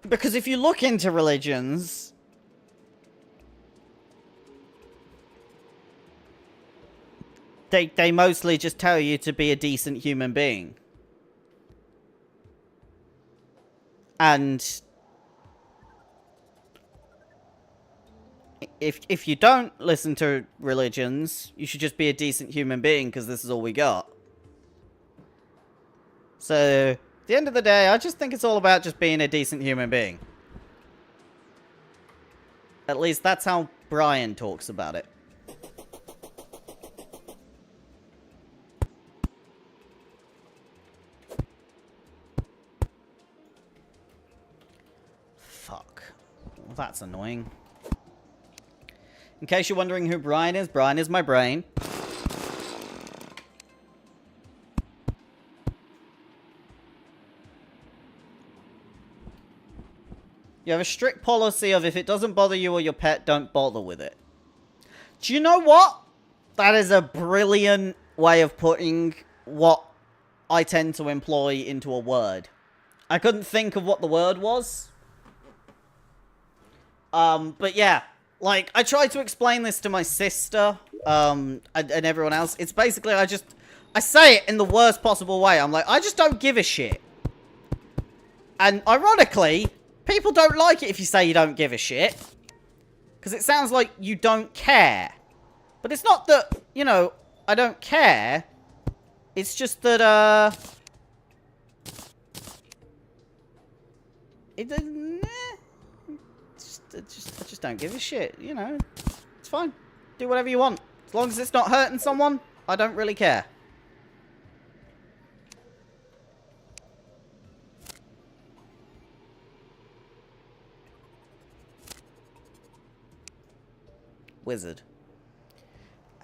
Because if you look into religions, they mostly just tell you to be a decent human being. And if you don't listen to religions, you should just be a decent human being, because this is all we got. So... At the end of the day, I just think it's all about just being a decent human being. At least that's how Brian talks about it. Fuck. Well, that's annoying. In case you're wondering who Brian is my brain. You have a strict policy of if it doesn't bother you or your pet, don't bother with it. Do you know what? That is a brilliant way of putting what I tend to employ into a word. I couldn't think of what the word was. But yeah. Like, I tried to explain this to my sister, and everyone else. It's basically, I say it in the worst possible way. I'm like, I just don't give a shit. And ironically, people don't like it if you say you don't give a shit. Because it sounds like you don't care. But it's not that, you know, I don't care. It's just that, I just don't give a shit, you know. It's fine. Do whatever you want. As long as it's not hurting someone, I don't really care. Wizard.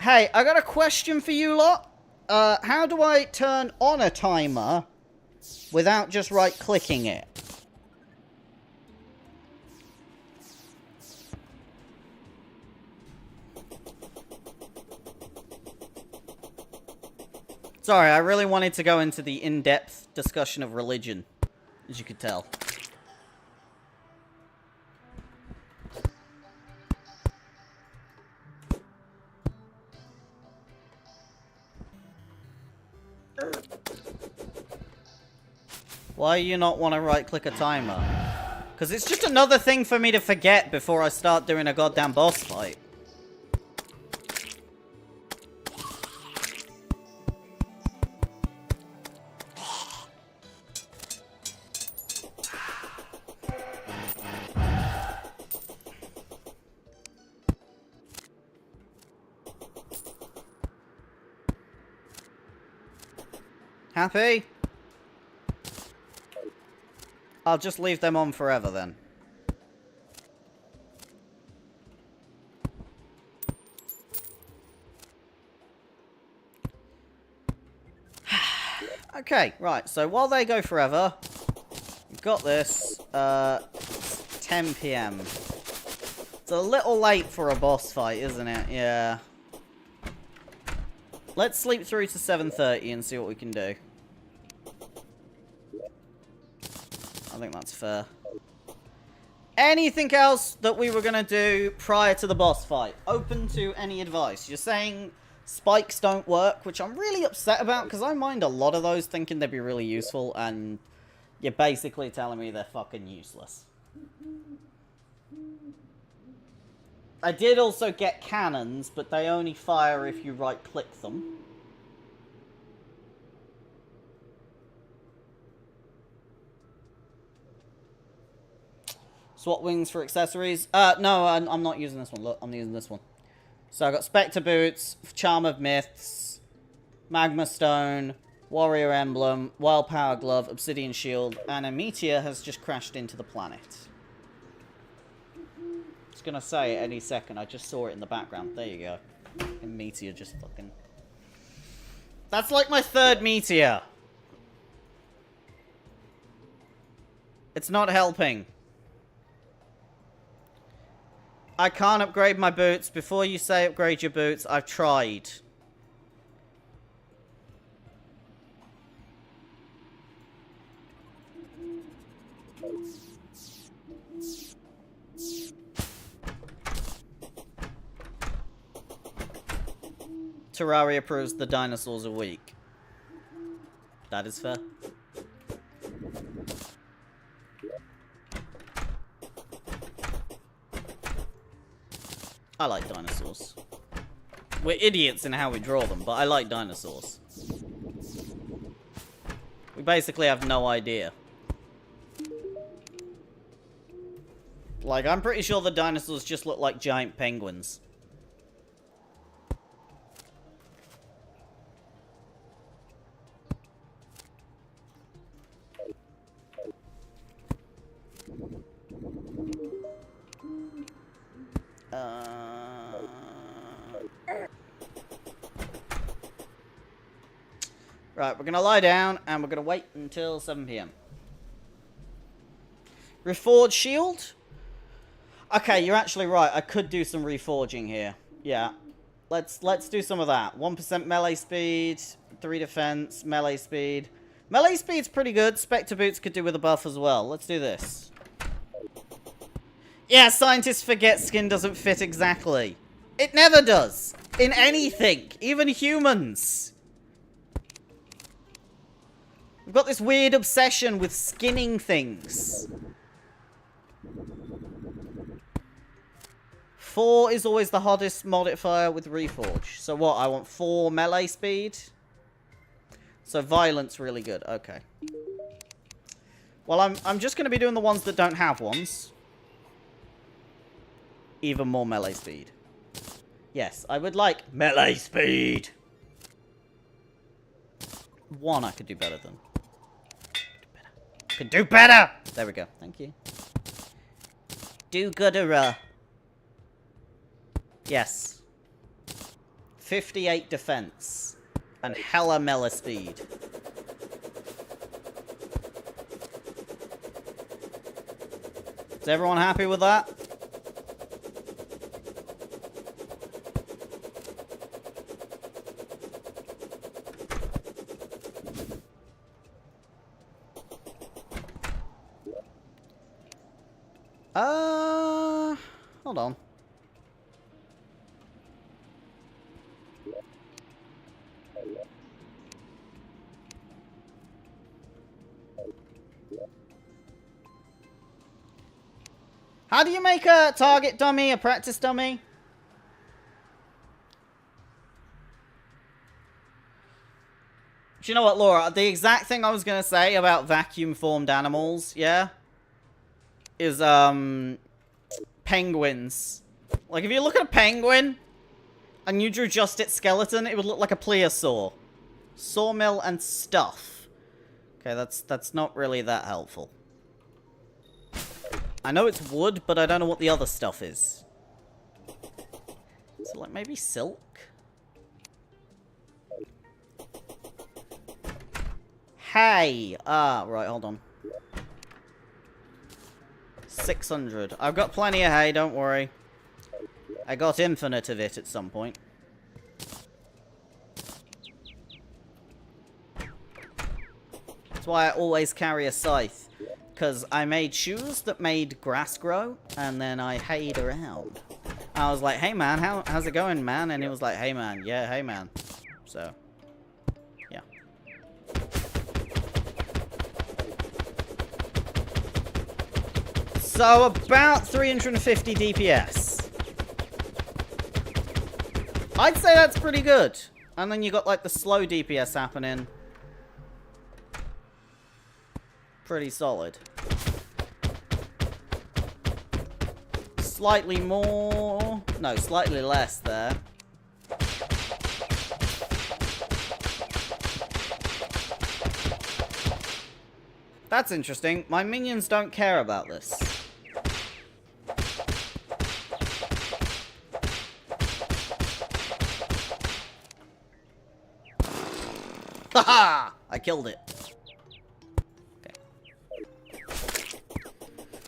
Hey, I got a question for you lot. How do I turn on a timer without just right-clicking it? Sorry, I really wanted to go into the in-depth discussion of religion, as you could tell. Why do you not want to right-click a timer? Because it's just another thing for me to forget before I start doing a goddamn boss fight. Happy? I'll just leave them on forever then. Okay, right, so while they go forever, we've got this, 10 PM. It's a little late for a boss fight, isn't it? Yeah. Let's sleep through to 7:30 and see what we can do. I think that's fair. Anything else that we were going to do prior to the boss fight? Open to any advice. You're saying spikes don't work, which I'm really upset about, because I mind a lot of those, thinking they'd be really useful, and you're basically telling me they're fucking useless. I did also get cannons, but they only fire if you right-click them. Swap wings for accessories. No, I'm not using this one. Look, I'm using this one. So I got Spectre Boots, Charm of Myths, Magma Stone, Warrior Emblem, Wild Power Glove, Obsidian Shield, and a meteor has just crashed into the planet. I was gonna say any second, I just saw it in the background. There you go. A meteor just fucking... That's like my third meteor. It's not helping. I can't upgrade my boots. Before you say upgrade your boots, I've tried. Terraria proves the dinosaurs are weak. That is fair. I like dinosaurs. We're idiots in how we draw them, but I like dinosaurs. We basically have no idea. Like, I'm pretty sure the dinosaurs just look like giant penguins. Right, we're gonna lie down, and we're gonna wait until 7 PM. Reforged shield? Okay, you're actually right. I could do some reforging here. Yeah. Let's do some of that. 1% melee speed, 3 defense, melee speed. Melee speed's pretty good. Spectre boots could do with a buff as well. Let's do this. Yeah, scientists forget skin doesn't fit exactly. It never does. In anything. Even humans. We've got this weird obsession with skinning things. 4 is always the hottest modifier with Reforge. So what? I want 4 melee speed. So violence really good. Okay. Well, I'm just going to be doing the ones that don't have ones. Even more melee speed. Yes, I would like melee speed. 1 I could do better than. Could do better! There we go. Thank you. Do gooder. Yes. 58 defense. And hella melee speed. Is everyone happy with that? Hold on. How do you make a target dummy, a practice dummy? Do you know what, Laura? The exact thing I was going to say about vacuum-formed animals, yeah? Is, penguins. Like, if you look at a penguin, and you drew just its skeleton, it would look like a plesiosaur. Sawmill and stuff. Okay, that's not really that helpful. I know it's wood, but I don't know what the other stuff is. So, like, maybe silk? Hay! Ah, right, hold on. 600. I've got plenty of hay, don't worry. I got infinite of it at some point. That's why I always carry a scythe. Because I made shoes that made grass grow, and then I hayed around. I was like, hey man, how's it going, man? And it was like, hey man, yeah, hey man. So, yeah. So, about 350 DPS. I'd say that's pretty good. And then you got, like, the slow DPS happening. Pretty solid. Slightly more... No, slightly less there. That's interesting. My minions don't care about this. Haha! I killed it.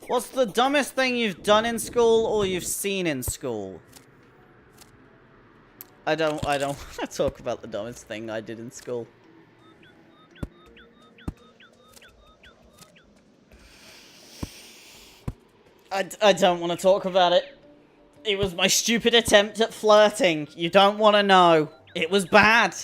What's the dumbest thing you've done in school or you've seen in school? I don't want to talk about the dumbest thing I did in school. I don't want to talk about it. It was my stupid attempt at flirting. You don't want to know. It was bad.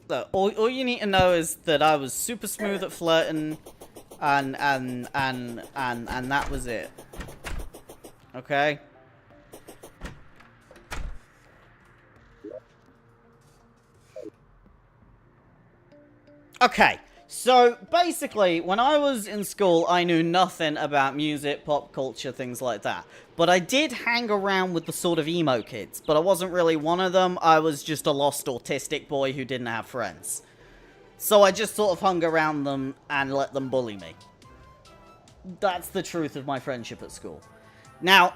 Look, all you need to know is that I was super smooth at flirting, and that was it. Okay? Okay, so basically, when I was in school, I knew nothing about music, pop culture, things like that. But I did hang around with the sort of emo kids, but I wasn't really one of them. I was just a lost autistic boy who didn't have friends. So I just sort of hung around them and let them bully me. That's the truth of my friendship at school. Now,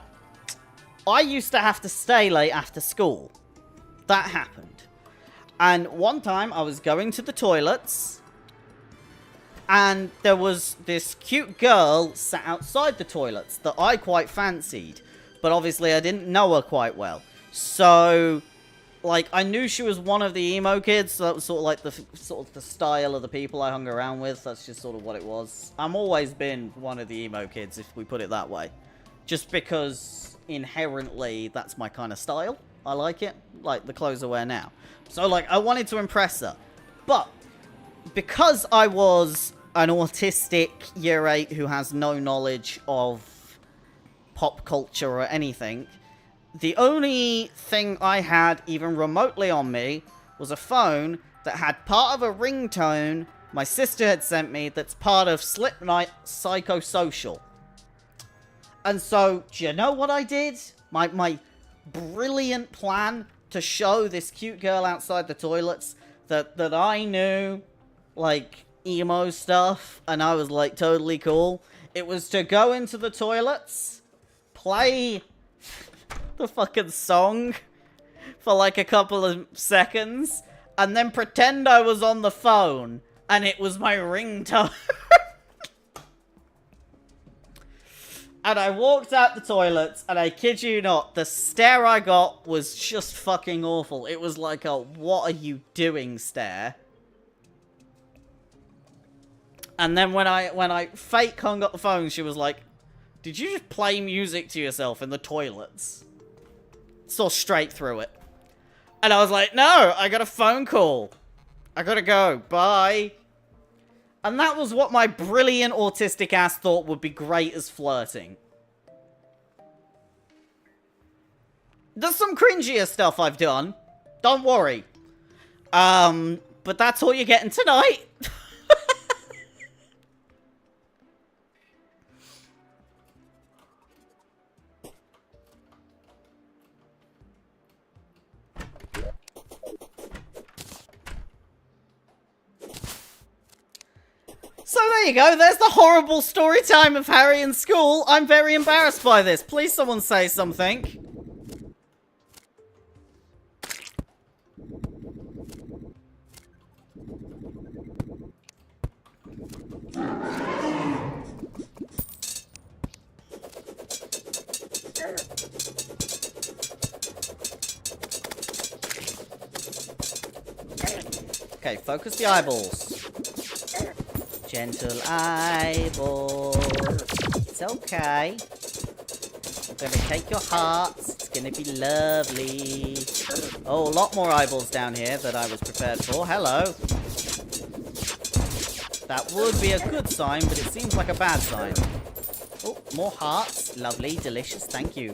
I used to have to stay late after school. that happened. And one time I was going to the toilets, and there was this cute girl sat outside the toilets that I quite fancied. But obviously I didn't know her quite well. So, like, I knew she was one of the emo kids, so that was sort of like the style of the people I hung around with. That's just sort of what it was. I'm always been one of the emo kids, if we put it that way. Just because inherently that's my kind of style. I like it. Like the clothes I wear now. So, like, I wanted to impress her. But because I was an autistic year 8 who has no knowledge of pop culture or anything, the only thing I had even remotely on me was a phone that had part of a ringtone my sister had sent me that's part of Slipknot Psychosocial. And so, do you know what I did? My brilliant plan to show this cute girl outside the toilets that I knew, like, emo stuff, and I was, like, totally cool. It was to go into the toilets, play the fucking song for, like, a couple of seconds, and then pretend I was on the phone, and it was my ringtone. And I walked out the toilets, and I kid you not, the stare I got was just fucking awful. It was like a, what are you doing stare. And then when I fake hung up the phone, she was like, did you just play music to yourself in the toilets? Saw straight through it. And I was like, no, I got a phone call. I gotta go. Bye. And that was what my brilliant autistic ass thought would be great as flirting. There's some cringier stuff I've done. Don't worry. But that's all you're getting tonight. So there you go, there's the horrible story time of Harry in school. I'm very embarrassed by this. Please someone say something. Okay, focus the eyeballs. Gentle eyeball. It's okay. I'm gonna take your hearts. It's gonna be lovely. Oh, a lot more eyeballs down here that I was prepared for. Hello. That would be a good sign, but it seems like a bad sign. Oh, more hearts. Lovely, delicious. Thank you.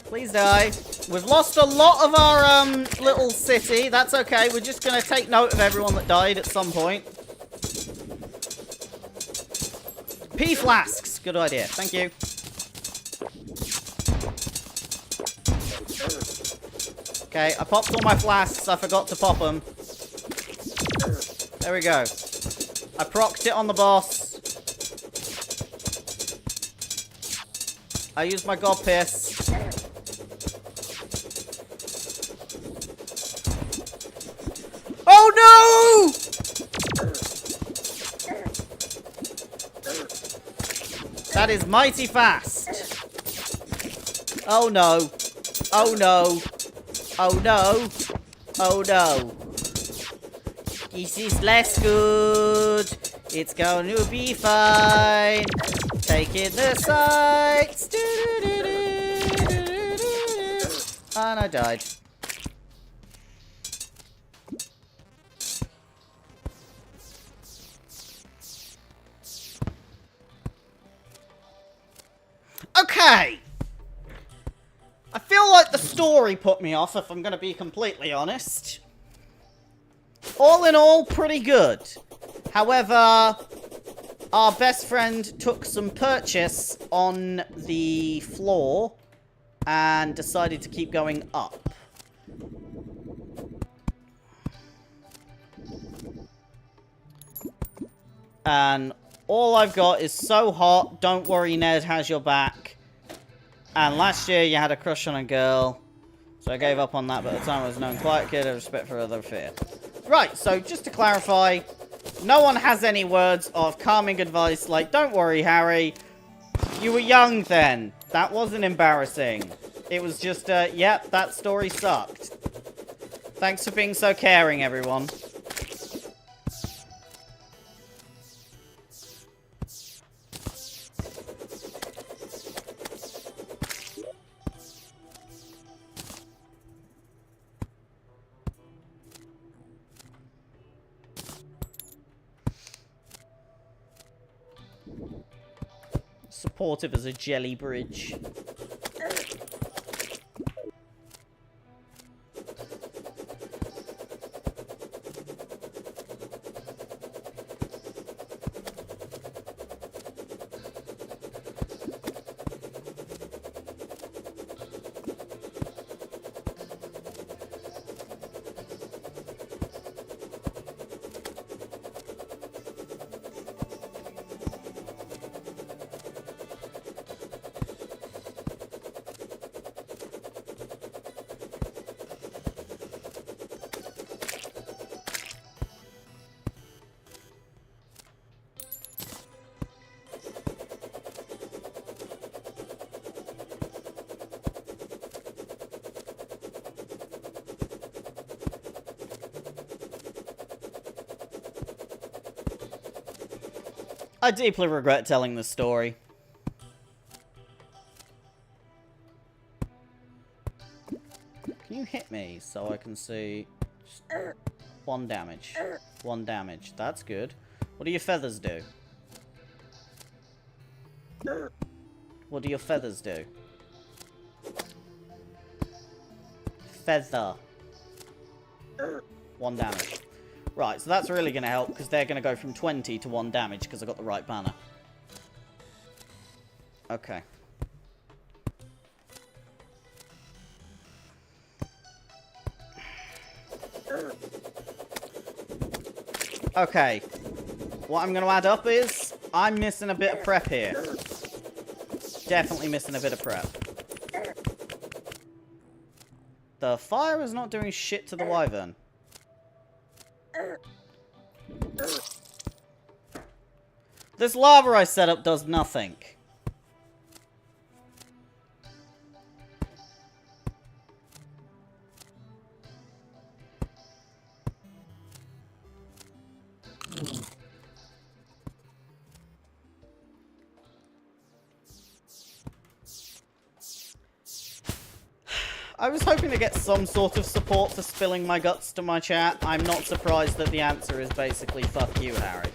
Please die. We've lost a lot of our little city. That's okay. We're just going to take note of everyone that died at some point. Pea flasks. Good idea. Thank you. Okay, I popped all my flasks. I forgot to pop them. There we go. I procced it on the boss. I used my god piss. Oh no! That is mighty fast. Oh no. Oh no. Oh no. Oh no. This is less good. It's going to be fine. Taking the sights. And I died. Okay. I feel like the story put me off, if I'm going to be completely honest. All in all, pretty good. However, our best friend took some purchase on the floor and decided to keep going up. And all I've got is so hot, don't worry, Ned has your back. And last year you had a crush on a girl. So I gave up on that, but at the time I was a known quiet kid, I had respect for other fear. Right, so just to clarify, no one has any words of calming advice like, don't worry, Harry, you were young then. That wasn't embarrassing. It was just, yep, that story sucked. Thanks for being so caring, everyone. Supportive as a jelly bridge. I deeply regret telling this story. Can you hit me so I can see? Just 1 damage. 1 damage. That's good. What do your feathers do? What do your feathers do? Feather. 1 damage. Right, so that's really going to help, because they're going to go from 20 to 1 damage, because I got the right banner. Okay. Okay. What I'm going to add up is, I'm missing a bit of prep here. Definitely missing a bit of prep. The fire is not doing shit to the wyvern. This lava I set up does nothing. I was hoping to get some sort of support for spilling my guts to my chat. I'm not surprised that the answer is basically fuck you, Harry.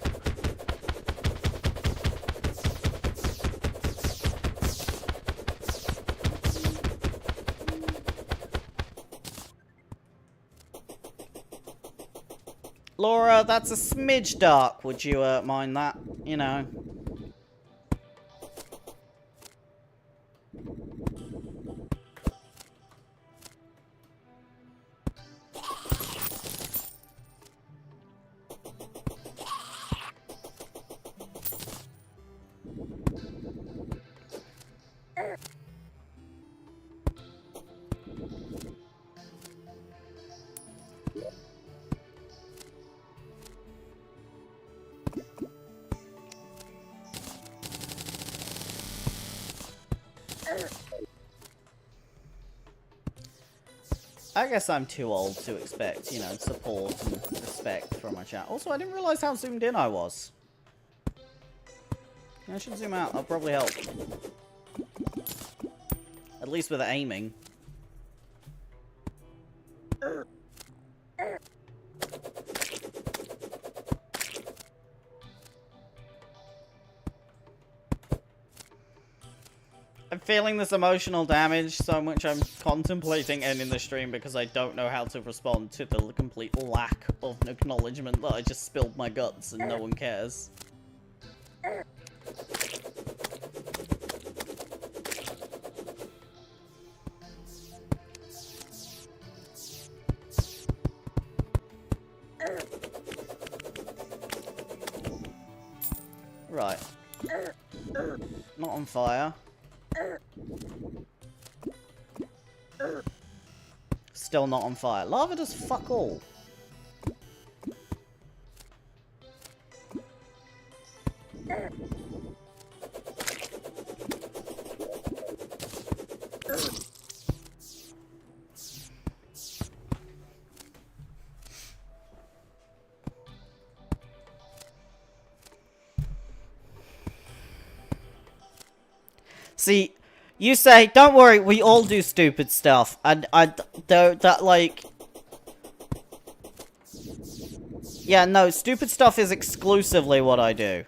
Laura, that's a smidge dark. Would you mind that? You know. I guess I'm too old to expect, you know, support and respect from my chat. Also, I didn't realize how zoomed in I was. I should zoom out. That'll probably help. At least with aiming. I'm feeling this emotional damage so much I'm contemplating ending the stream because I don't know how to respond to the complete lack of acknowledgement that I just spilled my guts and no one cares. Right. Not on fire. Still not on fire. Lava does fuck all. See, you say, don't worry, we all do stupid stuff. And that like... Yeah, no, stupid stuff is exclusively what I do.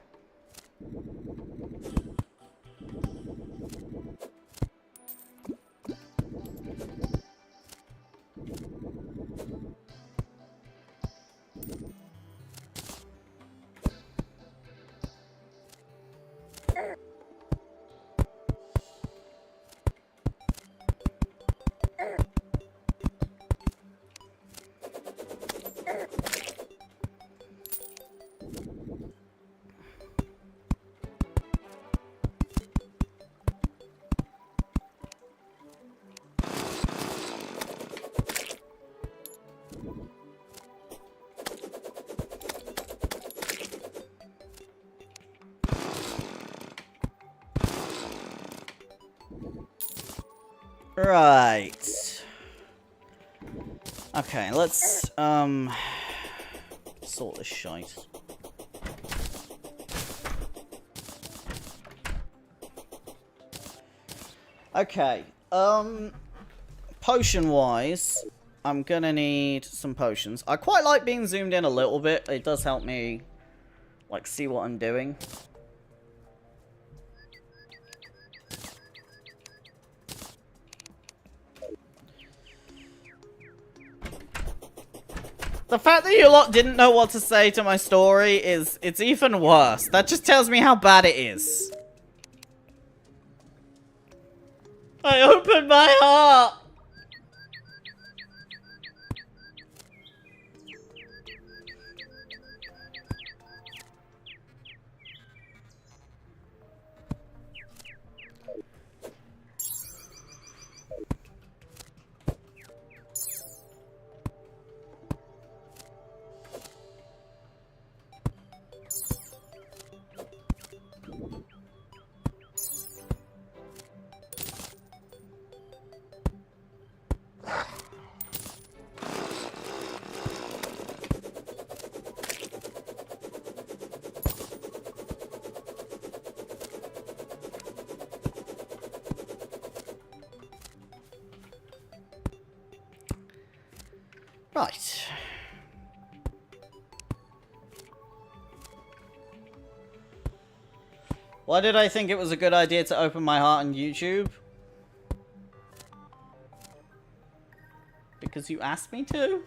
Right. Okay, let's, sort this shite. Okay, potion-wise, I'm gonna need some potions. I quite like being zoomed in a little bit. It does help me, like, see what I'm doing. The fact that you lot didn't know what to say to my story it's even worse. That just tells me how bad it is. I opened my heart! Right. Why did I think it was a good idea to open my heart on YouTube? Because you asked me to?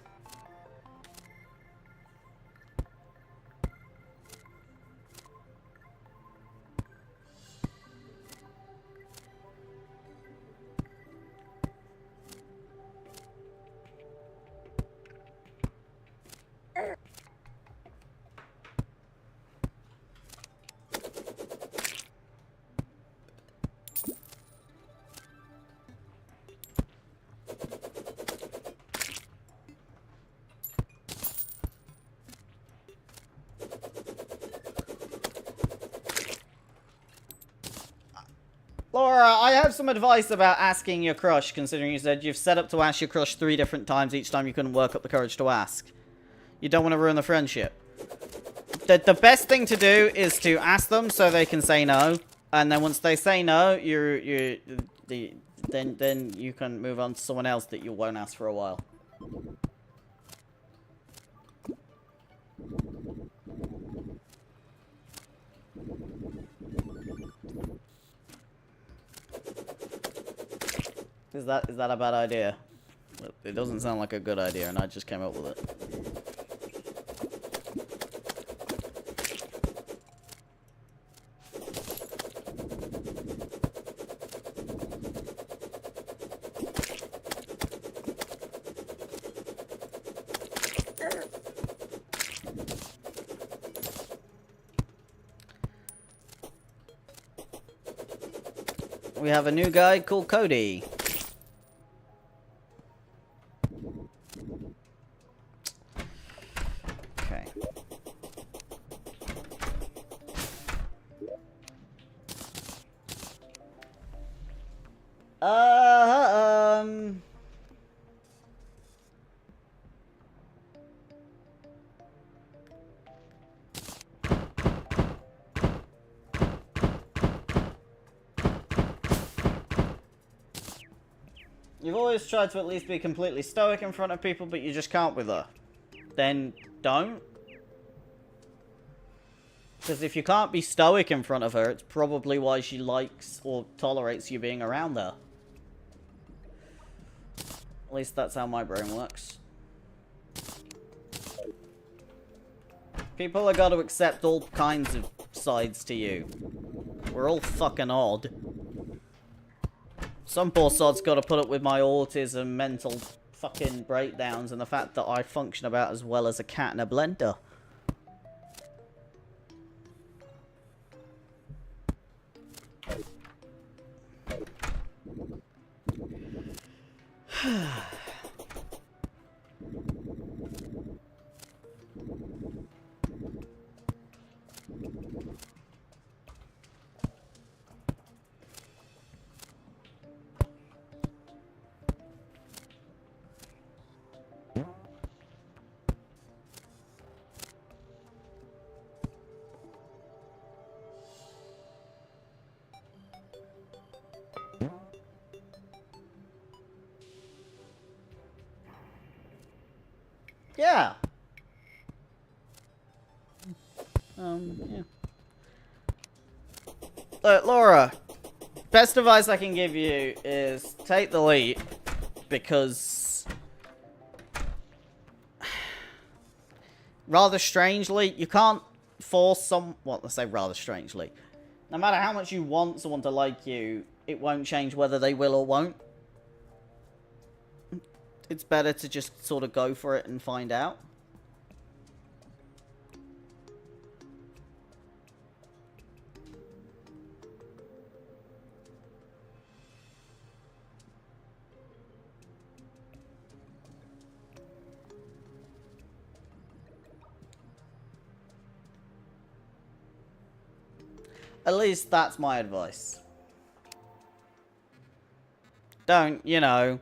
Laura, I have some advice about asking your crush, considering you said you've set up to ask your crush 3 different times each time you couldn't work up the courage to ask. You don't want to ruin the friendship. The best thing to do is to ask them so they can say no, and then once they say no, then you can move on to someone else that you won't ask for a while. Is that a bad idea? It doesn't sound like a good idea, and I just came up with it. we have a new guy called Cody. Okay. You've always tried to at least be completely stoic in front of people, but you just can't with her. Then don't. Because if you can't be stoic in front of her, it's probably why she likes or tolerates you being around her. At least that's how my brain works. People have got to accept all kinds of sides to you. We're all fucking odd. Some poor sod's got to put up with my autism, mental fucking breakdowns, and the fact that I function about as well as a cat in a blender. Yeah. Yeah. Look, Laura, best advice I can give you is take the leap, because rather strangely, you can't force well, let's say rather strangely. No matter how much you want someone to like you, it won't change whether they will or won't. It's better to just sort of go for it and find out. At least that's my advice. Don't, you know,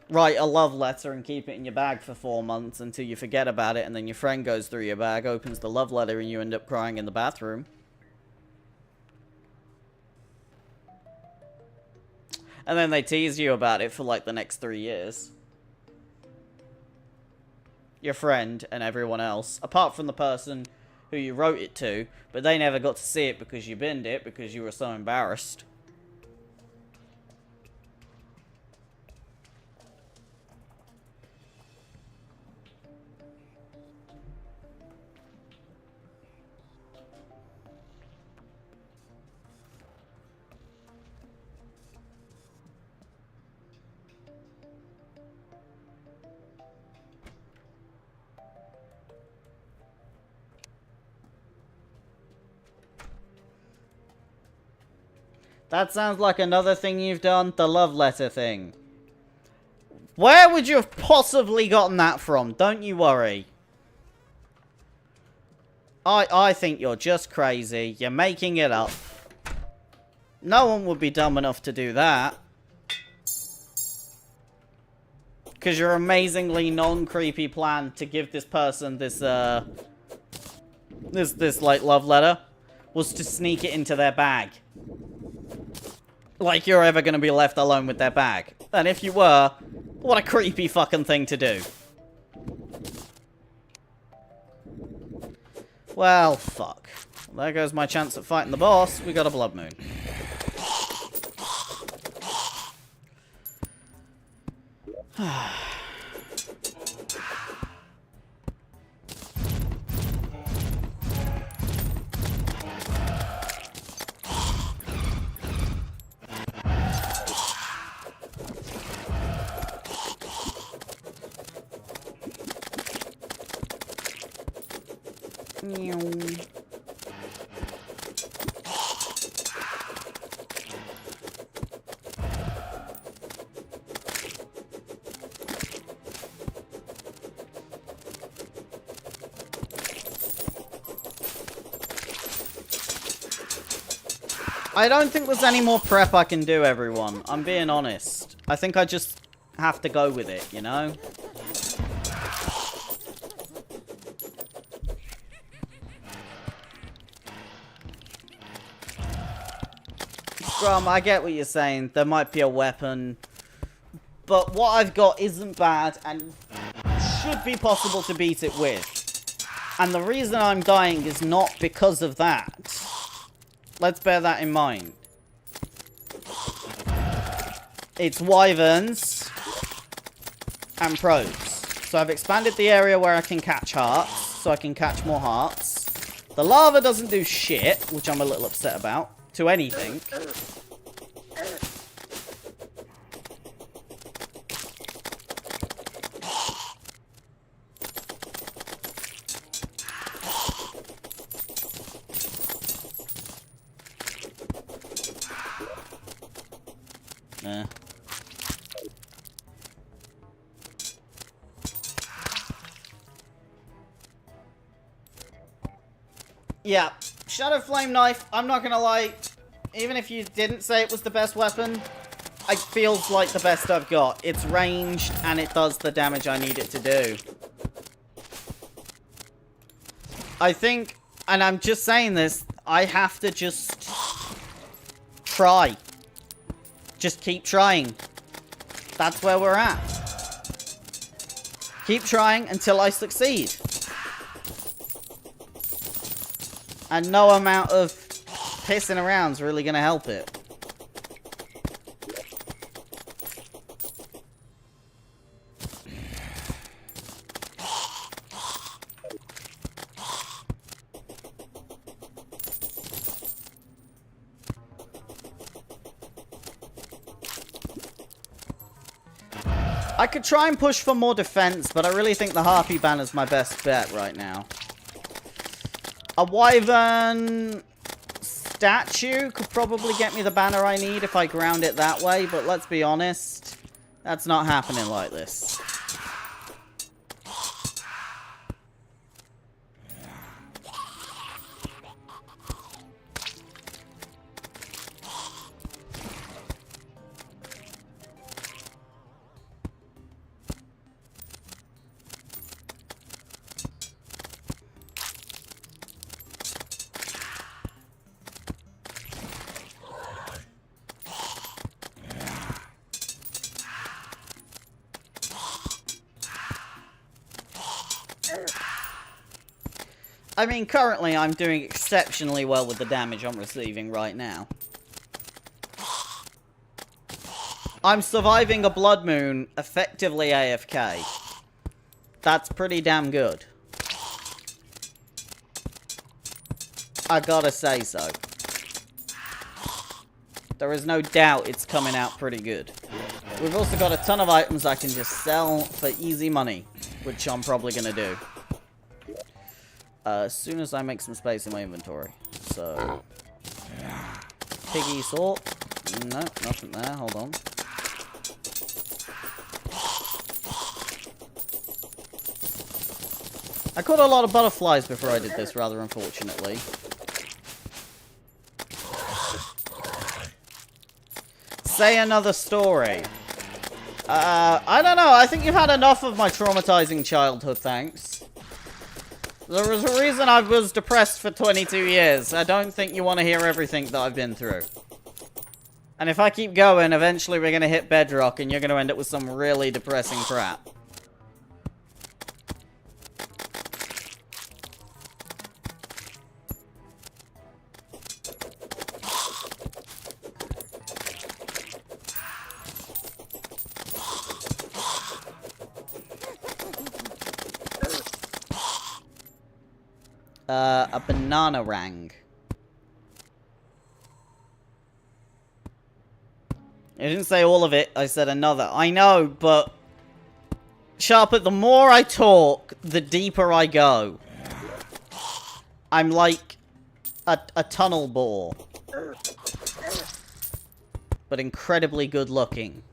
write a love letter and keep it in your bag for 4 months until you forget about it, and then your friend goes through your bag, opens the love letter, and you end up crying in the bathroom. And then they tease you about it for like the next 3 years. Your friend and everyone else, apart from the person who you wrote it to, but they never got to see it because you binned it because you were so embarrassed. That sounds like another thing you've done, the love letter thing. Where would you have possibly gotten that from? Don't you worry. I think you're just crazy. You're making it up. No one would be dumb enough to do that. Because your amazingly non-creepy plan to give this person this, like, love letter was to sneak it into their bag. Like you're ever going to be left alone with their bag. And if you were, what a creepy fucking thing to do. Well, fuck. Well, there goes my chance at fighting the boss. We got a blood moon. I don't think there's any more prep I can do, everyone. I'm being honest. I think I just have to go with it, you know? Scrum, I get what you're saying. There might be a weapon. But what I've got isn't bad and should be possible to beat it with. And the reason I'm dying is not because of that. Let's bear that in mind. It's wyverns and probes. So I've expanded the area where I can catch hearts, so I can catch more hearts. The lava doesn't do shit, which I'm a little upset about, to anything. Yeah, Shadow Flame Knife, I'm not gonna lie, even if you didn't say it was the best weapon, it feels like the best I've got. It's ranged, and it does the damage I need it to do. I think, and I'm just saying this, I have to just try. Just keep trying. That's where we're at. Keep trying until I succeed. And no amount of pissing around is really going to help it. I could try and push for more defense, but I really think the Harpy banner is my best bet right now. A wyvern statue could probably get me the banner I need if I ground it that way, but let's be honest, that's not happening like this. I mean, currently I'm doing exceptionally well with the damage I'm receiving right now. I'm surviving a blood moon effectively AFK. That's pretty damn good. I gotta say so. There is no doubt it's coming out pretty good. We've also got a ton of items I can just sell for easy money, which I'm probably gonna do. As soon as I make some space in my inventory. So, piggy salt. No, nothing there. Hold on. I caught a lot of butterflies before I did this, rather unfortunately. Say another story. I don't know. I think you've had enough of my traumatizing childhood, thanks. There was a reason I was depressed for 22 years. I don't think you want to hear everything that I've been through. And if I keep going, eventually we're going to hit bedrock and you're going to end up with some really depressing crap. A banana rang. I didn't say all of it, I said another. I know, but... Sharper, the more I talk, the deeper I go. I'm like a tunnel bore. But incredibly good looking.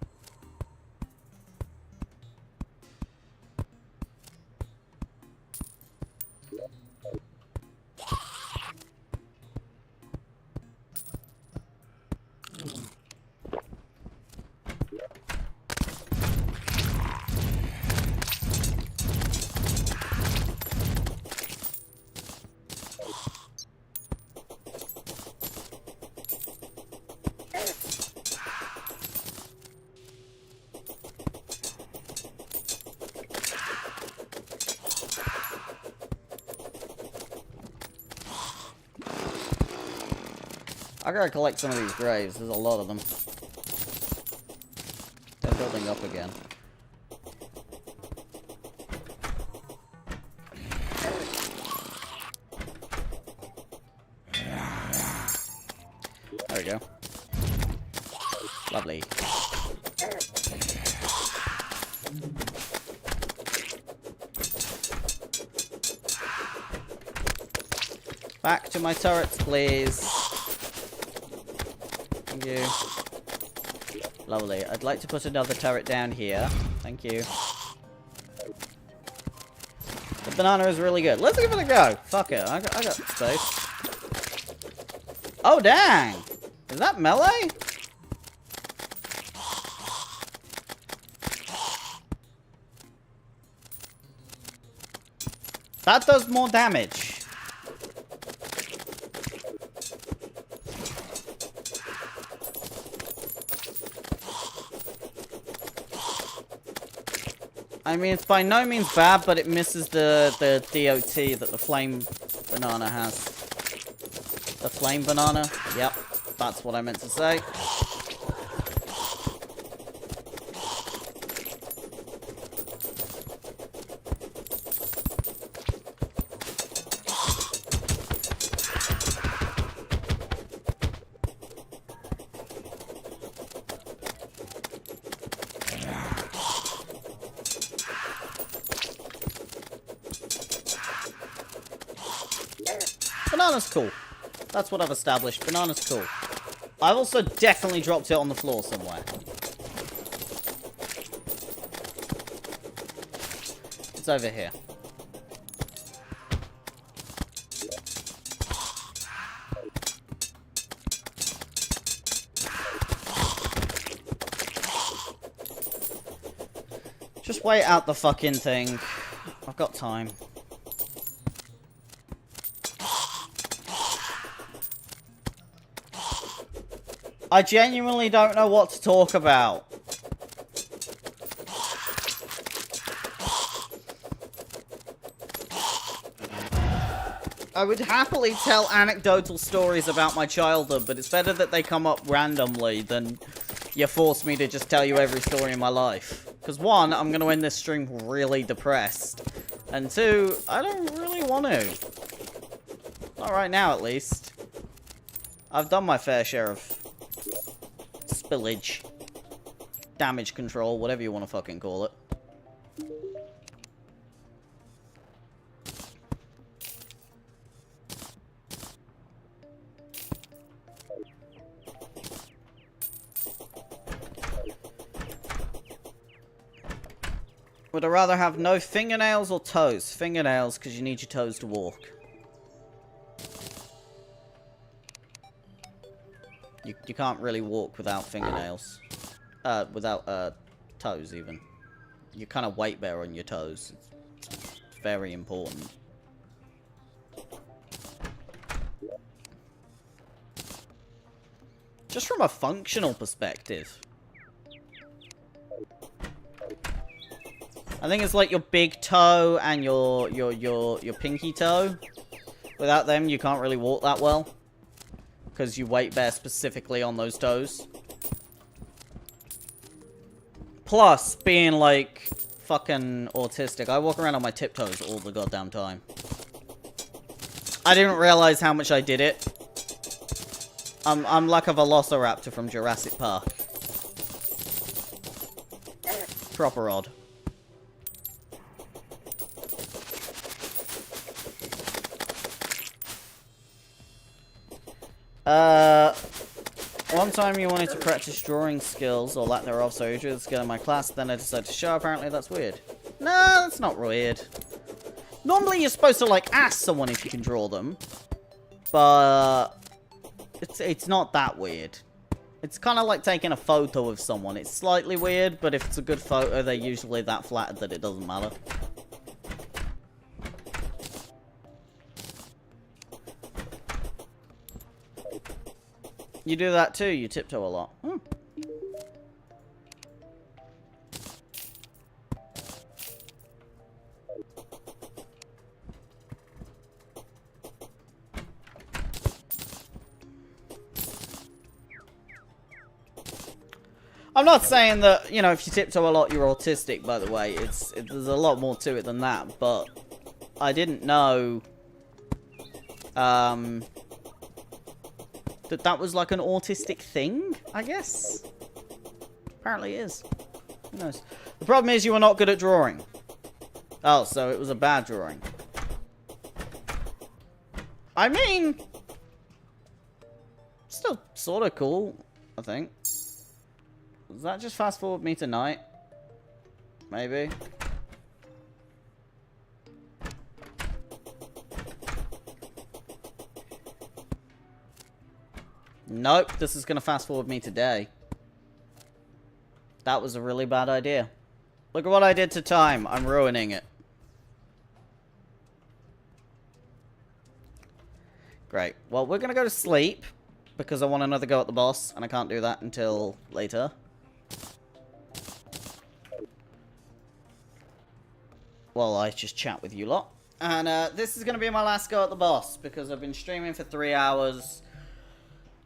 I gotta collect some of these graves. There's a lot of them. They're building up again. There we go. Lovely. Back to my turrets, please. Thank you. Lovely. I'd like to put another turret down here. Thank you. The banana is really good. Let's give it a go. Fuck it. I got space. Oh, dang! Is that melee? That does more damage. I mean, it's by no means bad, but it misses the DOT that the flame banana has. The flame banana? Yep, that's what I meant to say. Banana's cool. That's what I've established. Banana's cool. I've also definitely dropped it on the floor somewhere. It's over here. Just wait out the fucking thing. I've got time. I genuinely don't know what to talk about. I would happily tell anecdotal stories about my childhood, but it's better that they come up randomly than you force me to just tell you every story in my life. Because one, I'm going to end this stream really depressed. And two, I don't really want to. Not right now, at least. I've done my fair share of spillage, damage control, whatever you want to fucking call it. Would I rather have no fingernails or toes? Fingernails, because you need your toes to walk. You can't really walk without fingernails. Without toes, even. You kind of weight bear on your toes. It's very important. Just from a functional perspective. I think it's like your big toe and your pinky toe. Without them, you can't really walk that well. Because you weight bear specifically on those toes. Plus, being like fucking autistic, I walk around on my tiptoes all the goddamn time. I didn't realize how much I did it. I'm like a velociraptor from Jurassic Park. Proper odd. One time you wanted to practice drawing skills, or lack thereof, so you drew the skill in my class, then I decided to show. Apparently that's weird. No, that's not weird. Normally you're supposed to, like, ask someone if you can draw them. But it's not that weird. It's kind of like taking a photo of someone. It's slightly weird, but if it's a good photo, they're usually that flattered that it doesn't matter. You do that too, you tiptoe a lot. Hmm. I'm not saying that, you know, if you tiptoe a lot, you're autistic, by the way. There's a lot more to it than that, but I didn't know, that was like an autistic thing, I guess? Apparently it is. Who knows? The problem is you are not good at drawing. Oh, so it was a bad drawing. I mean, still sort of cool, I think. Does that just fast forward me to night? Maybe. Nope, this is gonna fast forward me to day. That was a really bad idea. Look at what I did to time. I'm ruining it. Great. Well, we're gonna go to sleep because I want another go at the boss, and I can't do that until later. Well, I just chat with you lot. And this is going to be my last go at the boss, because I've been streaming for 3 hours.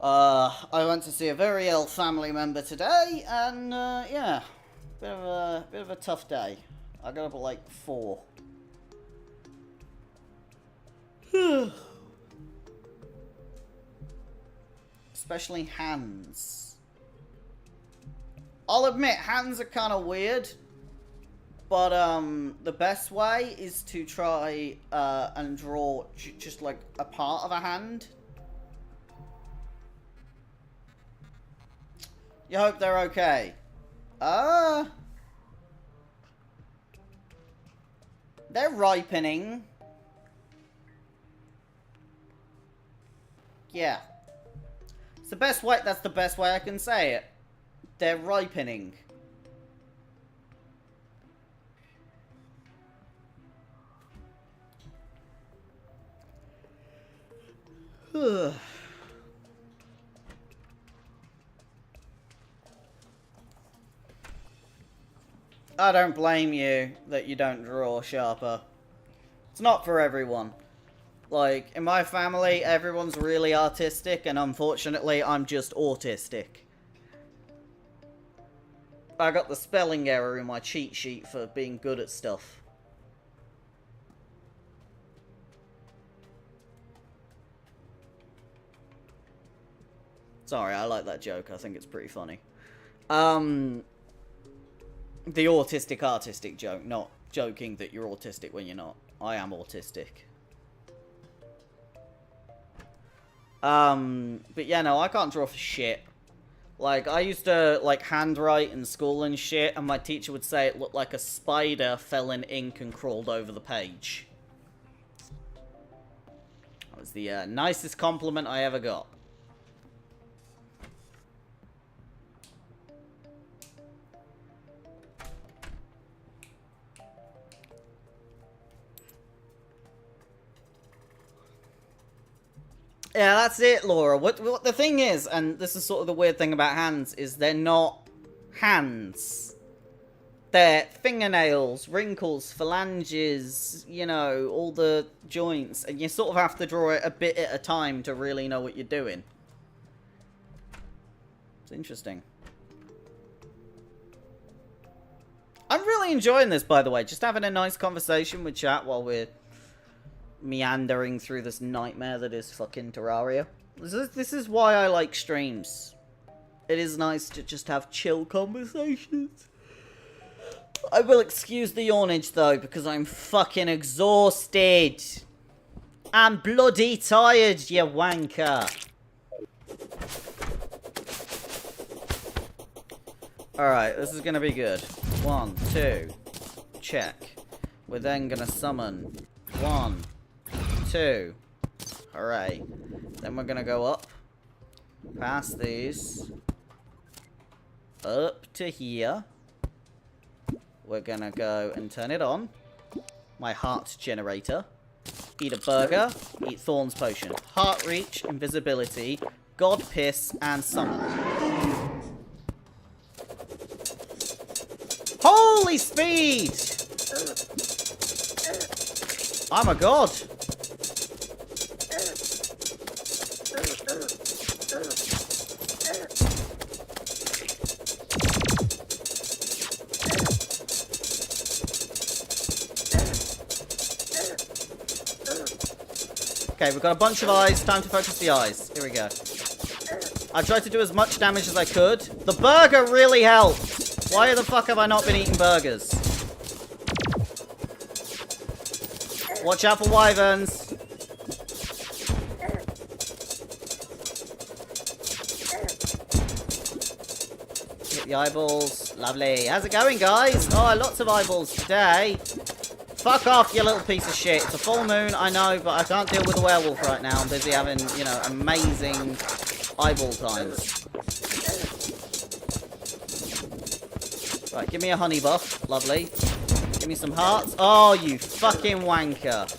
I went to see a very ill family member today, and yeah, bit of a tough day. I got up at like 4. Especially hands. I'll admit, hands are kind of weird. But, the best way is to try, and draw just, like, a part of a hand. You hope they're okay. They're ripening. Yeah. It's the best way, that's the best way I can say it. They're ripening. I don't blame you that you don't draw sharper. It's not for everyone. Like, in my family, everyone's really artistic, and unfortunately, I'm just autistic. I got the spelling error in my cheat sheet for being good at stuff. Sorry, I like that joke. I think it's pretty funny. The autistic artistic joke, not joking that you're autistic when you're not. I am autistic. But yeah, no, I can't draw for shit. Like, I used to, like, handwrite in school and shit, and my teacher would say it looked like a spider fell in ink and crawled over the page. That was the nicest compliment I ever got. Yeah, that's it, Laura. What the thing is, and this is sort of the weird thing about hands, is they're not hands. They're fingernails, wrinkles, phalanges, you know, all the joints, and you sort of have to draw it a bit at a time to really know what you're doing. It's interesting. I'm really enjoying this, by the way. Just having a nice conversation with chat while we're meandering through this nightmare that is fucking Terraria. This is why I like streams. It is nice to just have chill conversations. I will excuse the yawnage though, because I'm fucking exhausted. I'm bloody tired, you wanker. Alright, this is gonna be good. 1, 2. Check. We're then gonna summon 1, 2. Hooray. Then we're gonna go up. Past these. Up to here. We're gonna go and turn it on. My heart generator. Eat a burger. Eat Thorn's potion. Heart reach, invisibility, god piss, and summon. Holy speed! I'm a god. Okay, we've got a bunch of eyes. Time to focus the eyes. Here we go. I tried to do as much damage as I could. The burger really helped. Why the fuck have I not been eating burgers? Watch out for wyverns. Get the eyeballs. Lovely. How's it going, guys? Oh, lots of eyeballs today. Fuck off, you little piece of shit. It's a full moon, I know, but I can't deal with the werewolf right now. I'm busy having, you know, amazing eyeball times. Right, give me a honey buff. Lovely. Give me some hearts. Oh, you fucking wanker.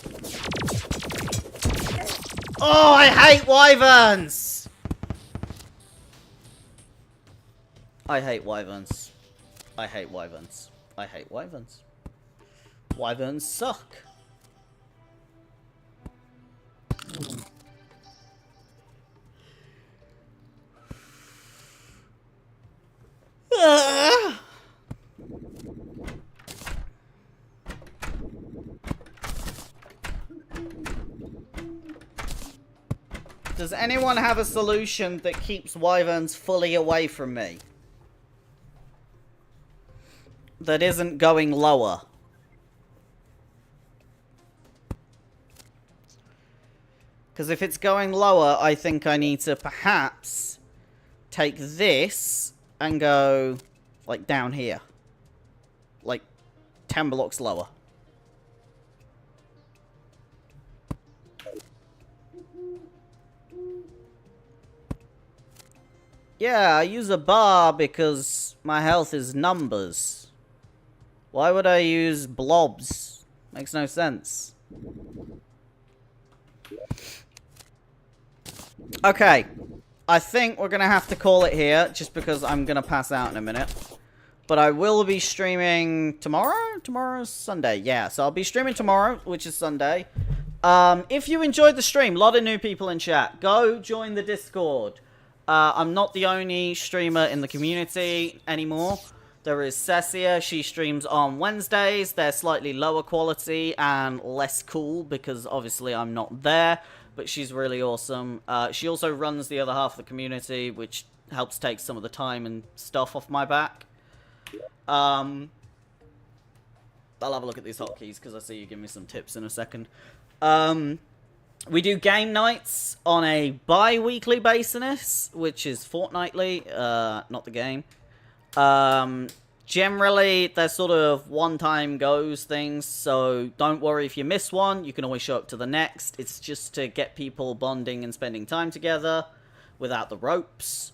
Oh, I hate wyverns! I hate wyverns. I hate wyverns. I hate wyverns. Wyverns suck. Does anyone have a solution that keeps wyverns fully away from me? That isn't going lower. Because if it's going lower, I think I need to perhaps take this and go, like, down here. Like, 10 blocks lower. Yeah, I use a bar because my health is numbers. Why would I use blobs? Makes no sense. Okay, I think we're going to have to call it here, just because I'm going to pass out in a minute. But I will be streaming tomorrow? Tomorrow's Sunday, yeah. So I'll be streaming tomorrow, which is Sunday. If you enjoyed the stream, a lot of new people in chat. Go join the Discord. I'm not the only streamer in the community anymore. There is Cecia. She streams on Wednesdays. They're slightly lower quality and less cool because obviously I'm not there. But she's really awesome. She also runs the other half of the community, which helps take some of the time and stuff off my back. I'll have a look at these hotkeys because I see you give me some tips in a second. We do game nights on a bi-weekly basis, which is fortnightly, not the game. Generally, they're sort of one-time goes things, so don't worry if you miss one. You can always show up to the next. It's just to get people bonding and spending time together without the ropes.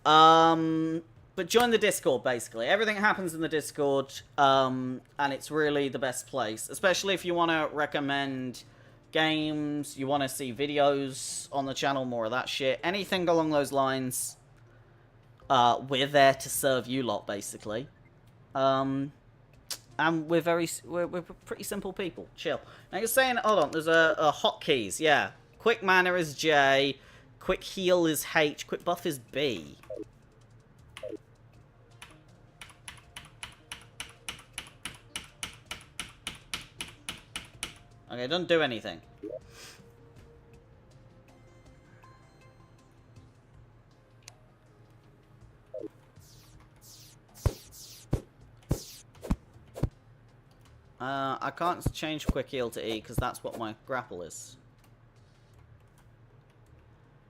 But join the Discord, basically. Everything happens in the Discord, and it's really the best place. Especially if you want to recommend games, you want to see videos on the channel, more of that shit. Anything along those lines, we're there to serve you lot, basically. And we're pretty simple people. Chill. Now you're saying, hold on, there's a hotkeys, yeah. Quick mana is J, quick heal is H, quick buff is B. Okay, don't do anything. I can't change quick heal to E because that's what my grapple is.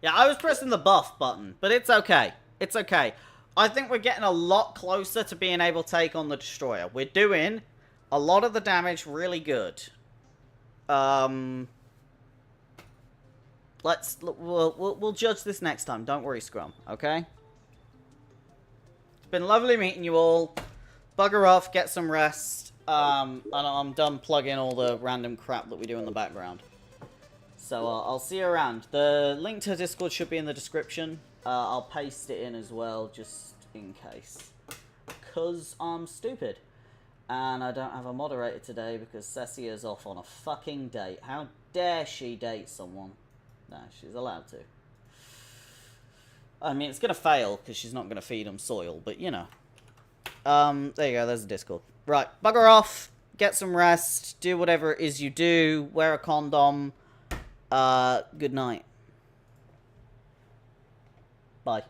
Yeah, I was pressing the buff button, but it's okay. It's okay. I think we're getting a lot closer to being able to take on the Destroyer. We're doing a lot of the damage really good. We'll judge this next time. Don't worry, Scrum. Okay? It's been lovely meeting you all. Bugger off, get some rest. And I'm done plugging all the random crap that we do in the background. So I'll see you around. The link to Discord should be in the description. I'll paste it in as well, just in case. Because I'm stupid. And I don't have a moderator today because Cecia is off on a fucking date. How dare she date someone? No, she's allowed to. I mean, it's going to fail because she's not going to feed him soil, but you know. There you go, there's the Discord. Right, bugger off, get some rest, do whatever it is you do, wear a condom, Good night. Bye.